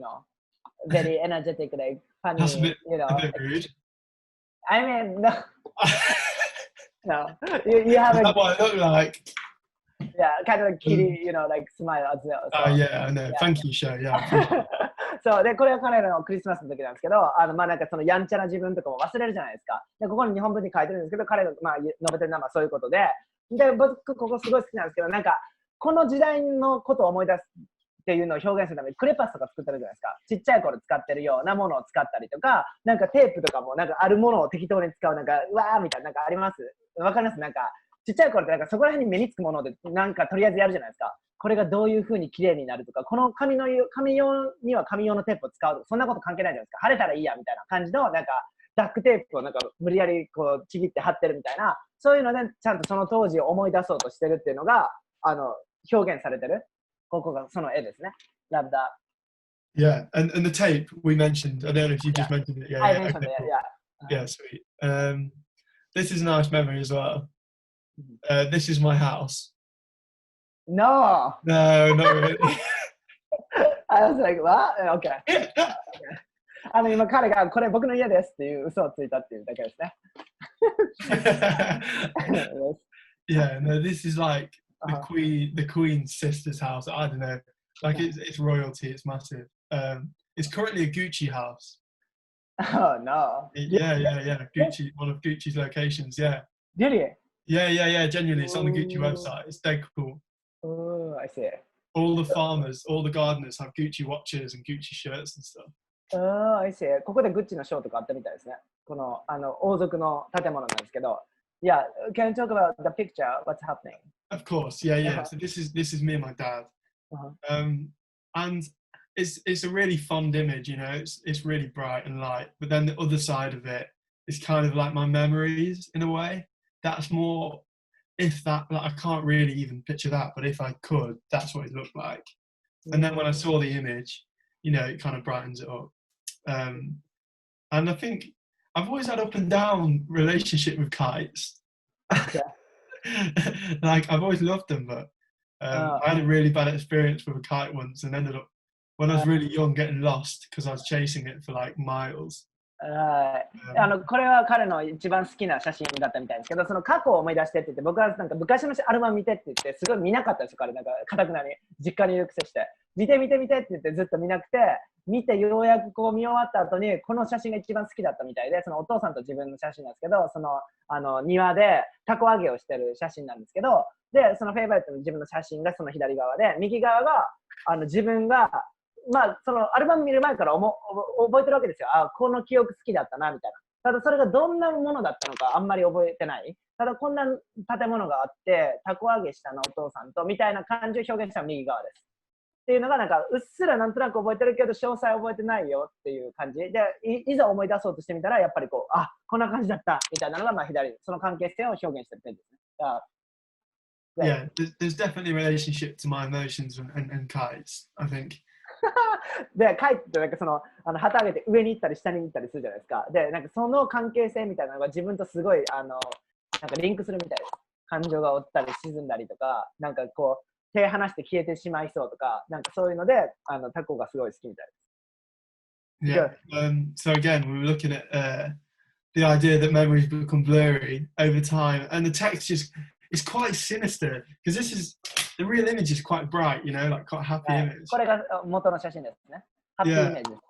very energetic, like funny. That's a bit rude. I mean, no, no. You have That's what I look like. Yeah, kind of like kitty, like smile as well. So, yeah, I know. Yeah. Thank you, Sho. Yeah. そうで、これは彼らのクリスマスの時なんですけど、なんかそのやんちゃな自分とかも忘れるじゃないですか。で、ここに日本文に書いてるんですけど、彼が述べてるのはそういうことで、僕ここすごい好きなんですけど、なんかこの時代のことを思い出すっていうのを表現するためにクレパスとか作ってるじゃないですか。ちっちゃい頃使ってるようなものを使ったりとか、なんかテープとかもなんかあるものを適当に使うなんかうわーみたいななんかあります？わかります？なんかちっちゃい頃ってなんかそこら辺に目につくものでなんかとりあえずやるじゃないですか。これがどういう風に綺麗になるとか、この紙用には紙用のテープを使うとか、そんなこと関係ないじゃないですか。晴れたらいいやみたいな感じのなんかダックテープをなんか無理やりこうちぎって貼ってるみたいな、そういうのでちゃんとその当時を思い出そうとしてるっていうのが表現されてる。ここがその絵ですね。Love that. Yeah, and the tape we mentioned. I don't know if you just mentioned it. Yeah, I mentioned it. Yeah, sweet. This is a nice memory as well. This is my house. No, not really. I was like, what? Okay. 今彼がこれ僕の家ですっていう嘘をついたっていうだけですね。Yeah, no, this is like Uh-huh. the Queen's sister's house. I don't know, like it's royalty. It's massive. It's currently a Gucci house. Oh no. Yeah. Gucci, one of Gucci's locations. Yeah. Really? Yeah. Genuinely, it's on the Gucci website. It's dead cool. Oh, I see. All the farmers, all the gardeners have Gucci watches and Gucci shirts and stuff. Oh, I see. ここでグッチのショーとかあったみたいですね。この王族の建物なんですけど。Yeah, can you talk about the picture? What's happening? Of course, yeah. So this is me and my dad, and it's a really fond image, you know. It's really bright and light, but then the other side of it is kind of like my memories in a way. That's more, if that, like, I can't really even picture that, but if I could, that's what it looked like. And then when I saw the image, you know, it kind of brightens it up. And I think I've always had up and down relationship with kites. Like I've always loved them, but I had a really bad experience with a kite once, and ended up when I was really young getting lost because I was chasing it for like miles. これは彼の一番好きな写真だったみたいですけど、その過去を思い出してって言って、僕はなんか昔のアルバム見てって言って、すごい見なかったんですよ、彼。なんか固くなに実家にいる癖して、見てって言ってずっと見なくて、見てようやくこう見終わった後に、この写真が一番好きだったみたいで、そのお父さんと自分の写真なんですけど、その庭でたこ揚げをしてる写真なんですけど、で、そのフェイバリットの自分の写真がその左側で、右側が自分がまあ、そのアルバム見る前から覚えてるわけですよ。この記憶好きだったな、みたいな。ただそれがどんなものだったのかあんまり覚えてない。ただこんな建物があって、たこ揚げしたのお父さんと、みたいな感じを表現したの右側です。っていうのがなんかうっすらなんとなく覚えてるけど、詳細覚えてないよっていう感じで、いざ思い出そうとしてみたら、やっぱりこう、こんな感じだった、みたいなのがまあ左、その関係性を表現してるページですね。Yeah, there's definitely a relationship to my emotions and kites, I think. で、帰ってなんかその旗上げて上に行ったり下に行ったりするじゃないですか。で、なんかその関係性みたいなのが自分とすごいなんかリンクするみたいです。感情が落ちたり沈んだりとか、なんかこう手離して消えてしまいそうとか、なんかそういうのでタコがすごい好きみたいです。Yeah. So again, we were looking at the idea that memories become blurry over time, and the text is quite sinister because the real image is quite bright, you know, like quite happy image. これが元の写真ですね。ハッピーイメージです。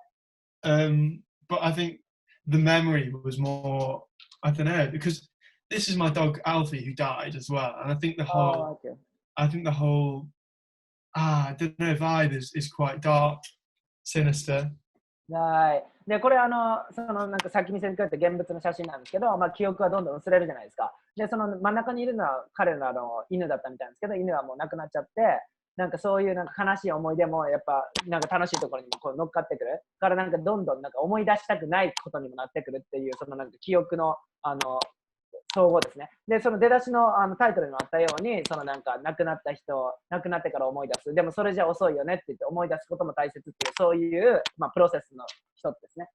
But I think the memory was more, I don't know, because this is my dog Alfie who died as well, and I think the whole, I don't know, vibe is quite dark, sinister. はい。で、これそのなんかさっき見せてくれた現物の写真なんですけど、まあ記憶はどんどん薄れるじゃないですか。で、その真ん中にいるのは彼の犬だったみたいなんですけど、犬はもう亡くなっちゃって、なんかそういうなんか悲しい思い出もやっぱなんか楽しいところにもこう乗っかってくる。からなんかどんどんなんか思い出したくないことにもなってくるっていう、そのなんか記憶の総合ですね。で、その出だしのタイトルにもあったように、そのなんか亡くなった人、亡くなってから思い出す。でもそれじゃ遅いよねって言って思い出すことも大切っていう、そういう、まあ、プロセスの一つですね。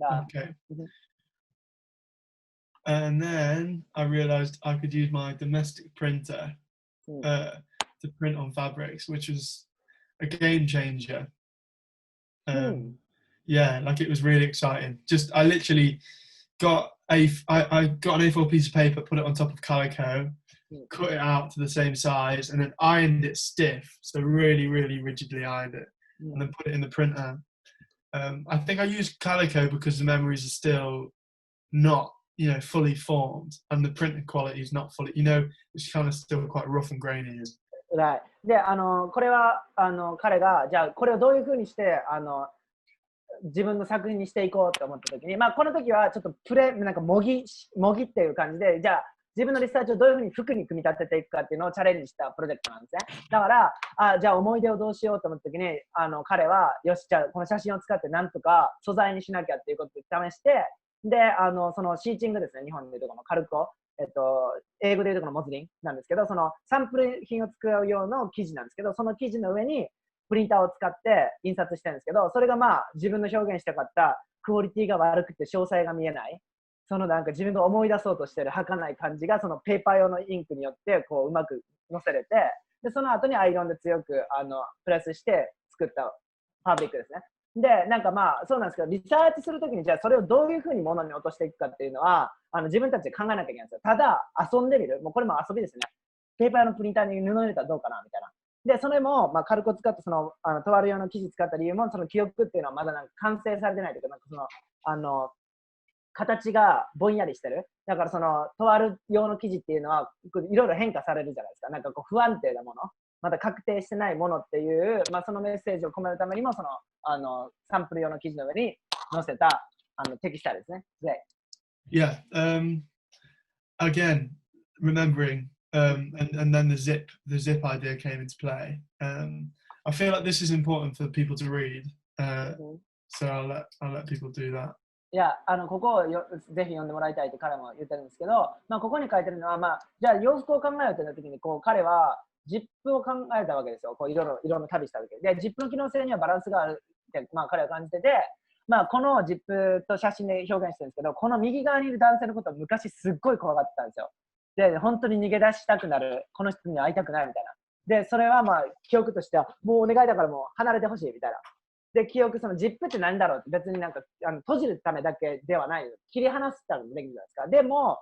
Okay. And then I realized I could use my domestic printer to print on fabrics, which was a game changer. Yeah, like it was really exciting. I literally got I got an A4 piece of paper, put it on top of calico, cut it out to the same size, and then ironed it stiff, so really, really rigidly ironed it, and then put it in the printer. I think I used calico because the memories are still not, you know, fully formed, and the printing quality is not fully, you know, it's kind of still quite rough and grainy. Right. で、これは彼がじゃあこれをどういうふうにして自分の作品にしていこうと思った時に、まあこの時はちょっとなんか模擬っていう感じで、じゃあ自分のリサーチをどういうふうに服に組み立てていくかっていうのをチャレンジしたプロジェクトなんですね。だからじゃあ思い出をどうしようと思った時に彼はよしじゃあこの写真を使ってなんとか素材にしなきゃっていうことで試して、でそのシーチングですね、日本でいうところのカルコ、英語でいうところのモズリンなんですけど、そのサンプル品を使う用の生地なんですけど、その生地の上にプリンターを使って印刷してるんですけど、それがまあ自分の表現したかったクオリティが悪くて詳細が見えない、そのなんか自分が思い出そうとしてる儚い感じがそのペーパー用のインクによってこううまく載せれて、でその後にアイロンで強くプレスして作ったファブリックですね。で、なんかまあ、そうなんですけど、リサーチするときに、じゃあそれをどういうふうにものに落としていくかっていうのは、自分たちで考えなきゃいけないんですよ。ただ、遊んでみる。もうこれも遊びですね。ペーパーのプリンターに布入れたらどうかなみたいな。で、それも、まあ、軽く使って、とある用の生地使った理由も、その記憶っていうのはまだなんか完成されてないというか、なんか形がぼんやりしてる。だからとある用の生地っていうのは、いろいろ変化されるじゃないですか。なんかこう、不安定なもの。まだ確定してないものっていう、まあ、そのメッセージを込めるためにも、サンプル用の生地の上に載せたテキスタイルですね。で、Yeah. Again, remembering, and then the zip idea came into play. I feel like this is important for people to read, so I'll let people do that. いや、ここをぜひ読んでもらいたいって彼も言ってるんですけど、まあ、ここに書いてるのは、まあ、じゃあ洋服を考えようという時に、こう、彼は、ジップを考えたわけですよ。こういろいろ旅したわけで、ジップの機能性にはバランスがあるって、まあ、彼は感じてて、まあ、このジップと写真で表現してるんですけど、この右側にいる男性のことを昔すっごい怖がってたんですよ。で、本当に逃げ出したくなる、この人に会いたくないみたいな。で、それはまあ、記憶としては、もうお願いだからもう離れてほしいみたいな。で、記憶、ジップって何だろうって別になんか閉じるためだけではない。切り離すためもできるじゃないですか。でも、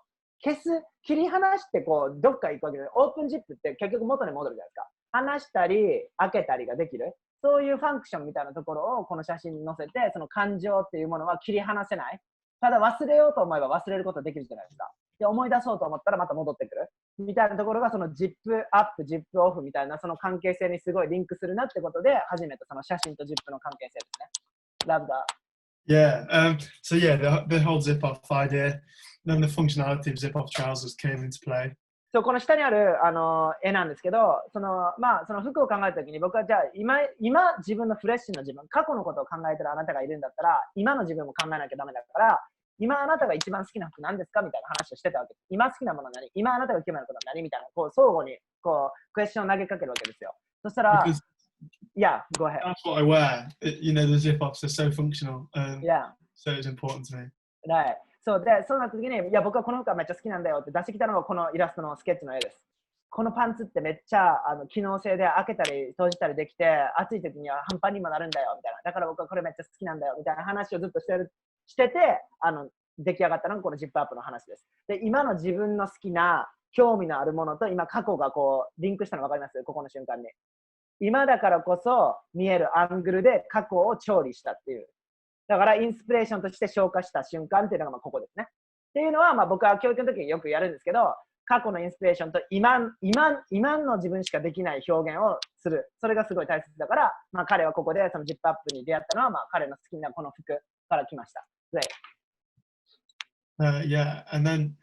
切り離してこうどっか行くわけで、オープンジップって結局元に戻るじゃないですか。離したり開けたりができる。そういうファンクションみたいなところをこの写真に載せて、その感情っていうものは切り離せない。ただ忘れようと思えば忘れることできるじゃないですか。で、思い出そうと思ったらまた戻ってくる。みたいなところがそのジップアップ、ジップオフみたいなその関係性にすごいリンクするなってことで、初めてその写真とジップの関係性ですね。ラブだ。Yeah. So yeah, the whole zip off idea, then the functionality of zip off trousers came into play. そう、この下にある絵なんですけど、まあ、その服を考えたときに僕はじゃあ今自分のフレッシュな自分、過去のことを考えてるあなたがいるんだったら、今の自分も考えなきゃダメだから、今あなたが一番好きな服何ですかみたいな話をしてたわけです。今好きなものは何？今あなたが興味あることは何みたいな、こう相互にこうクエスチョンを投げかけるわけですよ。そしたら、Yeah, go ahead. That's what I wear. You know, the zip offs are so functional. Yeah. So it's important to me. Right. そうで、そうなった時に、いや、僕はこの服がめっちゃ好きなんだよって出してきたのがこのイラストのスケッチの絵です。このパンツってめっちゃ機能性で開けたり閉じたりできて、暑い時には半端にもなるんだよみたいな。だから僕はこれめっちゃ好きなんだよみたいな話をずっとしてて、出来上がったのがこのジップアップの話です。で、今の自分の好きな興味のあるものと今過去がこうリンクしたの分かります？ここの瞬間に。今だからこそ見えるアングルで過去を調理したっていう。だからインスピレーションとして消化した瞬間っていうのがまあここですね。っていうのはまあ僕は教育の時によくやるんですけど、過去のインスピレーションと今の自分しかできない表現をする。それがすごい大切だから、まあ彼はここでそのジップアップに出会ったのはまあ彼の好きなこの服から来ました。Yeah, and then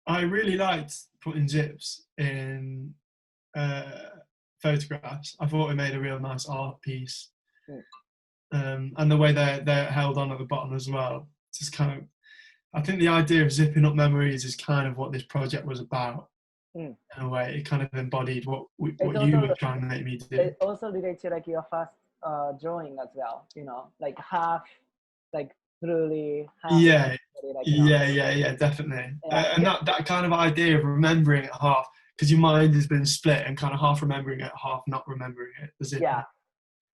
I really liked putting zips in photographs. I thought it made a real nice art piece. And the way they're held on at the bottom as well. Just kind of, I think the idea of zipping up memories is kind of what this project was about. In a way, it kind of embodied what you were trying to make me do. It also relates to like your first drawing as well. You know, like half, like truly. Half, yeah, like, yeah, definitely. And that kind of idea of remembering it half, because your mind has been split and kind of half remembering it, half not remembering it. The zipping. Yeah.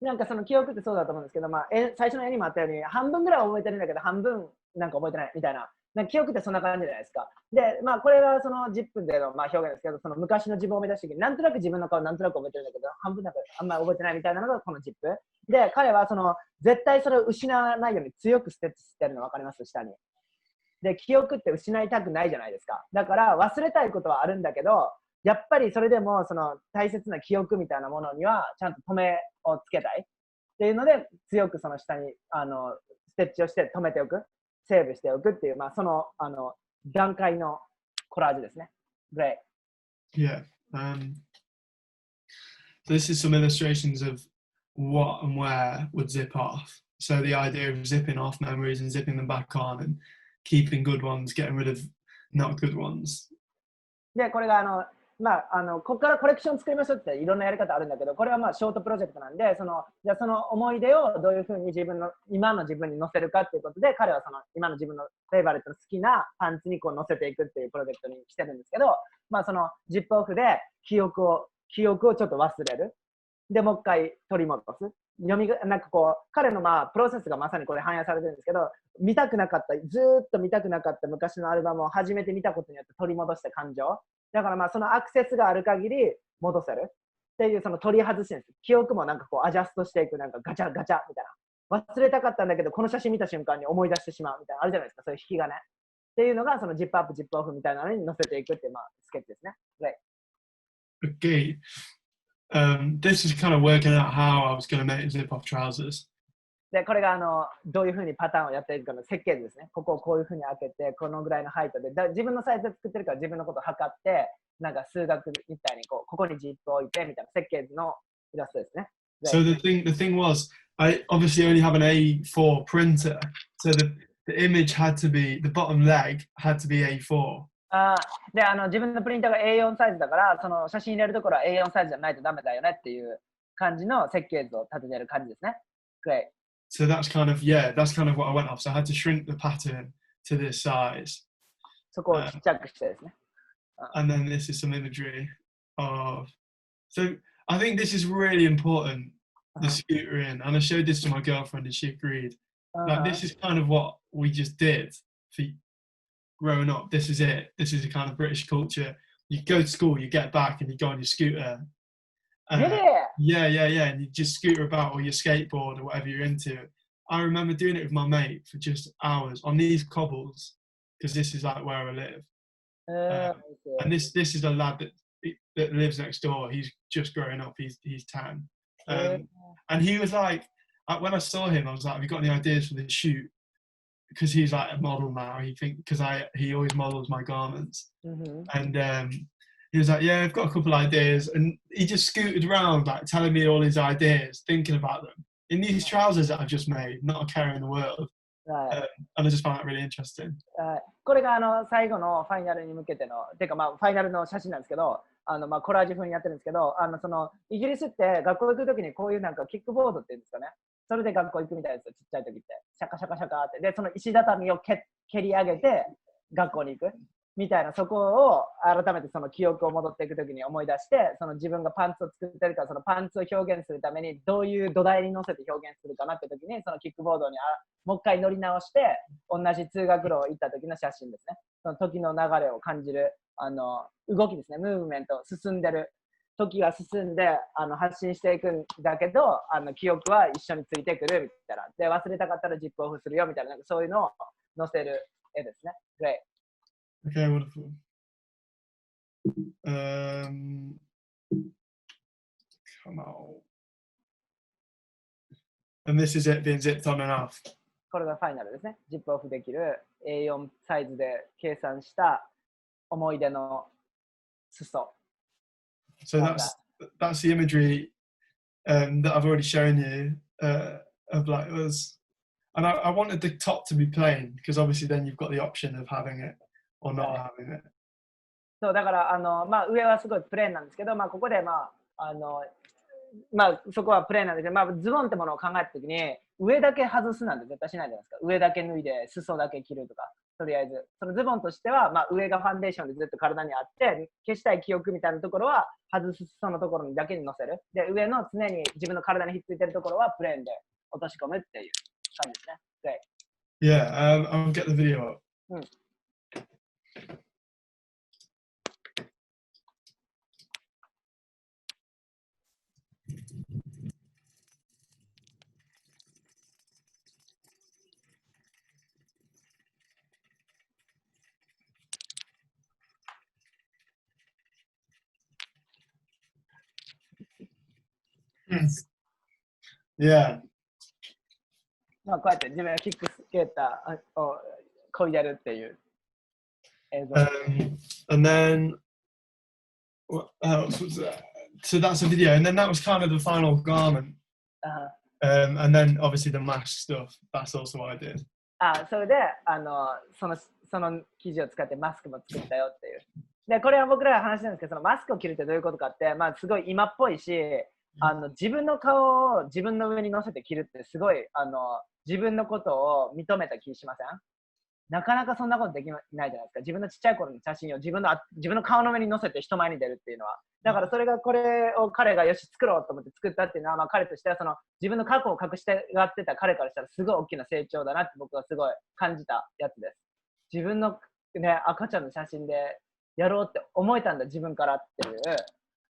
なんかその記憶ってそうだと思うんですけど、まあ、最初の絵にもあったように半分ぐらいは覚えてるんだけど半分なんか覚えてないみたいな、なんか記憶ってそんな感じじゃないですか。で、まあこれがその10分でのまあ表現ですけど、その昔の自分を目指してきて、なんとなく自分の顔なんとなく覚えてるんだけど、半分なんかあんまり覚えてないみたいなのがこの10分。で、彼はその絶対それを失わないように強くステッチしてるの分かります？下に。で、記憶って失いたくないじゃないですか。だから忘れたいことはあるんだけど、やっぱりそれでもその大切な記憶みたいなものにはちゃんと止めをつけたいっていうので強くその下にステッチをして止めておく、セーブしておくっていう、まあ、その段階のコラージュですね。Great. Yeah. So this is some illustrations of what and where would zip off. So the idea of zipping off memories and zipping them back on and keeping good ones, getting rid of not good ones. で、これがまあ、ここからコレクション作りましょうっていろんなやり方あるんだけど、これはまあショートプロジェクトなんで、じゃあその思い出をどういうふうに今の自分に載せるかっていうことで、彼はその今の自分のフェイバリットの好きなパンツにこう載せていくっていうプロジェクトにしてるんですけど、まあそのジップオフで記憶をちょっと忘れる。で、もう一回取り戻す。なんかこう、彼のまあ、プロセスがまさにこれ反映されてるんですけど、見たくなかった、ずーっと見たくなかった昔のアルバムを初めて見たことによって取り戻した感情。だからまあ、そのアクセスがある限り戻せるっていう、その取り外しです。記憶もなんかこう、アジャストしていく、なんかガチャガチャみたいな。忘れたかったんだけど、この写真見た瞬間に思い出してしまうみたいな、あるじゃないですか、そういう引き金。っていうのが、そのジップアップ、ジップオフみたいなのに載せていくっていう、まあ、スケッチですね。Okay. This is kind of working out how I was going to make zip-off trousers. で、これがどういうふうにパターンをやっていくかの設計図ですね。ここをこういうふうに開けて、このぐらいのハイトで、自分のサイズで作ってるから自分のことを測って、なんか数学みたいにここにジップを置いてみたいな設計図のイラストですね。So the thing was, I obviously only have an A4 printer, so the image had to be, the bottom leg had to be A4. で、自分のプリンターが A4 サイズだから、その写真入れるところは A4 サイズじゃないとダメだよねっていう感じの設計図を立ててる感じですね。Great. So that's kind of, yeah, that's kind of what I went off. So I had to shrink the pattern to this size. そこをちっちゃくしてですね。And then this is some imagery of, so I think this is really important, the scootering. And I showed this to my girlfriend and she agreed. Like this is kind of what we just did for growing up. This is it. This is a kind of British culture. You go to school, you get back and you go on your scooter. Yeah. And you just scooter about or your skateboard or whatever you're into. I remember doing it with my mate for just hours on these cobbles because this is like where I live. And this is a lad that lives next door. He's just growing up. He's 10. And he was like, when I saw him, I was like, have you got any ideas for this shoot? Because he's like a model now. He always models my garments. And he was like, yeah, I've got a couple ideas. And he just scooted around like telling me all his ideas, thinking about them in these trousers that I've just made, not a care in the world. And I just found that really interesting. これが最後のファイナルに向けての、てかまあファイナルの写真なんですけど、まあコラージュ風にやってるんですけど、そのイギリスって学校行くときにこういうなんかキックボードっていうんですかね。それで学校行くみたいですよ、ちっちゃい時って。シャカシャカシャカって。で、その石畳を蹴り上げて学校に行くみたいな、そこを改めてその記憶を戻っていくときに思い出して、その自分がパンツを作ってるから、そのパンツを表現するためにどういう土台に乗せて表現するかなってときに、そのキックボードにもう一回乗り直して、同じ通学路を行った時の写真ですね。その時の流れを感じる動きですね、ムーブメント、進んでる。時が進んで発信していくんだけど、記憶は一緒についてくるみたいな。で、忘れたかったらジップオフするよみたいな、なんかそういうのを載せる絵ですね。Great. Okay, wonderful. Come on. And this is it being zipped on and off. これがファイナルですね。ジップオフできる A4 サイズで計算した思い出の裾。So that's the imagery that I've already shown you of like us. And I wanted the top to be plain because obviously then you've got the option of having it or not having it. そうだからまあ、上はすごいプレーンなんですけど、まあ、ここでまあそこはプレーンなんですけど、まあ、ズボンってものを考えたときに上だけ外すなんて絶対しないじゃないですか。上だけ脱いで裾だけ着るとか。とりあえずそのズボンとしては、まあ、上がファンデーションでずっと体にあって消したい記憶みたいなところは外す裾のところにだけに乗せる。で上の常に自分の体にひっついてるところはプレーンで落とし込むっていう感じですね。Yeah, I'll get the video up. Yeah. まあこうやって自分がキックスケーターをこいでるっていう映像。And then what else was that? So that's a video, and then that was kind of the final garment. And then obviously the mask stuff. That's also what I did. それでその生地を使ってマスクも作ったよっていう。でこれは僕らが話してるんですけど、そのマスクを着るってどういうことかって、まあすごい今っぽいし。自分の顔を自分の上に乗せて着るってすごい自分のことを認めた気しませんなかなかそんなことできないじゃないですか。自分のちっちゃい頃の写真を自分の顔の上に載せて人前に出るっていうのは。だからそれがこれを彼がよし作ろうと思って作ったっていうのは、まあ彼としてはその自分の過去を隠してがってた彼からしたらすごい大きな成長だなって僕はすごい感じたやつです。自分のね、赤ちゃんの写真でやろうって思えたんだ自分からっていう。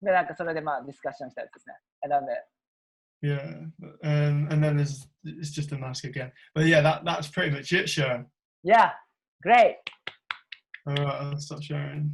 で、なんかそれでまあディスカッションしたやつですね。なんで。Yeah, and then it's just a mask again. But yeah, that's pretty much it, Sho. Yeah, great. Alright, I'll stop sharing. っ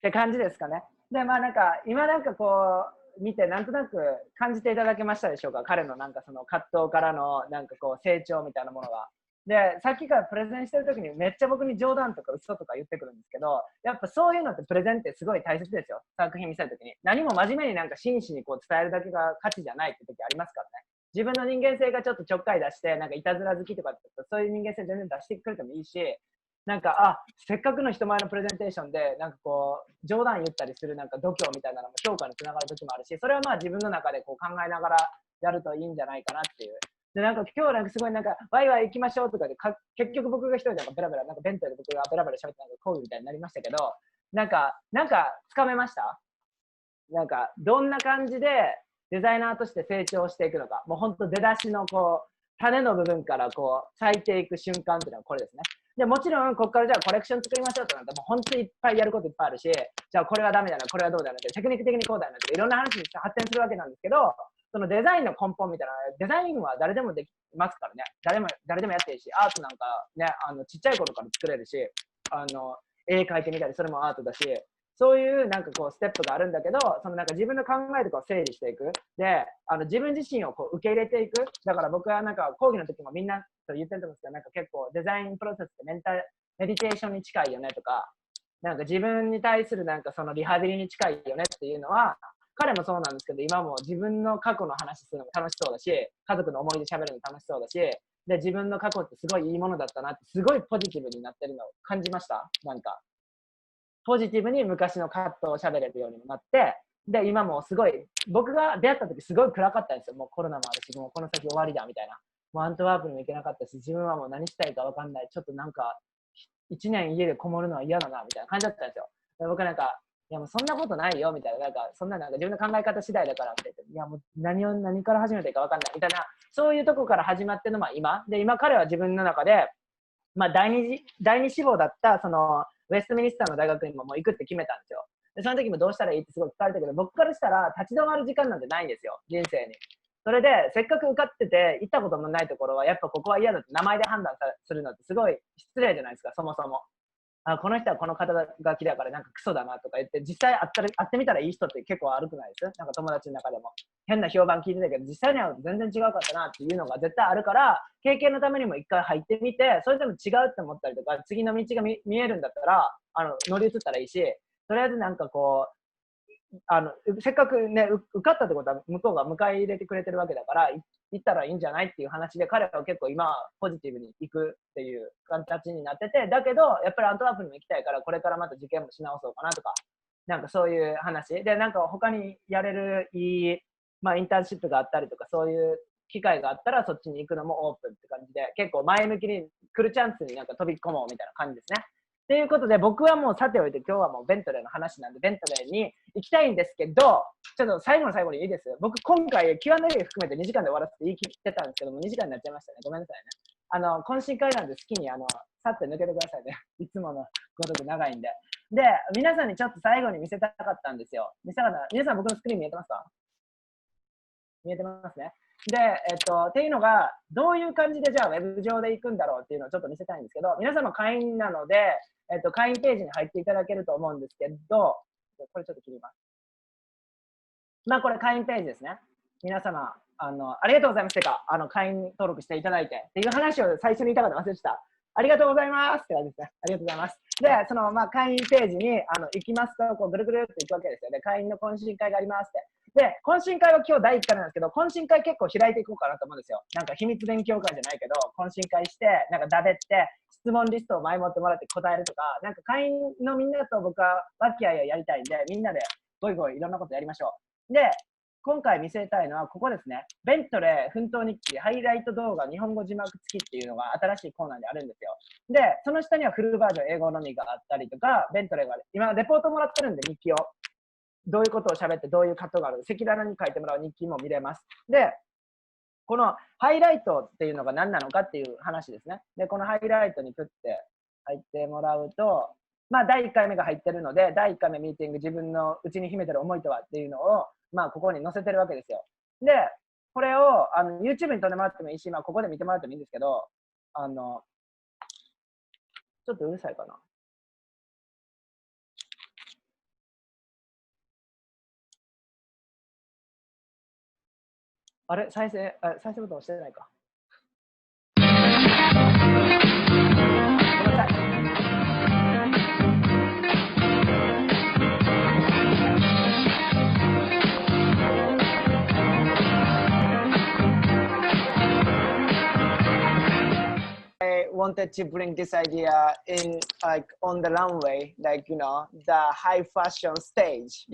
て感じですかね。で、まあなんか、今なんかこう、見てなんとなく感じていただけましたでしょうか。彼のなんかその葛藤からのなんかこう成長みたいなものが。で、さっきからプレゼンしてる時にめっちゃ僕に冗談とか嘘とか言ってくるんですけど、やっぱそういうのってプレゼンってすごい大切ですよ。作品見せる時に。何も真面目になんか真摯にこう伝えるだけが価値じゃないって時ありますからね。自分の人間性がちょっとちょっかい出して、なんかいたずら好きとかってそういう人間性全然出してくれてもいいし、なんかせっかくの人前のプレゼンテーションでなんかこう冗談言ったりするなんか度胸みたいなのも評価につながる時もあるし、それはまあ自分の中でこう考えながらやるといいんじゃないかなっていう。でなんか今日なんかすごいなんかワイワイ行きましょうとかで結局僕が一人でベラベラなんかベントで僕がベラベラ喋ってなんか講義みたいになりましたけど、なんかつかめました？なんかどんな感じでデザイナーとして成長していくのか、もうほんと出だしのこう種の部分からこう咲いていく瞬間っていうのはこれですね。でもちろんここからじゃあコレクション作りましょうとなったらもう本当にいっぱいやることいっぱいあるし、じゃあこれはダメだな、これはどうだなって、テクニック的にこうだよなっていろんな話に発展するわけなんですけど、そのデザインの根本みたいな、デザインは誰でもできますからね。誰でもやっていいし、アートなんかね、ちっちゃい頃から作れるし、絵描いてみたりそれもアートだし、そういうなんかこうステップがあるんだけど、そのなんか自分の考えとかを整理していく。で、自分自身をこう受け入れていく。だから僕はなんか講義の時もみんなと言ってると思うんですけど、なんか結構デザインプロセスってメディテーションに近いよねとか、なんか自分に対するなんかそのリハビリに近いよねっていうのは、彼もそうなんですけど、今も自分の過去の話するのも楽しそうだし、家族の思い出喋るのも楽しそうだし、で、自分の過去ってすごいいいものだったなって、すごいポジティブになってるのを感じました。なんか、ポジティブに昔の葛藤を喋れるようにもなって、で、今もすごい、僕が出会った時すごい暗かったんですよ。もうコロナもあるし、もうこの先終わりだみたいな。もうアントワープにも行けなかったし、自分はもう何したいか分かんない。ちょっとなんか、1年家でこもるのは嫌だなみたいな感じだったんですよ。で僕なんか、いやもうそんなことないよみたいな、なんかそんななんか自分の考え方次第だからって言って、いやもう何から始めていいか分かんないみたいな、そういうとこから始まってるのは今。で、今彼は自分の中で、まあ第二志望だったそのウェストミニスターの大学にももう行くって決めたんですよ。で、その時もどうしたらいいってすごい聞かれたけど、僕からしたら立ち止まる時間なんてないんですよ、人生に。それで、せっかく受かってて、行ったこともないところは、やっぱここは嫌だって名前で判断するのってすごい失礼じゃないですか、そもそも。この人はこの肩書きだからなんかクソだなとか言って、実際会ってみたらいい人って結構悪くないです？なんか友達の中でも。変な評判聞いてたけど、実際には全然違うかったなっていうのが絶対あるから、経験のためにも一回入ってみて、それでも違うって思ったりとか、次の道が見えるんだったら、乗り移ったらいいし、とりあえずなんかこう、せっかくね、受かったってことは向こうが迎え入れてくれてるわけだから、行ったらいいんじゃないっていう話で、彼は結構今、ポジティブに行くっていう形になってて、だけど、やっぱりアントワープにも行きたいから、これからまた受験もし直そうかなとか、なんかそういう話。で、なんか他にやれるいい、まあインターンシップがあったりとか、そういう機会があったら、そっちに行くのもオープンって感じで、結構前向きに来るチャンスになんか飛び込もうみたいな感じですね。ということで、僕はもうさておいて、今日はもうベントレーの話なんで、ベントレーに行きたいんですけど、ちょっと最後の最後にいいです？僕、今回 Q&A 含めて2時間で終わらせて言い切ってたんですけども、2時間になっちゃいましたね。ごめんなさいね。懇親会なんで好きに、さって抜けてくださいね。いつものごとく長いんで。で、皆さんにちょっと最後に見せたかったんですよ。皆さん僕のスクリーン見えてますか？見えてますね。で、っていうのが、どういう感じでじゃあウェブ上で行くんだろうっていうのをちょっと見せたいんですけど、皆さんも会員なので、会員ページに入っていただけると思うんですけど、これちょっと切ります。まあこれ会員ページですね。皆様、ありがとうございます。てか、会員登録していただいてっていう話を最初に言いたかった忘れてた。ありがとうございますって感じですね。ありがとうございます。で、その、まあ、会員ページに行きますと、こうぐるぐるって行くわけですよね。会員の懇親会がありますって。で、懇親会は今日第1回なんですけど、懇親会結構開いていこうかなと思うんですよ。なんか秘密勉強会じゃないけど、懇親会して、なんかだべって、質問リストを前もってもらって答えるとか、なんか会員のみんなと僕は和気あいあいやりたいんで、みんなでゴイゴイいろんなことやりましょう。で、今回見せたいのはここですね。ベントレー奮闘日記ハイライト動画日本語字幕付きっていうのが新しいコーナーであるんですよ。で、その下にはフルバージョン英語のみがあったりとか、ベントレーが今レポートもらってるんで日記を。どういうことを喋ってどういうカットがある赤裸々に書いてもらう日記も見れます。で、このハイライトっていうのが何なのかっていう話ですね。で、このハイライトにプッて入ってもらうと、まあ第1回目が入ってるので、第1回目ミーティング自分の内に秘めてる思いとはっていうのを、まあここに載せてるわけですよ。で、これをYouTube に飛んでもらってもいいし、まあここで見てもらってもいいんですけど、ちょっとうるさいかな。あれ再生ボタン押してないか。ごめんなさい。I wanted to bring this idea in like on the runway, like the high fashion stage,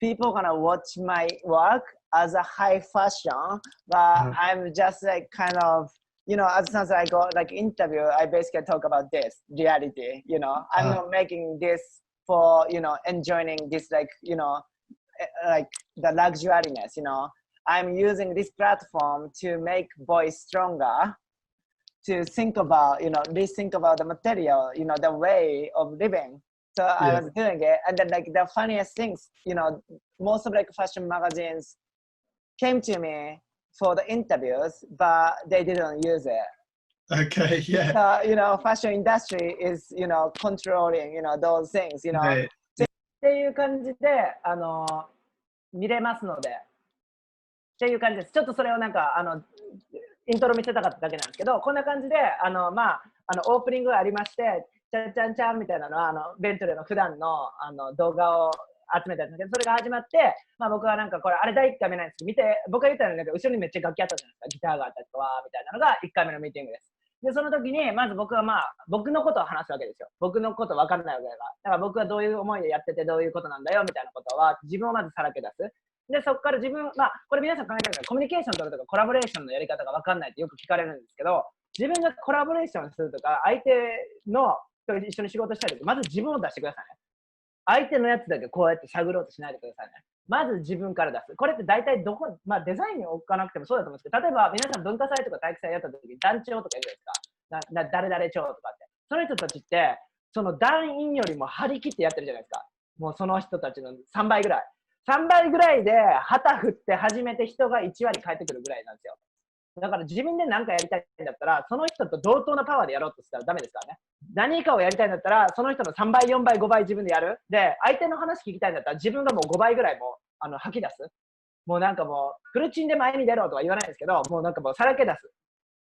people gonna watch my work as a high fashion, but I'm just like kind of, as soon as I go like interview, I basically talk about this reality, I'm not making this for, enjoying this like, like the luxuriness, I'm using this platform to make boys stronger, to think about, rethink about the material, the way of living. So I was doing it, and then like the funniest things, most of like fashion magazines came to me for the interviews, but they didn't use it. Okay, yeah. So, fashion industry is, controlling, those things, Right. っていう感じで、見れますので、っていう感じです。ちょっとそれをなんか、イントロ見せたかっただけなんですけど、こんな感じで、オープニングがありまして、チャンチャンチャンみたいなのは、ベントレーの普段の、動画を集めたんですけど、それが始まって、僕はなんかこれ、あれ第1回目なんですけど、見て、僕が言ったように、後ろにめっちゃ楽器あったじゃないですか、ギターがあったりとか、みたいなのが1回目のミーティングです。で、その時に、まず僕は僕のことを話すわけですよ。僕のこと分かんないわけだから。だから僕はどういう思いでやってて、どういうことなんだよ、みたいなことは、自分をまずさらけ出す。で、そこから自分、これ皆さん考えてください。コミュニケーション取るとか、コラボレーションのやり方が分かんないってよく聞かれるんですけど、自分がコラボレーションするとか、相手のと一緒に仕事したりとか、まず自分を出してくださいね。相手のやつだけこうやって探ろうとしないでくださいね。まず自分から出す。これって大体どこ、デザインに置かなくてもそうだと思うんですけど、例えば皆さん文化祭とか体育祭やった時に団長とかいるじゃないですか。誰々長とかって。その人たちって、その団員よりも張り切ってやってるじゃないですか。もうその人たちの3倍ぐらい。3倍ぐらいで旗振って初めて人が1割返ってくるぐらいなんですよ。だから自分で何かやりたいんだったら、その人と同等なパワーでやろうとしたらダメですからね。何かをやりたいんだったら、その人の3倍、4倍、5倍自分でやる。で、相手の話聞きたいんだったら、自分がもう5倍ぐらいも吐き出す。もうなんかもう、フルチンで前に出ろとは言わないんですけど、もうなんかもうさらけ出す。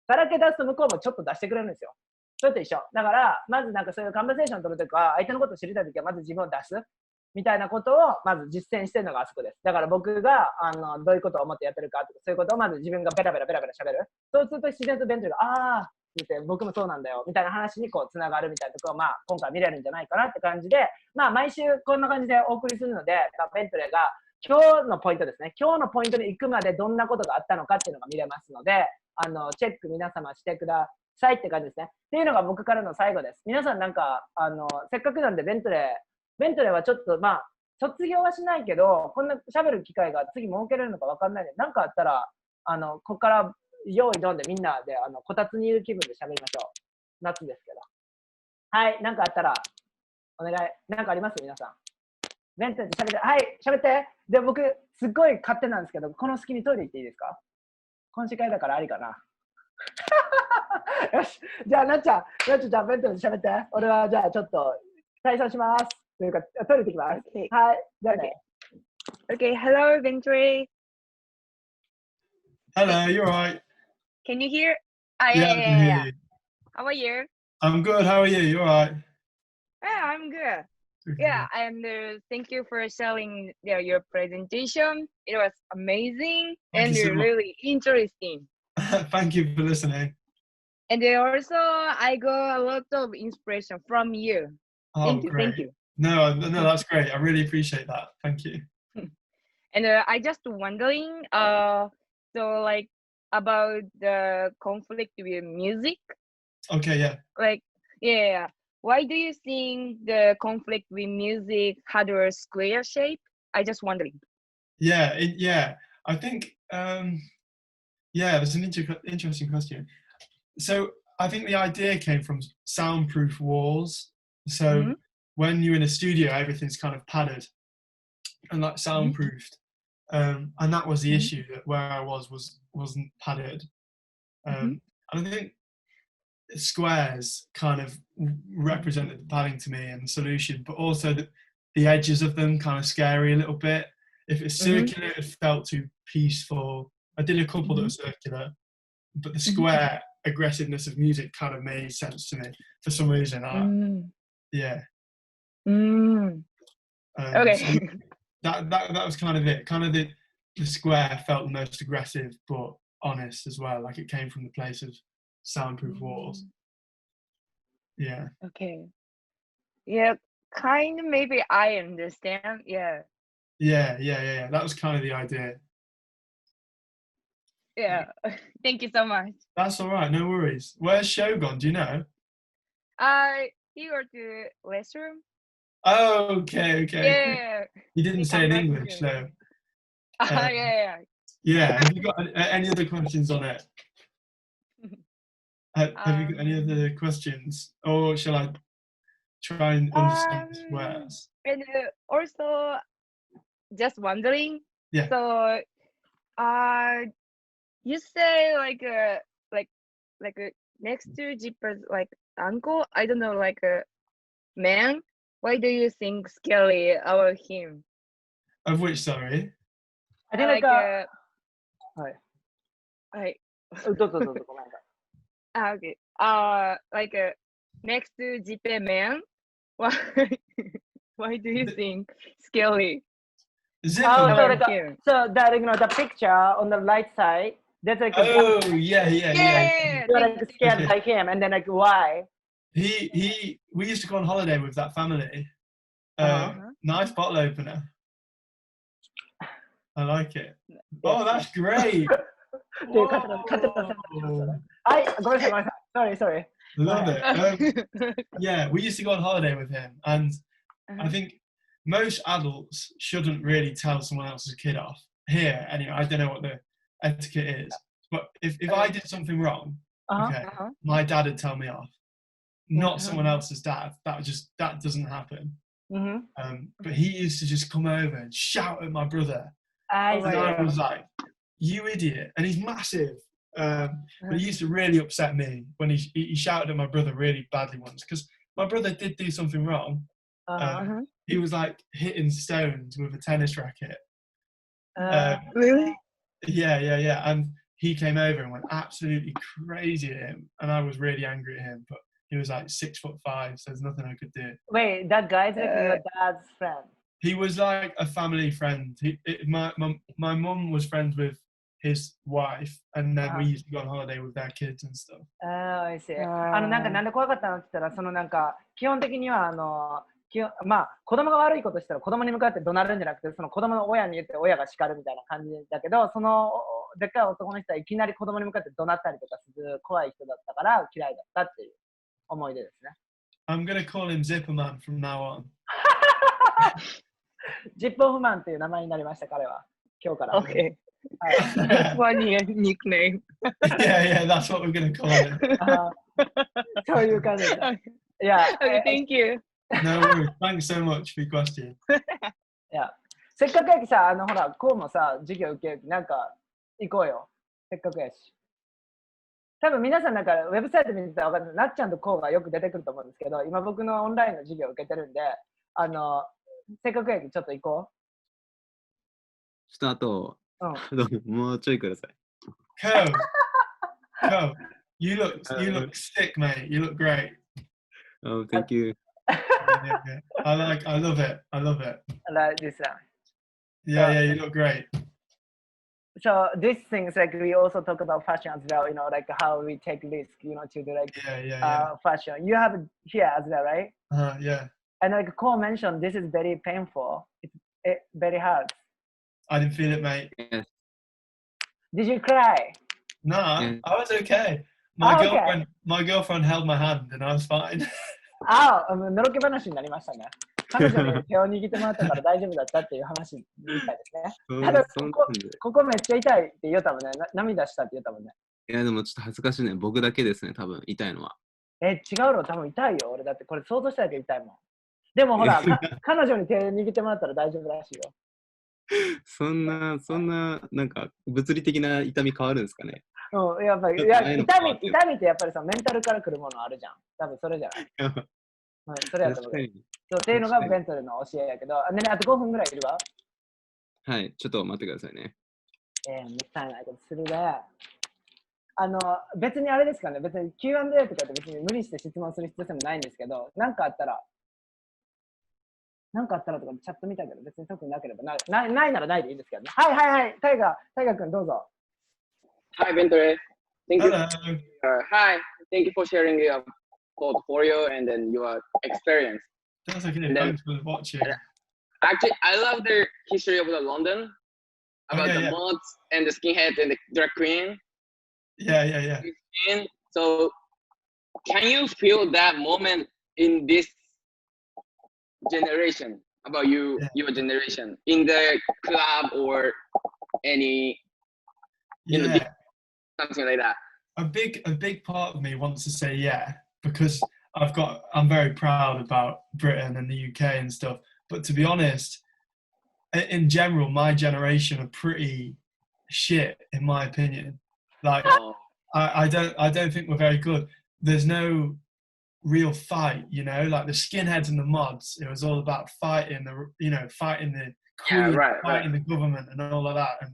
さらけ出すと向こうもちょっと出してくれるんですよ。それと一緒。だから、まずなんかそういうカンバセーションを取るとか、相手のことを知りたいときは、まず自分を出す。みたいなことをまず実践してるのがあそこです。だから僕がどういうことを思ってやってるかとか、そういうことをまず自分がベラベラ喋る。そうすると自然とベントルが、って僕もそうなんだよみたいな話にこうつながるみたいなところを今回見れるんじゃないかなって感じで、毎週こんな感じでお送りするので、ベントレーが今日のポイントですね。今日のポイントに行くまでどんなことがあったのかっていうのが見れますので、チェック皆様してくださいって感じですね。っていうのが僕からの最後です。皆さんなんかせっかくなんでベントレーはちょっと卒業はしないけど、こんな喋る機会が次設けれるのか分かんないので、なんかあったら、ここから用意どんでみんなでこたつにいる気分で喋りましょう。夏ですけど。はい、なんかあったら、お願い。なんかあります皆さん。ベントレーで喋って、はい、喋って。で、僕、すっごい勝手なんですけど、この隙にトイレ行っていいですか？懇親会だからありかな。よし、じゃあ、なっちゃん、ベントレーで喋って。俺はじゃあちょっと、退散します。というか、トイレ行ってきます。Okay. はい、じゃあね。Okay, hello, Bentley. Hello, you're right. Can you hear? I can hear you. How are you? I'm good. How are you? You're right. Yeah, I'm good. Yeah, and thank you for sharing your presentation. It was amazing Thank and you so much. really interesting. Thank you for listening. And then also, I got a lot of inspiration from you. Oh, Thank you, great. thank you. No, that's great. I really appreciate that. Thank you. And I just wondering, so like about the conflict with music. Okay, yeah. Like, yeah, why do you think the conflict with music had a square shape? I just wondering. Yeah, I think, that's an interesting question. So I think the idea came from soundproof walls. So when you're in a studio, everything's kind of padded and like soundproofed. And that was the issue, that where I wasn't padded. And I think squares kind of represented the padding to me and the solution, but also the edges of them kind of scary a little bit. If it's circular, it felt too peaceful. I did a couple that were circular, but the square aggressiveness of music kind of made sense to me for some reason. Okay. So that was kind of it. Kind of the square felt the most aggressive, but honest as well. Like it came from the place of soundproof walls. Yeah. Okay. Yeah, kind of. Maybe I understand. Yeah. Yeah. That was kind of the idea. Yeah. Thank you so much. That's all right. No worries. Where's Sho gone? Do you know? He go to restroom. Oh, okay. Yeah. You didn't say in English, so. Yeah. Yeah. Have you got any other questions on it? Have you got any other questions, or shall I try and understand the squares? And also, just wondering. Yeah. So, you say like next to Zipper's like uncle. I don't know, like a man. Why do you think scary about him? Of which, sorry? I think like okay. Like next to Zippe man. Why do you think scary? So the picture on the right side, that's like yeah. You're like scared by him, and then like why? We used to go on holiday with that family. Nice bottle opener. I like it. Oh, that's great. Sorry. Love it. Yeah, we used to go on holiday with him, and I think most adults shouldn't really tell someone else's kid off. Here, anyway, I don't know what the etiquette is, but if I did something wrong, my dad would tell me off, not someone else's dad. That doesn't happen. But he used to just come over and shout at my brother. I was like, "You idiot!" And he's massive. But he used to really upset me when he shouted at my brother really badly once, because my brother did do something wrong. He was like hitting stones with a tennis racket. Really? Yeah. And he came over and went absolutely crazy at him, and I was really angry at him. But he was like 6'5", so there's nothing I could do. Wait, that guy's like your dad's friend? He was like a family friend. My mum was friends with his wife, and then we used to go on holiday with their kids and stuff. I see. なんで怖かったのって言ったら、そのなんか基本的にはまあ子供が悪いことしたら子供に向かって怒鳴るんじゃなくて、その子供の親に言って親が叱るみたいな感じだけど、そのでっかい男の人はいきなり子供に向かって怒鳴ったりとかする怖い人だったから嫌いだったっていう思い出ですね。I'm gonna call him Zipperman from now on. ジップオフマンっていう名前になりました、彼は。今日から。Okay. That's funny nickname. Yeah, that's what we're gonna call him. そういう感じです。Yeah. Okay, thank you. No worries. Thanks so much for your question. Yeah. せっかくやきさ、ほら、こうもさ、授業受ける、なんか行こうよ。せっかくやし。多分皆さんなんかウェブサイト見てたら分かんない。なっちゃんとこうがよく出てくると思うんですけど、今僕のオンラインの授業を受けてるんで、せっかくやきちょっと行こちょっとあと、もうちょいください。Ko, you look sick, mate. You look great. Oh, thank you. Yeah. I love it. I like this one. Yeah, you look great. So these things, like we also talk about fashion as well, like how we take risk, to do like fashion. You have it here as well, right? Yeah. And like Cole mentioned, this is very painful. It's very hard. I didn't feel it, mate. Yes. Did you cry? Nah, Yeah. I was okay. Okay. My girlfriend held my hand and I was fine. のろけ話になりましたね。彼女に手を握ってもらったから大丈夫だったっていう話みたいですね。ただここめっちゃ痛いって言ったもんね。涙したって言ったもんね。いや、でもちょっと恥ずかしいね。僕だけですね、多分痛いのは。違うの多分痛いよ。俺だってこれ想像しただけ痛いもん。でもほら、彼女に手を握ってもらったら大丈夫らしいよ。そんな、なんか物理的な痛み変わるんですかね。うん、やっぱり、いや痛みってやっぱりさ、メンタルから来るものあるじゃん。多分それじゃない。うん、それやと思う。そうっていうのがベントレーの教えやけど、あと5分ぐらいいるわ。はい、ちょっと待ってくださいね。めったいないことするね。別にあれですかね、別に Q&A とかって別に無理して質問する必要性もないんですけど、なんかあったらとかチャット見たけど、別に特になければないならないでいいですけどね。はい、タイガ君どうぞ。Hi, Bentley. Thank you. Hello. Hi, thank you for sharing your portfolio and then your experience. That's okay. And then- Thanks for watching. Actually, I love the history of the London about the yeah. mods and the skinhead and the drag queen. Yeah. And so, can you feel that moment in this generation about your generation in the club or any Yeah. something like that? A big part of me wants to say yeah, because I'm very proud about Britain and the UK and stuff. But to be honest, in general, my generation are pretty shit, in my opinion. Like, I don't think we're very good. There's no real fight, you know, like the skinheads and the mods. It was all about fighting the queen, fighting the government, and all of that. And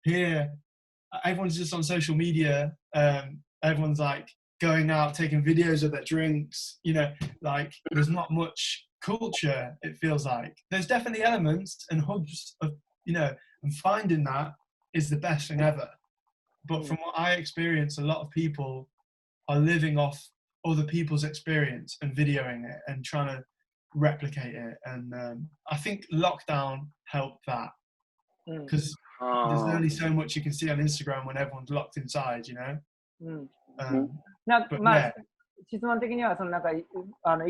here, everyone's just on social media. Everyone's like going out, taking videos of their drinks. You know, like there's not much culture. It feels like there's definitely elements and hubs of, you know, and finding that is the best thing ever. But from what I experience, a lot of people are living off other people's experience and videoing it and trying to replicate it. And I think lockdown helped that because there's only so much you can see on Instagram when everyone's locked inside, you know? まあ、質問的にはなんかイ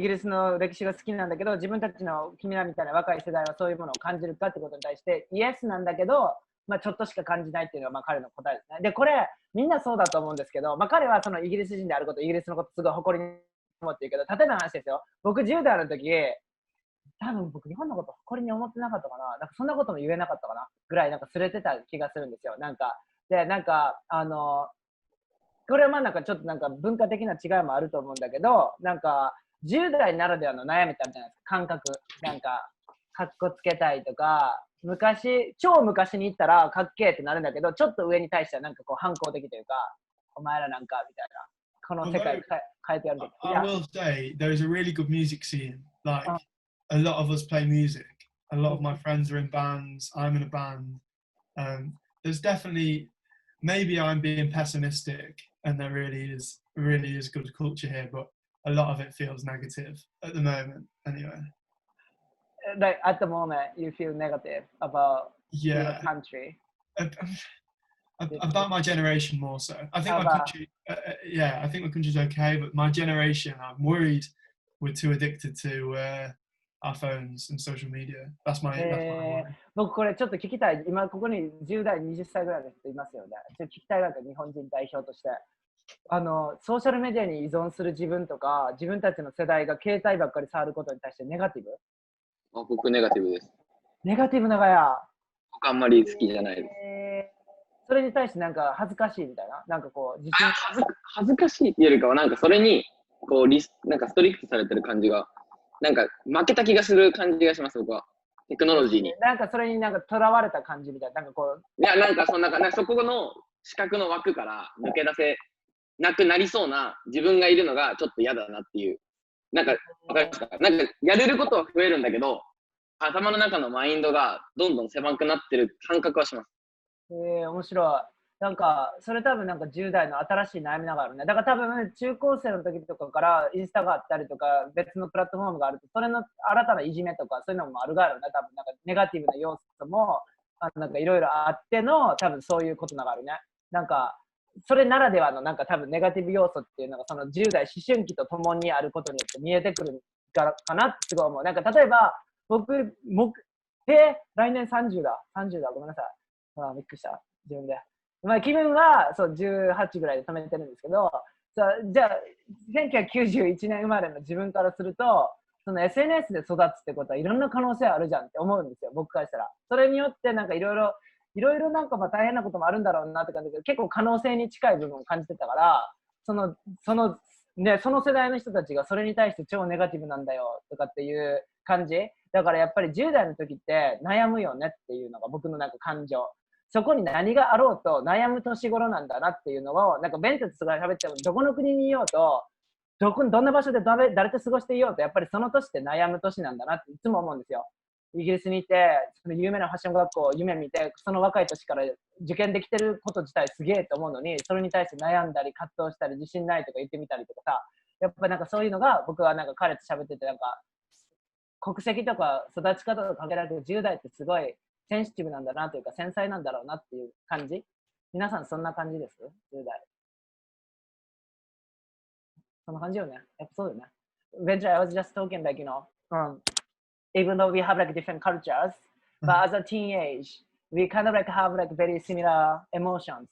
ギリスの歴史が好きなんだけど、自分たちの君らみたいな若い世代はそういうものを感じるかってことに対してイエスなんだけど、まあ、ちょっとしか感じないっていうのがまあ彼の答えですね。でこれみんなそうだと思うんですけど、まあ、彼はそのイギリス人であること、イギリスのことすごい誇りに思ってるけど、例えばの話ですよ。僕10代の時、多分僕日本のこと誇りに思ってなかったかな。なんかそんなことも言えなかったかなぐらいなんかすれてた気がするんですよ。なんかこれはまあなんかちょっとなんか文化的な違いもあると思うんだけど、なんか10代ならではの悩みってあるじゃないですか。感覚、なんかかっこつけたいとか、超昔に行ったらかっけーってなるんだけど、ちょっと上に対してはなんかこう反抗的というか、お前らなんかみたいな、この世界変えてやると。I will say there is a really good music scene. Like a lot of us play music. A lot of my friends are in bands. I'm in a band. There's definitely, maybe I'm being pessimistic, and there really is good culture here, but a lot of it feels negative at the moment. Anyway. Like at the moment, you feel negative about your country. About my generation more so. I think my country, I think my country's okay, but my generation, I'm worried we're too addicted to our phones and social media. That's my worry. 僕これちょっと聞きたい。今ここに10代、20歳ぐらいの人いますよね。ちょっと聞きたいわけ、日本人代表として。ソーシャルメディアに依存する自分とか、自分たちの世代が携帯ばっかり触ることに対してネガティブ？僕ネガティブです。ネガティブながや。僕あんまり好きじゃないです。それに対してなんか恥ずかしいみたいな、なんかこう自信恥ずかしいっていうよりかはなんかそれにこうなんかストリクトされてる感じがなんか負けた気がする感じがします。僕はテクノロジーに。なんかそれになんか囚われた感じみたいな、なんかこう。いやなんかそこの四角の枠から抜け出せなくなりそうな自分がいるのがちょっと嫌だなっていう。なんかわかりますか？なんかやれることは増えるんだけど、頭の中のマインドがどんどん狭くなってる感覚はします。面白い。なんかそれ多分なんか10代の新しい悩みながらあるね。だから多分中高生の時とかからインスタがあったりとか別のプラットフォームがあると、それの新たないじめとかそういうのもあるがあるね。多分なんかネガティブな要素もなんかいろいろあっての多分そういうことがあるね。なんかそれならではのなんか多分ネガティブ要素っていうのがその10代思春期とともにあることによって見えてくるかなってすごい思う。なんか例えば僕来年30だごめんなさい。びっくりした自分で。まあ気分はそう18ぐらいで止めてるんですけど、じゃあ1991年生まれの自分からすると、その SNS で育つってことはいろんな可能性あるじゃんって思うんですよ、僕からしたら。それによってなんかいろいろなんかまあ大変なこともあるんだろうなって感じだけど、結構可能性に近い部分を感じてたから、その世代の人たちがそれに対して超ネガティブなんだよとかっていう感じだから、やっぱり10代の時って悩むよねっていうのが僕のなんか感情。そこに何があろうと悩む年頃なんだなっていうのを、なんかベントとすごい喋ってもどこの国にいようとどんな場所で誰と過ごしていようと、やっぱりその年って悩む年なんだなっていつも思うんですよ。イギリスにいて、その有名なファッション学校を夢見て、その若い年から受験できてること自体すげえと思うのに、それに対して悩んだり葛藤したり自信ないとか言ってみたりとかさ、やっぱなんかそういうのが僕はなんか彼と喋ってて、なんか国籍とか育ち方とか関係なく10代ってすごいセンシティブなんだなというか繊細なんだろうなっていう感じ。皆さんそんな感じです ?10 代。そんな感じよね。やっぱそうだよね。Eventually, I was just talking like, even though we have like different cultures, but as a teenage, we kind of like have like very similar emotions,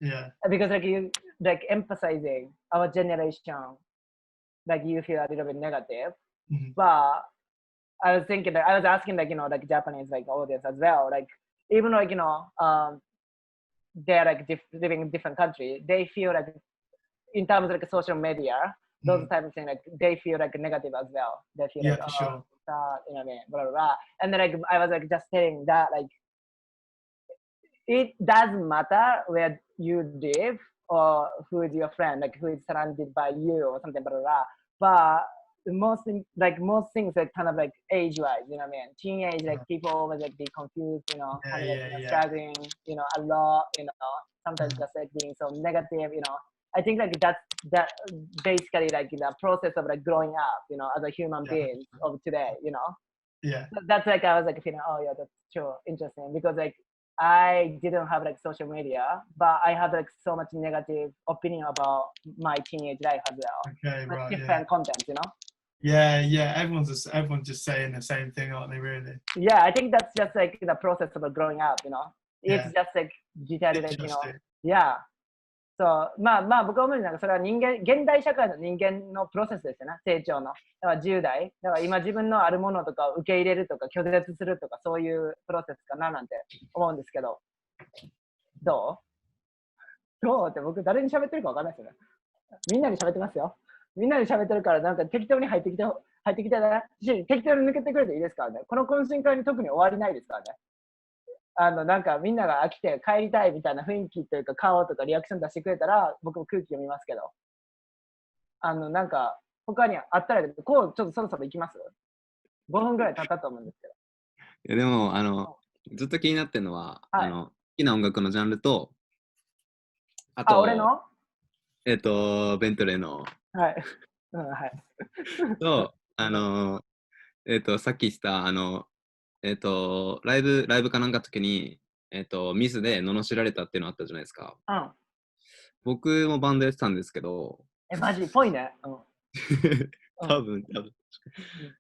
Yeah. Because like you like emphasizing our generation, like you feel a little bit negative. But I was thinking that I was asking like, like Japanese like audience as well, like even like, they're like living in different country, they feel like in terms of like social media, those type of things, like they feel like negative as well. They feel like, sure. Blah, blah, blah. And then like I was like just saying that like it doesn't matter where you live or who is your friend, like who is surrounded by you or something, blah, blah, blah. But most things like kind of like age-wise, teenage, like people always like be confused, struggling, a lot, sometimes just like being so negative, I think like that basically like the process of like growing up, as a human being of today, Yeah. So that's like I was like feeling, oh yeah, that's true, interesting, because like I didn't have like social media, but I had like so much negative opinion about my teenage life as well. Okay, like, right. different content, Yeah. Everyone's just saying the same thing, aren't they? Really? Yeah, I think that's just like the process of growing up, It's just like detailed, like, yeah. そうまあ僕は思うになんかそれは現代社会の人間のプロセスですよね、成長の。だから10代、だから今自分のあるものとかを受け入れるとか拒絶するとかそういうプロセスかななんて思うんですけど、どうって僕誰に喋ってるか分かんないですよね。みんなに喋ってますよ。みんなに喋ってるからなんか適当に入ってきてね。適当に抜けてくれていいですからね。この懇親会に特に終わりないですからね。なんかみんなが飽きて帰りたいみたいな雰囲気というか顔とかリアクション出してくれたら僕も空気読みますけど、なんか他にあったらちょっとそろそろ行きます ?5 分ぐらい経ったと思うんですけど。いやでもずっと気になってるのは、好きな音楽のジャンルと、あと俺のベントレーのはいとさっき言ったライブかなんかの時に、ミスで罵られたっていうのあったじゃないですか。僕もバンドやってたんですけど。マジぽいね。多分。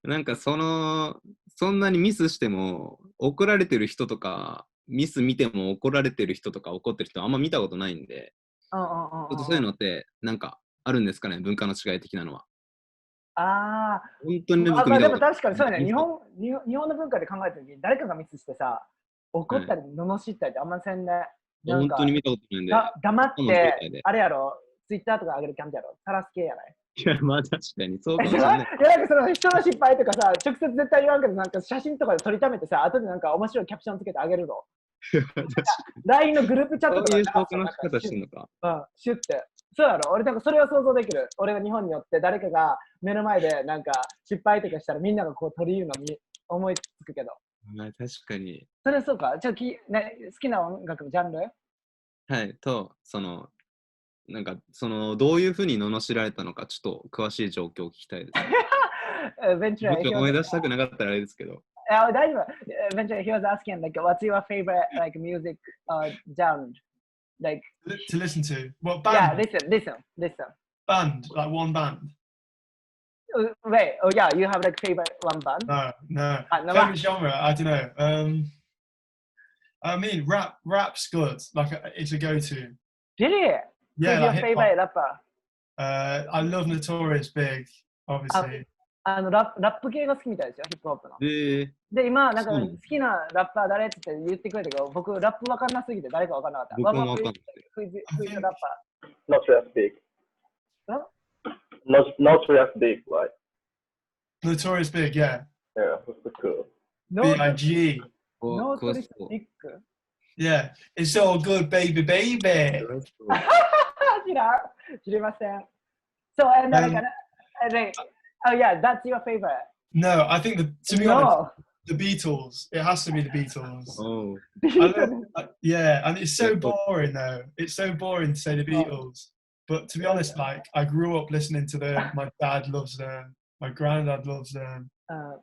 なんかそんなにミスしても怒られてる人とか、ミス見ても怒られてる人とか怒ってる人あんま見たことないんで、ちょっとそういうのってなんかあるんですかね、文化の違い的なのは。本当に僕でも確かにそうやね。日本の文化で考えたときに誰かがミスしてさ、怒ったり罵ったりってあんませんね。本当に見たことないんで。黙って、あれやろ、ツイッターとか上げる感じやろ、さらす系やない。いや、まあ確かにそうかもしれない。なんかその人の失敗とかさ、直接絶対言わんけど、なんか写真とかで撮りためてさ、後でなんか面白いキャプションつけてあげるの。LINE のグループチャットとか。そういう投稿の仕方してんのか。シュッて。そうやろ、俺なんかそれは想像できる。俺が日本によって誰かが目の前でなんか失敗とかしたらみんながこう取り入るのに思いつくけど。まあ確かに。それそうか。好きな音楽のジャンル？はい。なんかどういうふうに罵られたのかちょっと詳しい状況を聞きたいです。ベンチャー思い出したくなかったらあれですけど。大丈夫。Eventually, he was asking, like, what's your favorite, like, music genre? Like, to listen to. What yeah, band? listen. Band, like one band. Wait, oh yeah, you have like favorite one band? No. No, Favorite genre? I don't know. I mean, rap's good. Like, it's a go-to. Really? Yeah, Who's like your favorite rapper? I love Notorious Big, obviously. ラップ系が好きみたいですよ、ヒップホップの。で、今、なんかそう好きなラッパー誰って言ってくれたけど、僕、ラップわかんなすぎて誰かわかんなかった。僕もわかんない。Who's the rapper? Notorious Big. Huh? Notorious Big, right? Notorious Big, yeah. Yeah, that's cool. B.I.G. No, Big. Yeah, it's all good, baby. 知りません。So, and then, oh yeah, that's your favorite. No, I think to be honest, the Beatles. It has to be the Beatles. Oh. Yeah, and it's so boring though. It's so boring to say the Beatles. But to be honest, like I grew up listening to them. My dad loves them. My granddad loves them.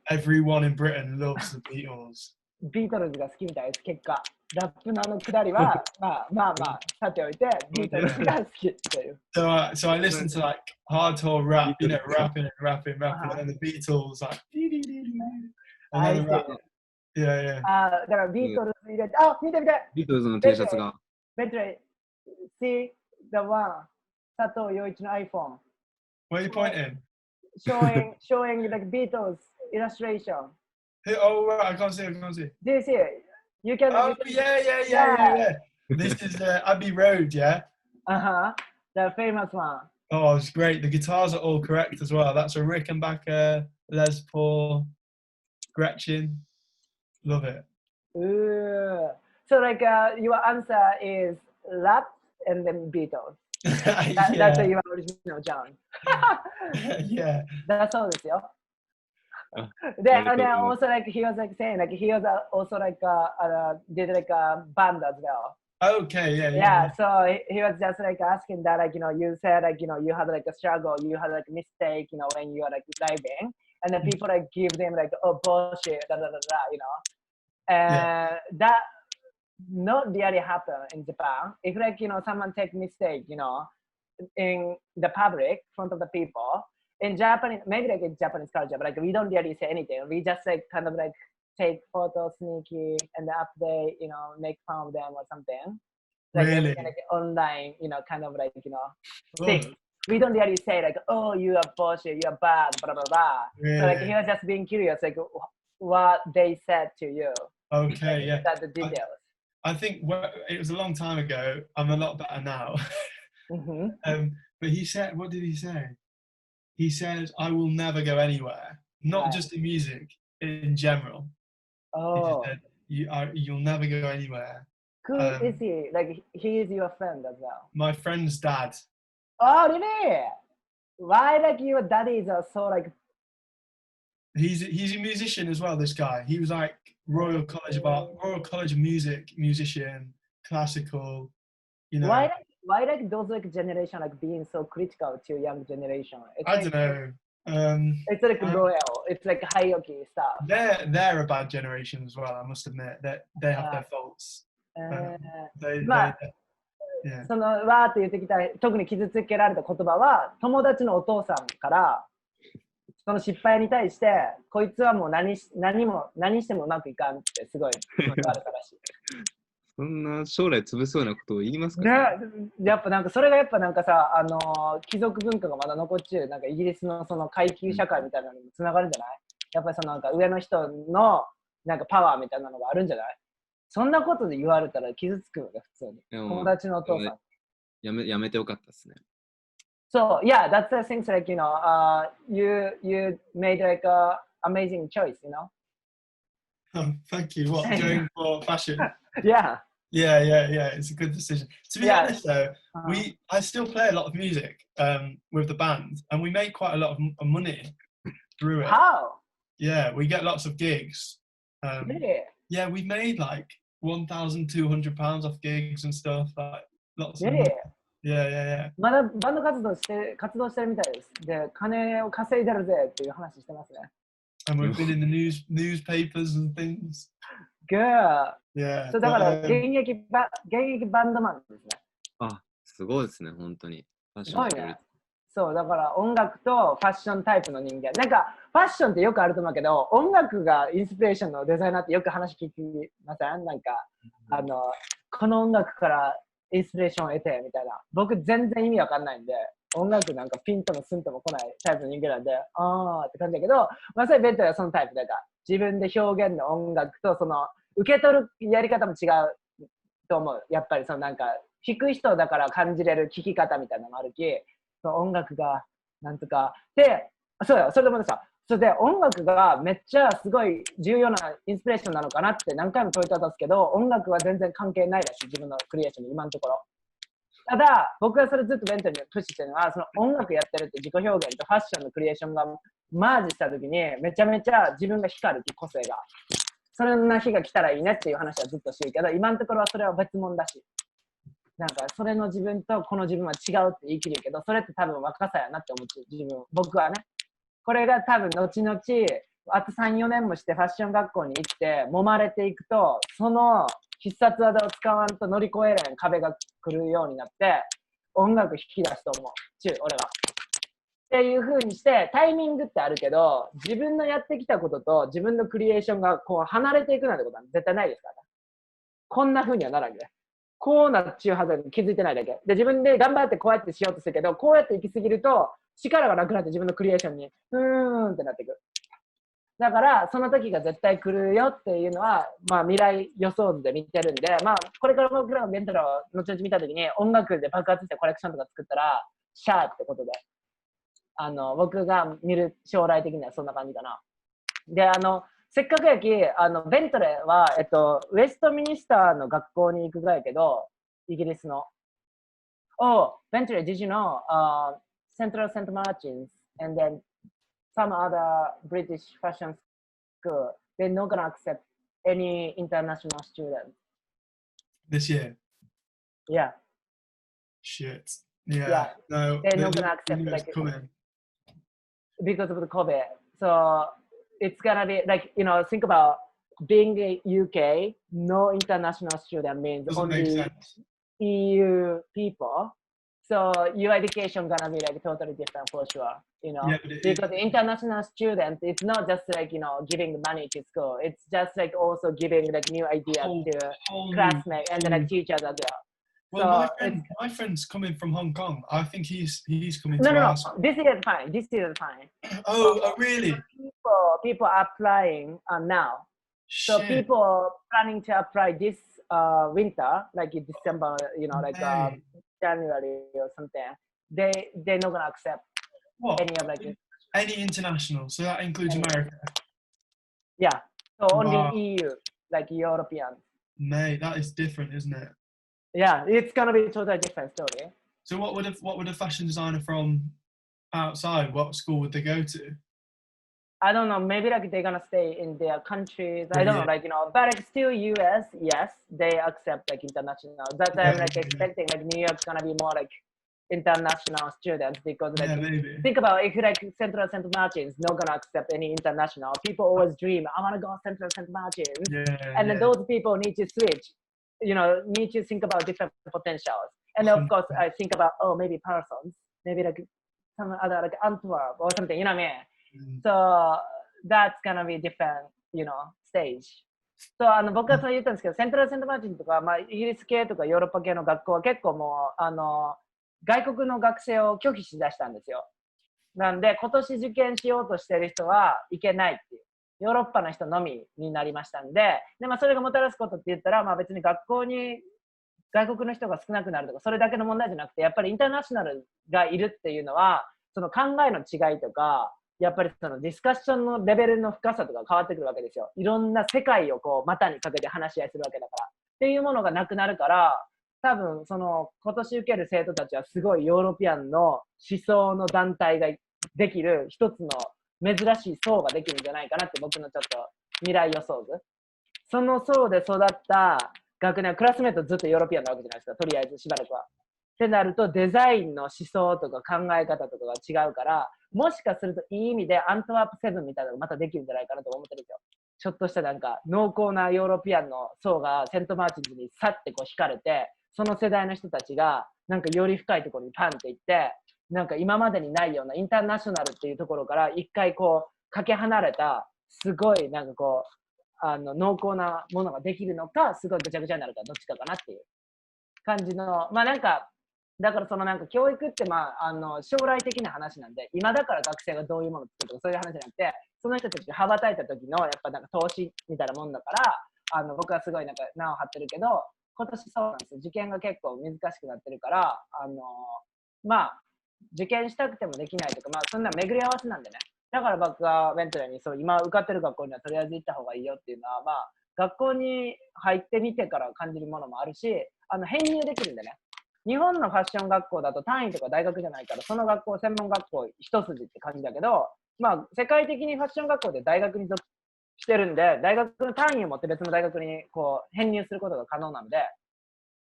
Everyone in Britain loves the Beatles. ビートルズが好きみたいです、結果。ラップのくだりは、まあ、さておいて、ビートルズが好きっていう。So I listen to like hardcore rap, you know, rapping, and then the Beatles like, and then the rap. Yeah. だからビートルズ入れて、見てビートルズの T シャツが。ベントレー、see the one, 佐藤陽一の iPhone. Where are you pointing? Showing like Beatles illustration. Oh, right, I can't see. Do you see it? You can. Oh, yeah. This is Abbey Road, yeah? The famous one. Oh, it's great. The guitars are all correct as well. That's a Rickenbacker, Les Paul, Gretchen. Love it. So like your answer is rap and then Beatles. That's your original genre. Yeah. That's all this, yo. And then also like he was like saying like he was also like did like a band as well. Okay, yeah. So he was just like asking that like you said like you had like a struggle, you had like a mistake when you are like driving, and then people like give them like bullshit and that not really happen in Japan. If like someone take mistake in the public front of the people. In Japanese, maybe like in Japanese culture, but like we don't really say anything. We just like kind of like take photos sneaky and then update, make fun of them or something. Like, really? Like online, kind of like, things. We don't really say like, oh, you are bullshit, you are bad, blah, blah, blah. Really? So like he was just being curious, like what they said to you. Okay, like, the details. I think it was a long time ago. I'm a lot better now. But he said, what did he say? He said, I will never go anywhere, not just in music, in general. Oh. He said, you'll never go anywhere. Who is he? Like, he is your friend as well? My friend's dad. Oh, really? Why, like, your daddies are so, like... He's a musician as well, this guy. He was, like, Royal College of Music, musician, classical, Why like those like generation like being so critical to young generation? I don't know. It's like royal. It's like hierarchy stuff. They're a bad generation as well. I must admit that they have their faults. そのわーって言ってきた特に傷つけられた言葉は友達のお父さんからその失敗に対してこいつはもう何してもうまくいかんってすごい言われたらしい。そんな将来潰そうなことを言いますかね。やっぱなんかそれがやっぱなんかさ貴族文化がまだ残っちゅうなんかイギリスのその階級社会みたいなのにもつながるんじゃない？やっぱりそのなんか上の人のなんかパワーみたいなのがあるんじゃない？そんなことで言われたら傷つくよね普通に。友達のお父さん。やめてよかったですね。So yeah, that's the things like you made like a amazing choice, Oh, thank you. What, going for fashion? Yeah. It's a good decision. To be honest, though, I still play a lot of music with the band, and we make quite a lot of money through it. How? Yeah, we get lots of gigs. Really? Yeah, we made like £1,200 off gigs and stuff. Like lots really? Of yeah. まだバンド活動してるみたいです。で、金を稼いでるぜっていう話してますね。and we've been in the newspapers and things. Good. Yeah. そうだから現役バンドマンですね。あ、すごいですね、本当に。ファッシすごいョンしてるね。そう、だから音楽とファッションタイプの人間。なんかファッションってよくあると思うけど、音楽がインスピレーションのデザイナーってよく話聞きません？なんか、この音楽からインスピレーションを得てみたいな。僕全然意味わかんないんで、音楽なんかピンともスンとも来ないタイプの人間なんで、あーって感じだけど、まさにベントはそのタイプだから、自分で表現の音楽とその受け取るやり方も違うと思う。やっぱりそのなんか、弾く人だから感じれる聴き方みたいなのもあるし、その音楽がなんとか。で、そうよ、それでもさ、それで音楽がめっちゃすごい重要なインスピレーションなのかなって何回も問いただすけど、音楽は全然関係ないらしい、自分のクリエーションに今のところ。ただ、僕がそれずっとベントにプッシュしてるのは、その音楽やってるって自己表現とファッションのクリエーションがマージしたときに、めちゃめちゃ自分が光るっていう個性が。そんな日が来たらいいねっていう話はずっとしてるけど、今のところはそれは別物だし。なんか、それの自分とこの自分は違うって言い切るけど、それって多分若さやなって思ってる、自分。僕はね。これが多分後々、あと3、4年もしてファッション学校に行って揉まれていくと、その必殺技を使わんと乗り越えれん壁が来るようになって、音楽引き出すと思う。俺は。っていう風にして、タイミングってあるけど、自分のやってきたことと自分のクリエーションがこう離れていくなんてことは絶対ないですから。こんな風にはならんで。こうなっちゅうはずに気づいてないだけ。で、自分で頑張ってこうやってしようとするけど、こうやって行き過ぎると、力がなくなって自分のクリエーションに、ってなっていく。だから、その時が絶対来るよっていうのは、まあ未来予想図で見てるんで、まあこれから僕らのベントラを後々見た時に音楽で爆発してコレクションとか作ったら、シャーってことで、僕が見る将来的にはそんな感じかな。で、せっかくやき、ベントレーは、ウェストミニスターの学校に行くがやけど、イギリスの。ベントレー、did you know, Central St. Martin's and then some other British fashion school, they're not going to accept any international students. This year? Yeah. Shit. Yeah. No, they're not going to accept like, because of the COVID. So it's going to be like, think about being a UK, no international student means only EU people. So your education gonna be like totally different for sure, Yeah, because the international student, it's not just like, giving money to school. It's just like also giving like new ideas to classmates and then like teachers as well. Well, so my friend's coming from Hong Kong. I think he's coming to us. No. This is fine. Oh, really? People are applying now. Shit. So people planning to apply this winter, like in December, January or something. They're not gonna accept any of like any international. So that includes America. Yeah. So only EU, like European. Mate, that is different, isn't it? Yeah, it's gonna be a totally different story. So what would a fashion designer from outside, what school would they go to? I don't know, maybe like they're gonna stay in their countries. I don't know, like, but like still US, yes, they accept like international. That's why I'm like expecting like New York's gonna be more like international students, because like think about if like Central St. Martin's not gonna accept any international. People always dream, I wanna go Central St. Martin's. And then those people need to switch, need to think about different potentials. And of course I think about, maybe Parsons, maybe like some other like Antwerp or something, you know what I mean? So that's gonna be different, stage. So 僕はそう言ったんですけど、セントラルセントマーチンとか、イギリス系とかヨーロッパ系の学校は結構もう外国の学生を拒否しだしたんですよ。なんで今年受験しようとしてる人はいけないっていう。ヨーロッパの人のみになりましたんで、それがもたらすことって言ったら、別に学校に外国の人が少なくなるとか、それだけの問題じゃなくて、やっぱりインターナショナルがいるっていうのは、その考えの違いとか、やっぱりそのディスカッションのレベルの深さとか変わってくるわけですよ。いろんな世界をこう股にかけて話し合いするわけだから。っていうものがなくなるから、多分その今年受ける生徒たちはすごいヨーロピアンの思想の団体ができる一つの珍しい層ができるんじゃないかなって僕のちょっと未来予想図。その層で育った学年、クラスメートずっとヨーロピアンなわけじゃないですか、とりあえずしばらくは。ってなるとデザインの思想とか考え方とかが違うから、もしかするといい意味でアントワープ7みたいなのがまたできるんじゃないかなと思ってるんですよ。ちょっとしたなんか濃厚なヨーロピアンの層がセントマーチンズにさってこう惹かれて、その世代の人たちがなんかより深いところにパンっていって、なんか今までにないようなインターナショナルっていうところから一回こうかけ離れたすごいなんかこう濃厚なものができるのか、すごいぐちゃぐちゃになるかどっちかかなっていう感じの、まあなんかだからそのなんか教育ってまあ将来的な話なんで、今だから学生がどういうものを作るとかそういう話じゃなくて、その人たちが羽ばたいた時のやっぱなんか投資みたいなもんだから、僕はすごいなんか名を張ってるけど、今年そうなんですよ。受験が結構難しくなってるから、まあ受験したくてもできないとか、まあそんな巡り合わせなんでね。だから僕はベントレーにそう今受かってる学校にはとりあえず行った方がいいよっていうのは、まあ学校に入ってみてから感じるものもあるし、編入できるんでね。日本のファッション学校だと単位とか大学じゃないから、その学校、専門学校一筋って感じだけど、まあ世界的にファッション学校で大学に属してるんで、大学の単位を持って別の大学にこう編入することが可能なので、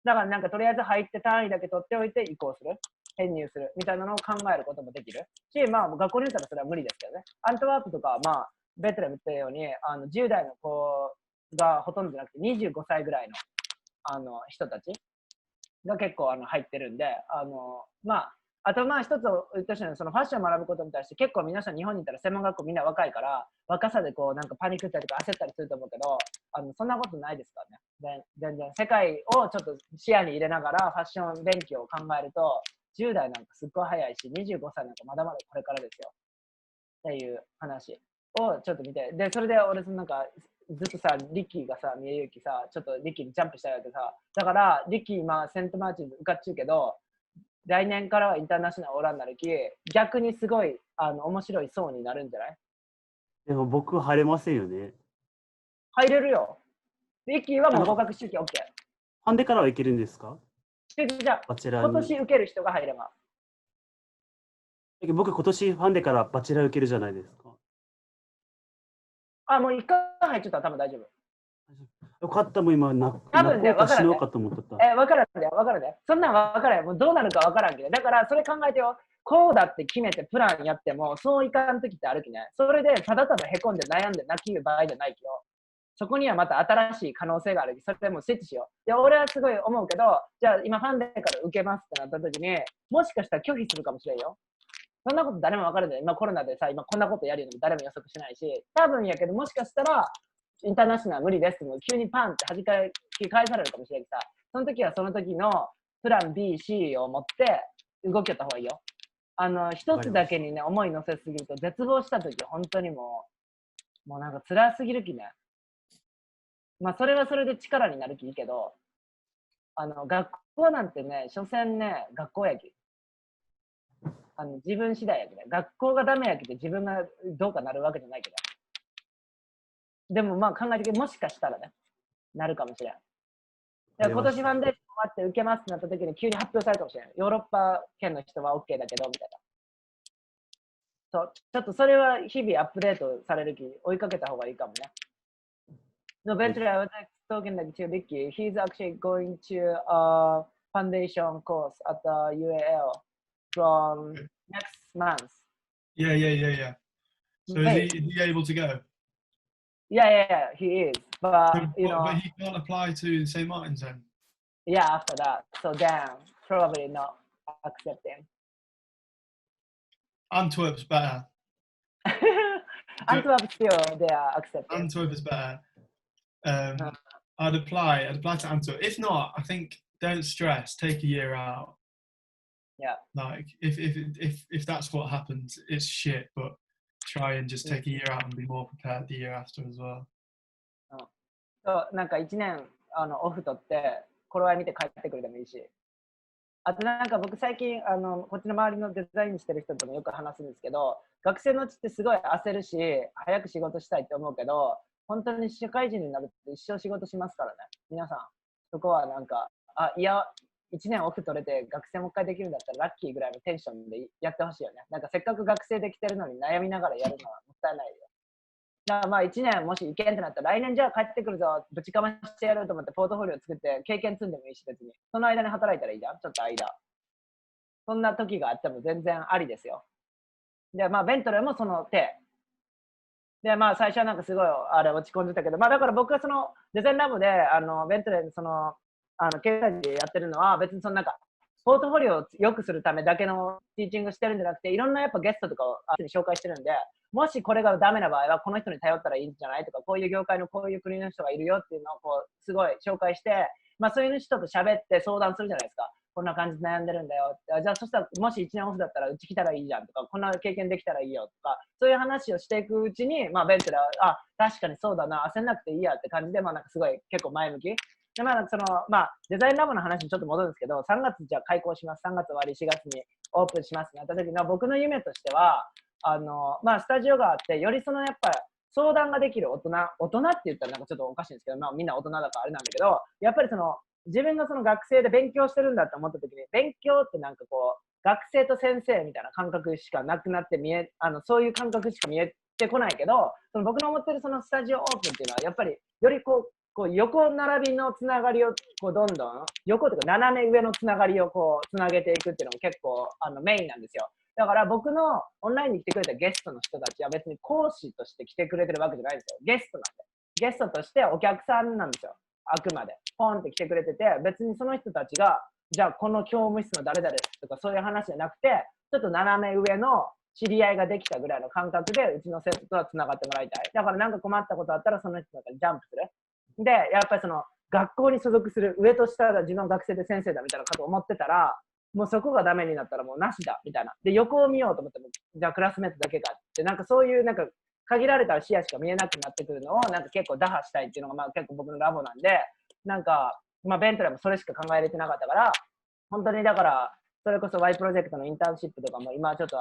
だからなんかとりあえず入って単位だけ取っておいて移行する。編入するみたいなのを考えることもできるし、まあ学校によったらそれは無理ですけどね。アントワープとかはまあベトナム言ったように10代の子がほとんどじゃなくて25歳ぐらいの人たちが結構入ってるんで、まああとまあ一つ言ったようにそのファッションを学ぶことに対して結構皆さん日本にいたら専門学校みんな若いから若さでこうなんかパニックったりとか焦ったりすると思うけど、そんなことないですからね。全然世界をちょっと視野に入れながらファッション勉強を考えると10代なんかすっごい早いし、25歳なんかまだまだこれからですよっていう話をちょっと見て、でそれで俺なんかずっとさリッキーがさ三重ゆきさちょっとリッキーにジャンプしたいわけさ、だからリッキー今セントマーチンズ受かっちゅうけど来年からはインターナショナルオーランになるき、逆にすごい面白い層になるんじゃない？でも僕入れませんよね。入れるよ。リッキーはもう合格周期 OK。ハンデからはいけるんですか？じゃあ今年受ける人が入れます。僕今年ファンデからバチェラー受けるじゃないですか。もう一回入っちゃったら多分大丈夫。よかった、もう今多分ね、分からんね。かと思ってた。分からんね、分からんね。そんなん分からん。もうどうなるか分からんけど。だからそれ考えてよ。こうだって決めてプランやっても、そういかんときってあるきね。それでただただへこんで悩んで泣き言う場合じゃないきよ。そこにはまた新しい可能性があるき。それでもうスイッチしよう。いや、俺はすごい思うけど、じゃあ今ファンデから受けますってなったときに、もしかしたら拒否するかもしれんよ。そんなこと誰も分かるんだよ。今コロナでさ、今こんなことやるのも誰も予測しないし、多分やけど、もしかしたら、インターナショナル無理ですっても急にパンって弾き返されるかもしれないさ。その時はその時のプラン B、C を持って動きよった方がいいよ。一つだけにね、思い乗せすぎると絶望した時本当にもうなんか辛すぎるきね。まあそれはそれで力になるきいいけど、学校なんてね、所詮ね、学校やき。自分次第やけど、学校がダメやけど自分がどうかなるわけじゃないけど。でもまあ考えてもしかしたらね、なるかもしれん。今年ファンデーション終わって受けますってなった時に急に発表されるかもしれない。ヨーロッパ圏の人は OK だけどみたいな。そう、ちょっとそれは日々アップデートされるき追いかけた方がいいかもね。No, Bentley, I was talking like to Ricky. He's actually going to a foundation course at the UAL from next month. Yeah. So is he able to go? Yeah, he is. But you know, but he can't apply to St. Martin's then. Yeah, after that. So then probably not accepting. Antwerp's better. Antwerp still they are accepting. Antwerp is better. I'd apply to Antwerp. If not, I think don't stress. Take a year out. Yeah. Like if that's what happens, it's shit. But try and just take a year out and be more prepared the year after as well. そうなんか1年オフ取って頃合い見て帰ってくるでもいいし、あとなんか僕最近こっちの周りのデザインしてる人ともよく話すんですけど、学生のうちってすごい焦るし早く仕事したいって思うけど、本当に社会人になると一生仕事しますからね。皆さんそこはなんかいや1年オフ取れて学生もう一回できるんだったらラッキーぐらいのテンションでやってほしいよね。なんかせっかく学生できてるのに悩みながらやるのはもったいないよ。じゃあまあ1年もし行けんってなったら来年じゃあ帰ってくるぞぶちかましてやろうと思ってポートフォリオ作って経験積んでもいいし、別にその間に働いたらいいじゃん。ちょっと間そんな時があっても全然ありですよ。で、まあ、ベントレーもその手。で、まあ、最初はなんかすごいあれ落ち込んでたけど、まあ、だから僕がそのデザインラボでベントレーのそのケーススタディやってるのは、別にそのなんか、ポートフォリオを良くするためだけのティーチングしてるんじゃなくて、いろんなやっぱゲストとかを紹介してるんで、もしこれがダメな場合は、この人に頼ったらいいんじゃないとか、こういう業界のこういう国の人がいるよっていうのをこうすごい紹介して、まあ、そういう人と喋って相談するじゃないですか。こんな感じで悩んでるんだよ。じゃあそしたらもし1年オフだったらうち来たらいいじゃんとか、こんな経験できたらいいよとか、そういう話をしていくうちに、まあ、ベントレーは、確かにそうだな、焦んなくていいやって感じで、まあ、なんかすごい結構前向き。で、まあ、デザインラボの話にちょっと戻るんですけど、3月じゃあ開校します。3月終わり、4月にオープンしますってなった時の僕の夢としては、まあ、スタジオがあって、よりそのやっぱ相談ができる大人って言ったらなんかちょっとおかしいんですけど、まあ、みんな大人だからあれなんだけど、やっぱりその、自分がその学生で勉強してるんだって思った時に、勉強ってなんかこう、学生と先生みたいな感覚しかなくなってそういう感覚しか見えてこないけど、その僕の思ってるそのスタジオオープンっていうのは、やっぱりよりこう横並びのつながりをこうどんどん横というか斜め上のつながりをこうつなげていくっていうのも結構メインなんですよ。だから僕のオンラインに来てくれたゲストの人たちは別に講師として来てくれてるわけじゃないんですよ。ゲストなんで。ゲストとしてお客さんなんですよ。あくまで。ポンって来てくれてて、別にその人たちが、じゃあこの教務室の誰々とかそういう話じゃなくて、ちょっと斜め上の知り合いができたぐらいの感覚でうちの生徒とはつながってもらいたい。だからなんか困ったことあったらその人とかにジャンプする。で、やっぱりその学校に所属する上と下が自分の学生で先生だみたいなことを思ってたら、もうそこがダメになったらもうなしだみたいな。で、横を見ようと思っても、じゃあクラスメートだけかって、なんかそういうなんか限られた視野しか見えなくなってくるのをなんか結構打破したいっていうのがまあ結構僕のラボなんで、なんか、まあ、ベントレーもそれしか考えれてなかったから、本当にだから、それこそ Y プロジェクトのインターンシップとかも今ちょっと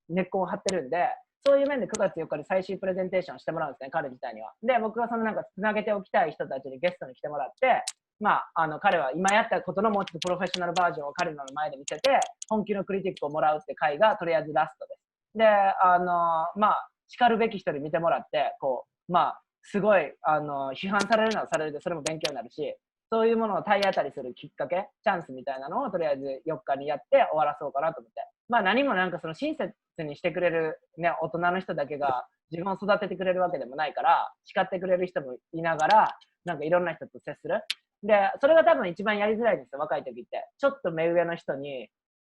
根っこを張ってるんで、そういう面で9月4日に最終プレゼンテーションしてもらうんですね、彼自体には。で、僕はそのなんかつなげておきたい人たちにゲストに来てもらって、まあ、彼は今やったことのもうちょっとプロフェッショナルバージョンを彼らの前で見せて、本気のクリティックをもらうって回がとりあえずラストです。で、まあ、叱るべき人に見てもらって、こう、まあ、すごい、批判されるのはされるで、それも勉強になるし、そういうものを体当たりするきっかけ、チャンスみたいなのをとりあえず4日にやって終わらそうかなと思って。まあ何もなんかその親切にしてくれる、ね、大人の人だけが自分を育ててくれるわけでもないから、叱ってくれる人もいながら、なんかいろんな人と接する。で、それが多分一番やりづらいんですよ、若い時って。ちょっと目上の人に、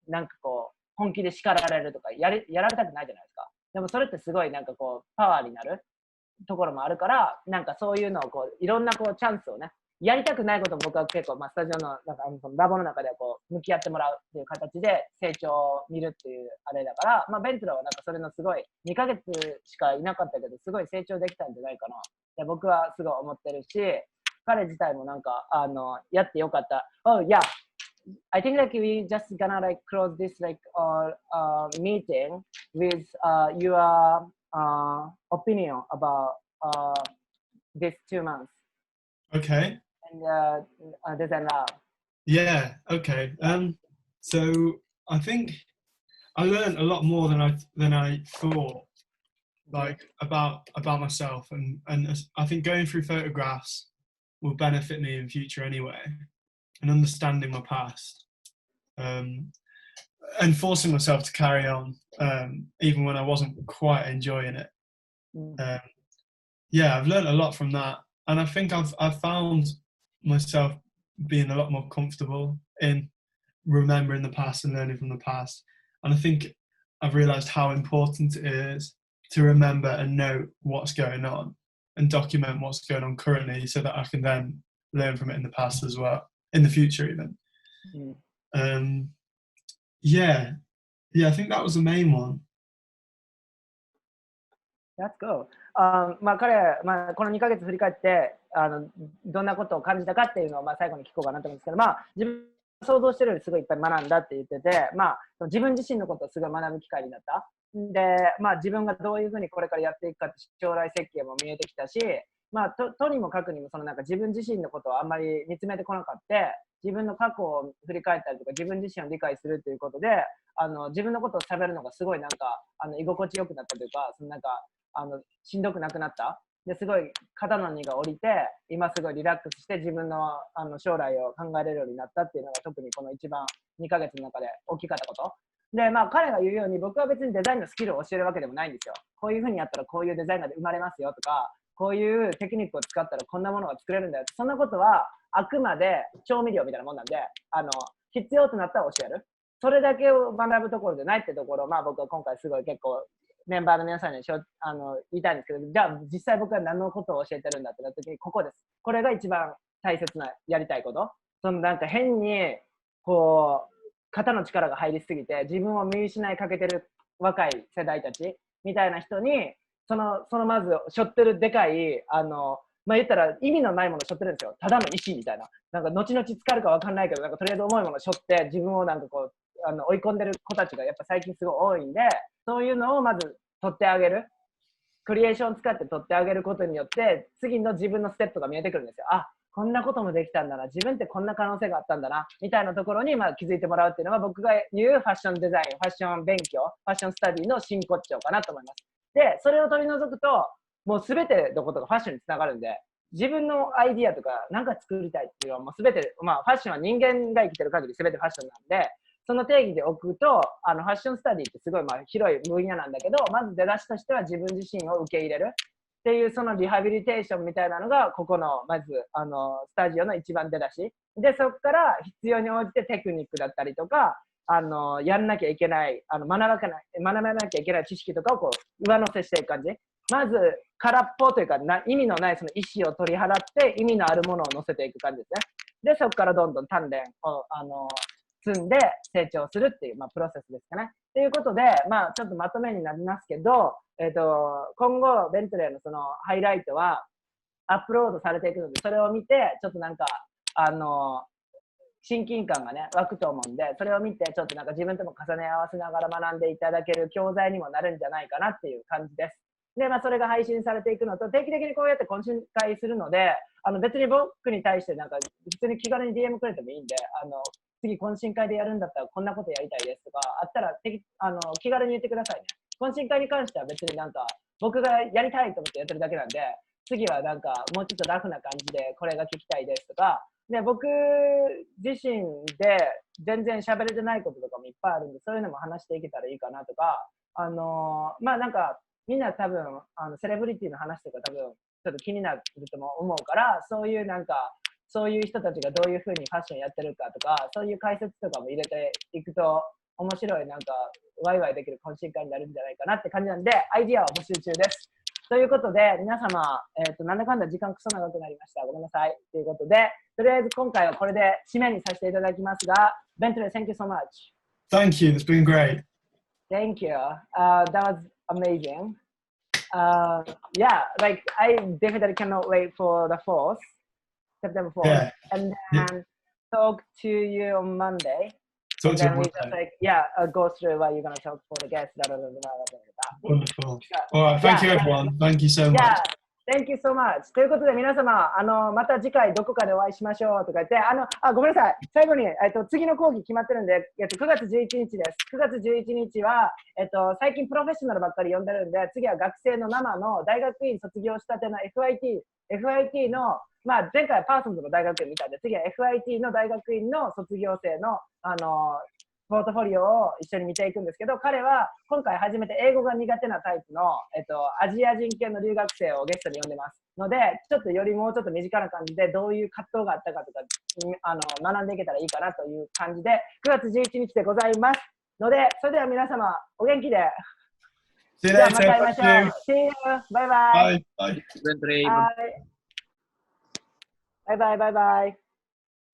なんかこう、本気で叱られるとかやられたくないじゃないですか。でもそれってすごいなんかこう、パワーになるところもあるから、なんかそういうのをこう、いろんなこう、チャンスをね、やりたくないことも僕は結構、まあ、スタジオのなんかラボの中ではこう向き合ってもらうっていう形で成長を見るっていうあれだから、まあ、ベントレーはなんかそれのすごい2ヶ月しかいなかったけどすごい成長できたんじゃないかなって僕はすごい思ってるし、彼自体もなんかやってよかった。Oh yeah, I think like we just gonna like close this like meeting with your opinion about this 2 months. Okay. And design lab. Yeah. Okay. So I think I learned a lot more than I thought, like about myself, and I think going through photographs will benefit me in future anyway, and understanding my past, and forcing myself to carry on, even when I wasn't quite enjoying it. Yeah, I've learned a lot from that, and I think I've found myself being a lot more comfortable in remembering the past and learning from the past. And I think I've realized how important it is to remember and know what's going on and document what's going on currently so that I can then learn from it in the past as well, in the future even. Yeah, I think that was the main one. Let's go. まあまあ、この2ヶ月振り返ってどんなことを感じたかっていうのをまあ最後に聞こうかなと思うんですけど、まあ、自分が想像してるよりすごいいっぱい学んだって言ってて、まあ、自分自身のことをすごい学ぶ機会になった。で、まあ、自分がどういうふうにこれからやっていくかって将来設計も見えてきたし、まあ、とにもかくにもそのなんか自分自身のことをあんまり見つめてこなかった、自分の過去を振り返ったりとか自分自身を理解するっていうことで自分のことを喋るのがすごいなんか居心地よくなったというか、そのなんかしんどくなくなった。ですごい肩の荷が下りて、今すごいリラックスして自分の将来を考えれるようになったっていうのが特にこの一番2ヶ月の中で大きかったこと。で、まあ彼が言うように僕は別にデザインのスキルを教えるわけでもないんですよ。こういうふうにやったらこういうデザインが生まれますよとか、こういうテクニックを使ったらこんなものが作れるんだよ。そんなことはあくまで調味料みたいなもんなんで、必要となったら教える。それだけを学ぶところでないってところを、まあ僕は今回すごい結構メンバーの皆さんに言いたいんですけど、じゃあ実際僕は何のことを教えてるんだってなった時にここです。これが一番大切なやりたいこと。そのなんか変にこう肩の力が入りすぎて自分を見失いかけてる若い世代たちみたいな人にそのまず背負ってるでかいまあ言ったら意味のないものを背負ってるんですよ。ただの石みたいな。なんか後々使えるか分かんないけど、なんかとりあえず重いものを背負って自分をなんかこう追い込んでる子たちがやっぱ最近すごい多いんで、そういうのをまず取ってあげる。クリエーションを使って取ってあげることによって次の自分のステップが見えてくるんですよ。あ、こんなこともできたんだな、自分ってこんな可能性があったんだなみたいなところにまあ気づいてもらうっていうのが僕が言うファッションデザイン、ファッション勉強、ファッションスタディの真骨頂かなと思います。で、それを取り除くともう全てのことがファッションにつながるんで、自分のアイディアとか何か作りたいっていうのはもう全て、まあファッションは人間が生きてる限り全てファッションなんで、その定義で置くとファッションスタディってすごいまあ広い分野なんだけど、まず出だしとしては自分自身を受け入れるっていうそのリハビリテーションみたいなのがここのまずスタジオの一番出だしで、そこから必要に応じてテクニックだったりとかやんなきゃいけない学ばなきゃいけない知識とかをこう上乗せしていく感じ。まず空っぽというか意味のないその意思を取り払って意味のあるものを乗せていく感じですね。でそこからどんどん鍛錬を積んで成長するっていう、まあ、プロセスですかね。ということで、まあ、ちょっとまとめになりますけど、今後ベントレーのそのハイライトはアップロードされていくので、それを見てちょっとなんか親近感がね湧くと思うんで、それを見てちょっとなんか自分とも重ね合わせながら学んでいただける教材にもなるんじゃないかなっていう感じです。で、まあ、それが配信されていくのと、定期的にこうやって懇親会するので、別に僕に対してなんか普通に気軽に DM くれてもいいんで、次懇親会でやるんだったらこんなことやりたいですとかあったら気軽に言ってくださいね。懇親会に関しては別になんか僕がやりたいと思ってやってるだけなんで、次はなんかもうちょっとラフな感じでこれが聞きたいですとか、で僕自身で全然喋れてないこととかもいっぱいあるんで、そういうのも話していけたらいいかなとか、まあなんかみんな多分セレブリティの話とか多分ちょっと気になるとも思うから、そういうなんかそういう人たちがどういうふうにファッションやってるかとか、そういう解説とかも入れていくと面白いなんかワイワイできる懇親会になるんじゃないかなって感じなんで、アイディアを募集中です。ということで皆様、なんだかんだ時間クソ長くなりました。ごめんなさい。ということで、とりあえず今回はこれで締めにさせていただきますが、Bentley, thank you so much. Thank you. It's been great. Thank you. That was amazing. Yeah, like I definitely cannot wait for the 4th, September 4th, Yeah. and then talk to you on Monday. Talk And to you then on we just Monday. like, yeah, go through what you're gonna talk for the guests. Wonderful. All right. Thank you, everyone. Thank you so much. Yeah, thank you so much. ということで皆様、また次回どこかでお会いしましょうとか言って、ごめんなさい。最後に、次の講義決まってるんで、9月11日です。9月11日は、最近プロフェッショナルばっかり呼んでるんで、次は学生の生の大学院卒業したての FIT の、まあ、前回はパーソンズの大学院見たんで、次は FIT の大学院の卒業生の、ポートフォリオを一緒に見ていくんですけど、彼は今回初めて英語が苦手なタイプの、アジア人系の留学生をゲストに呼んでますので、ちょっとよりもうちょっと身近な感じでどういう葛藤があったかとか学んでいけたらいいかなという感じで、9月11日でございますので、それでは皆様お元気で。 See you じゃあまた会いま later. しょう。 Thank you. See you. バイバイ。 Bye. Bye. バイバイバイバイ。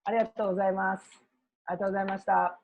ありがとうございます。ありがとうございました。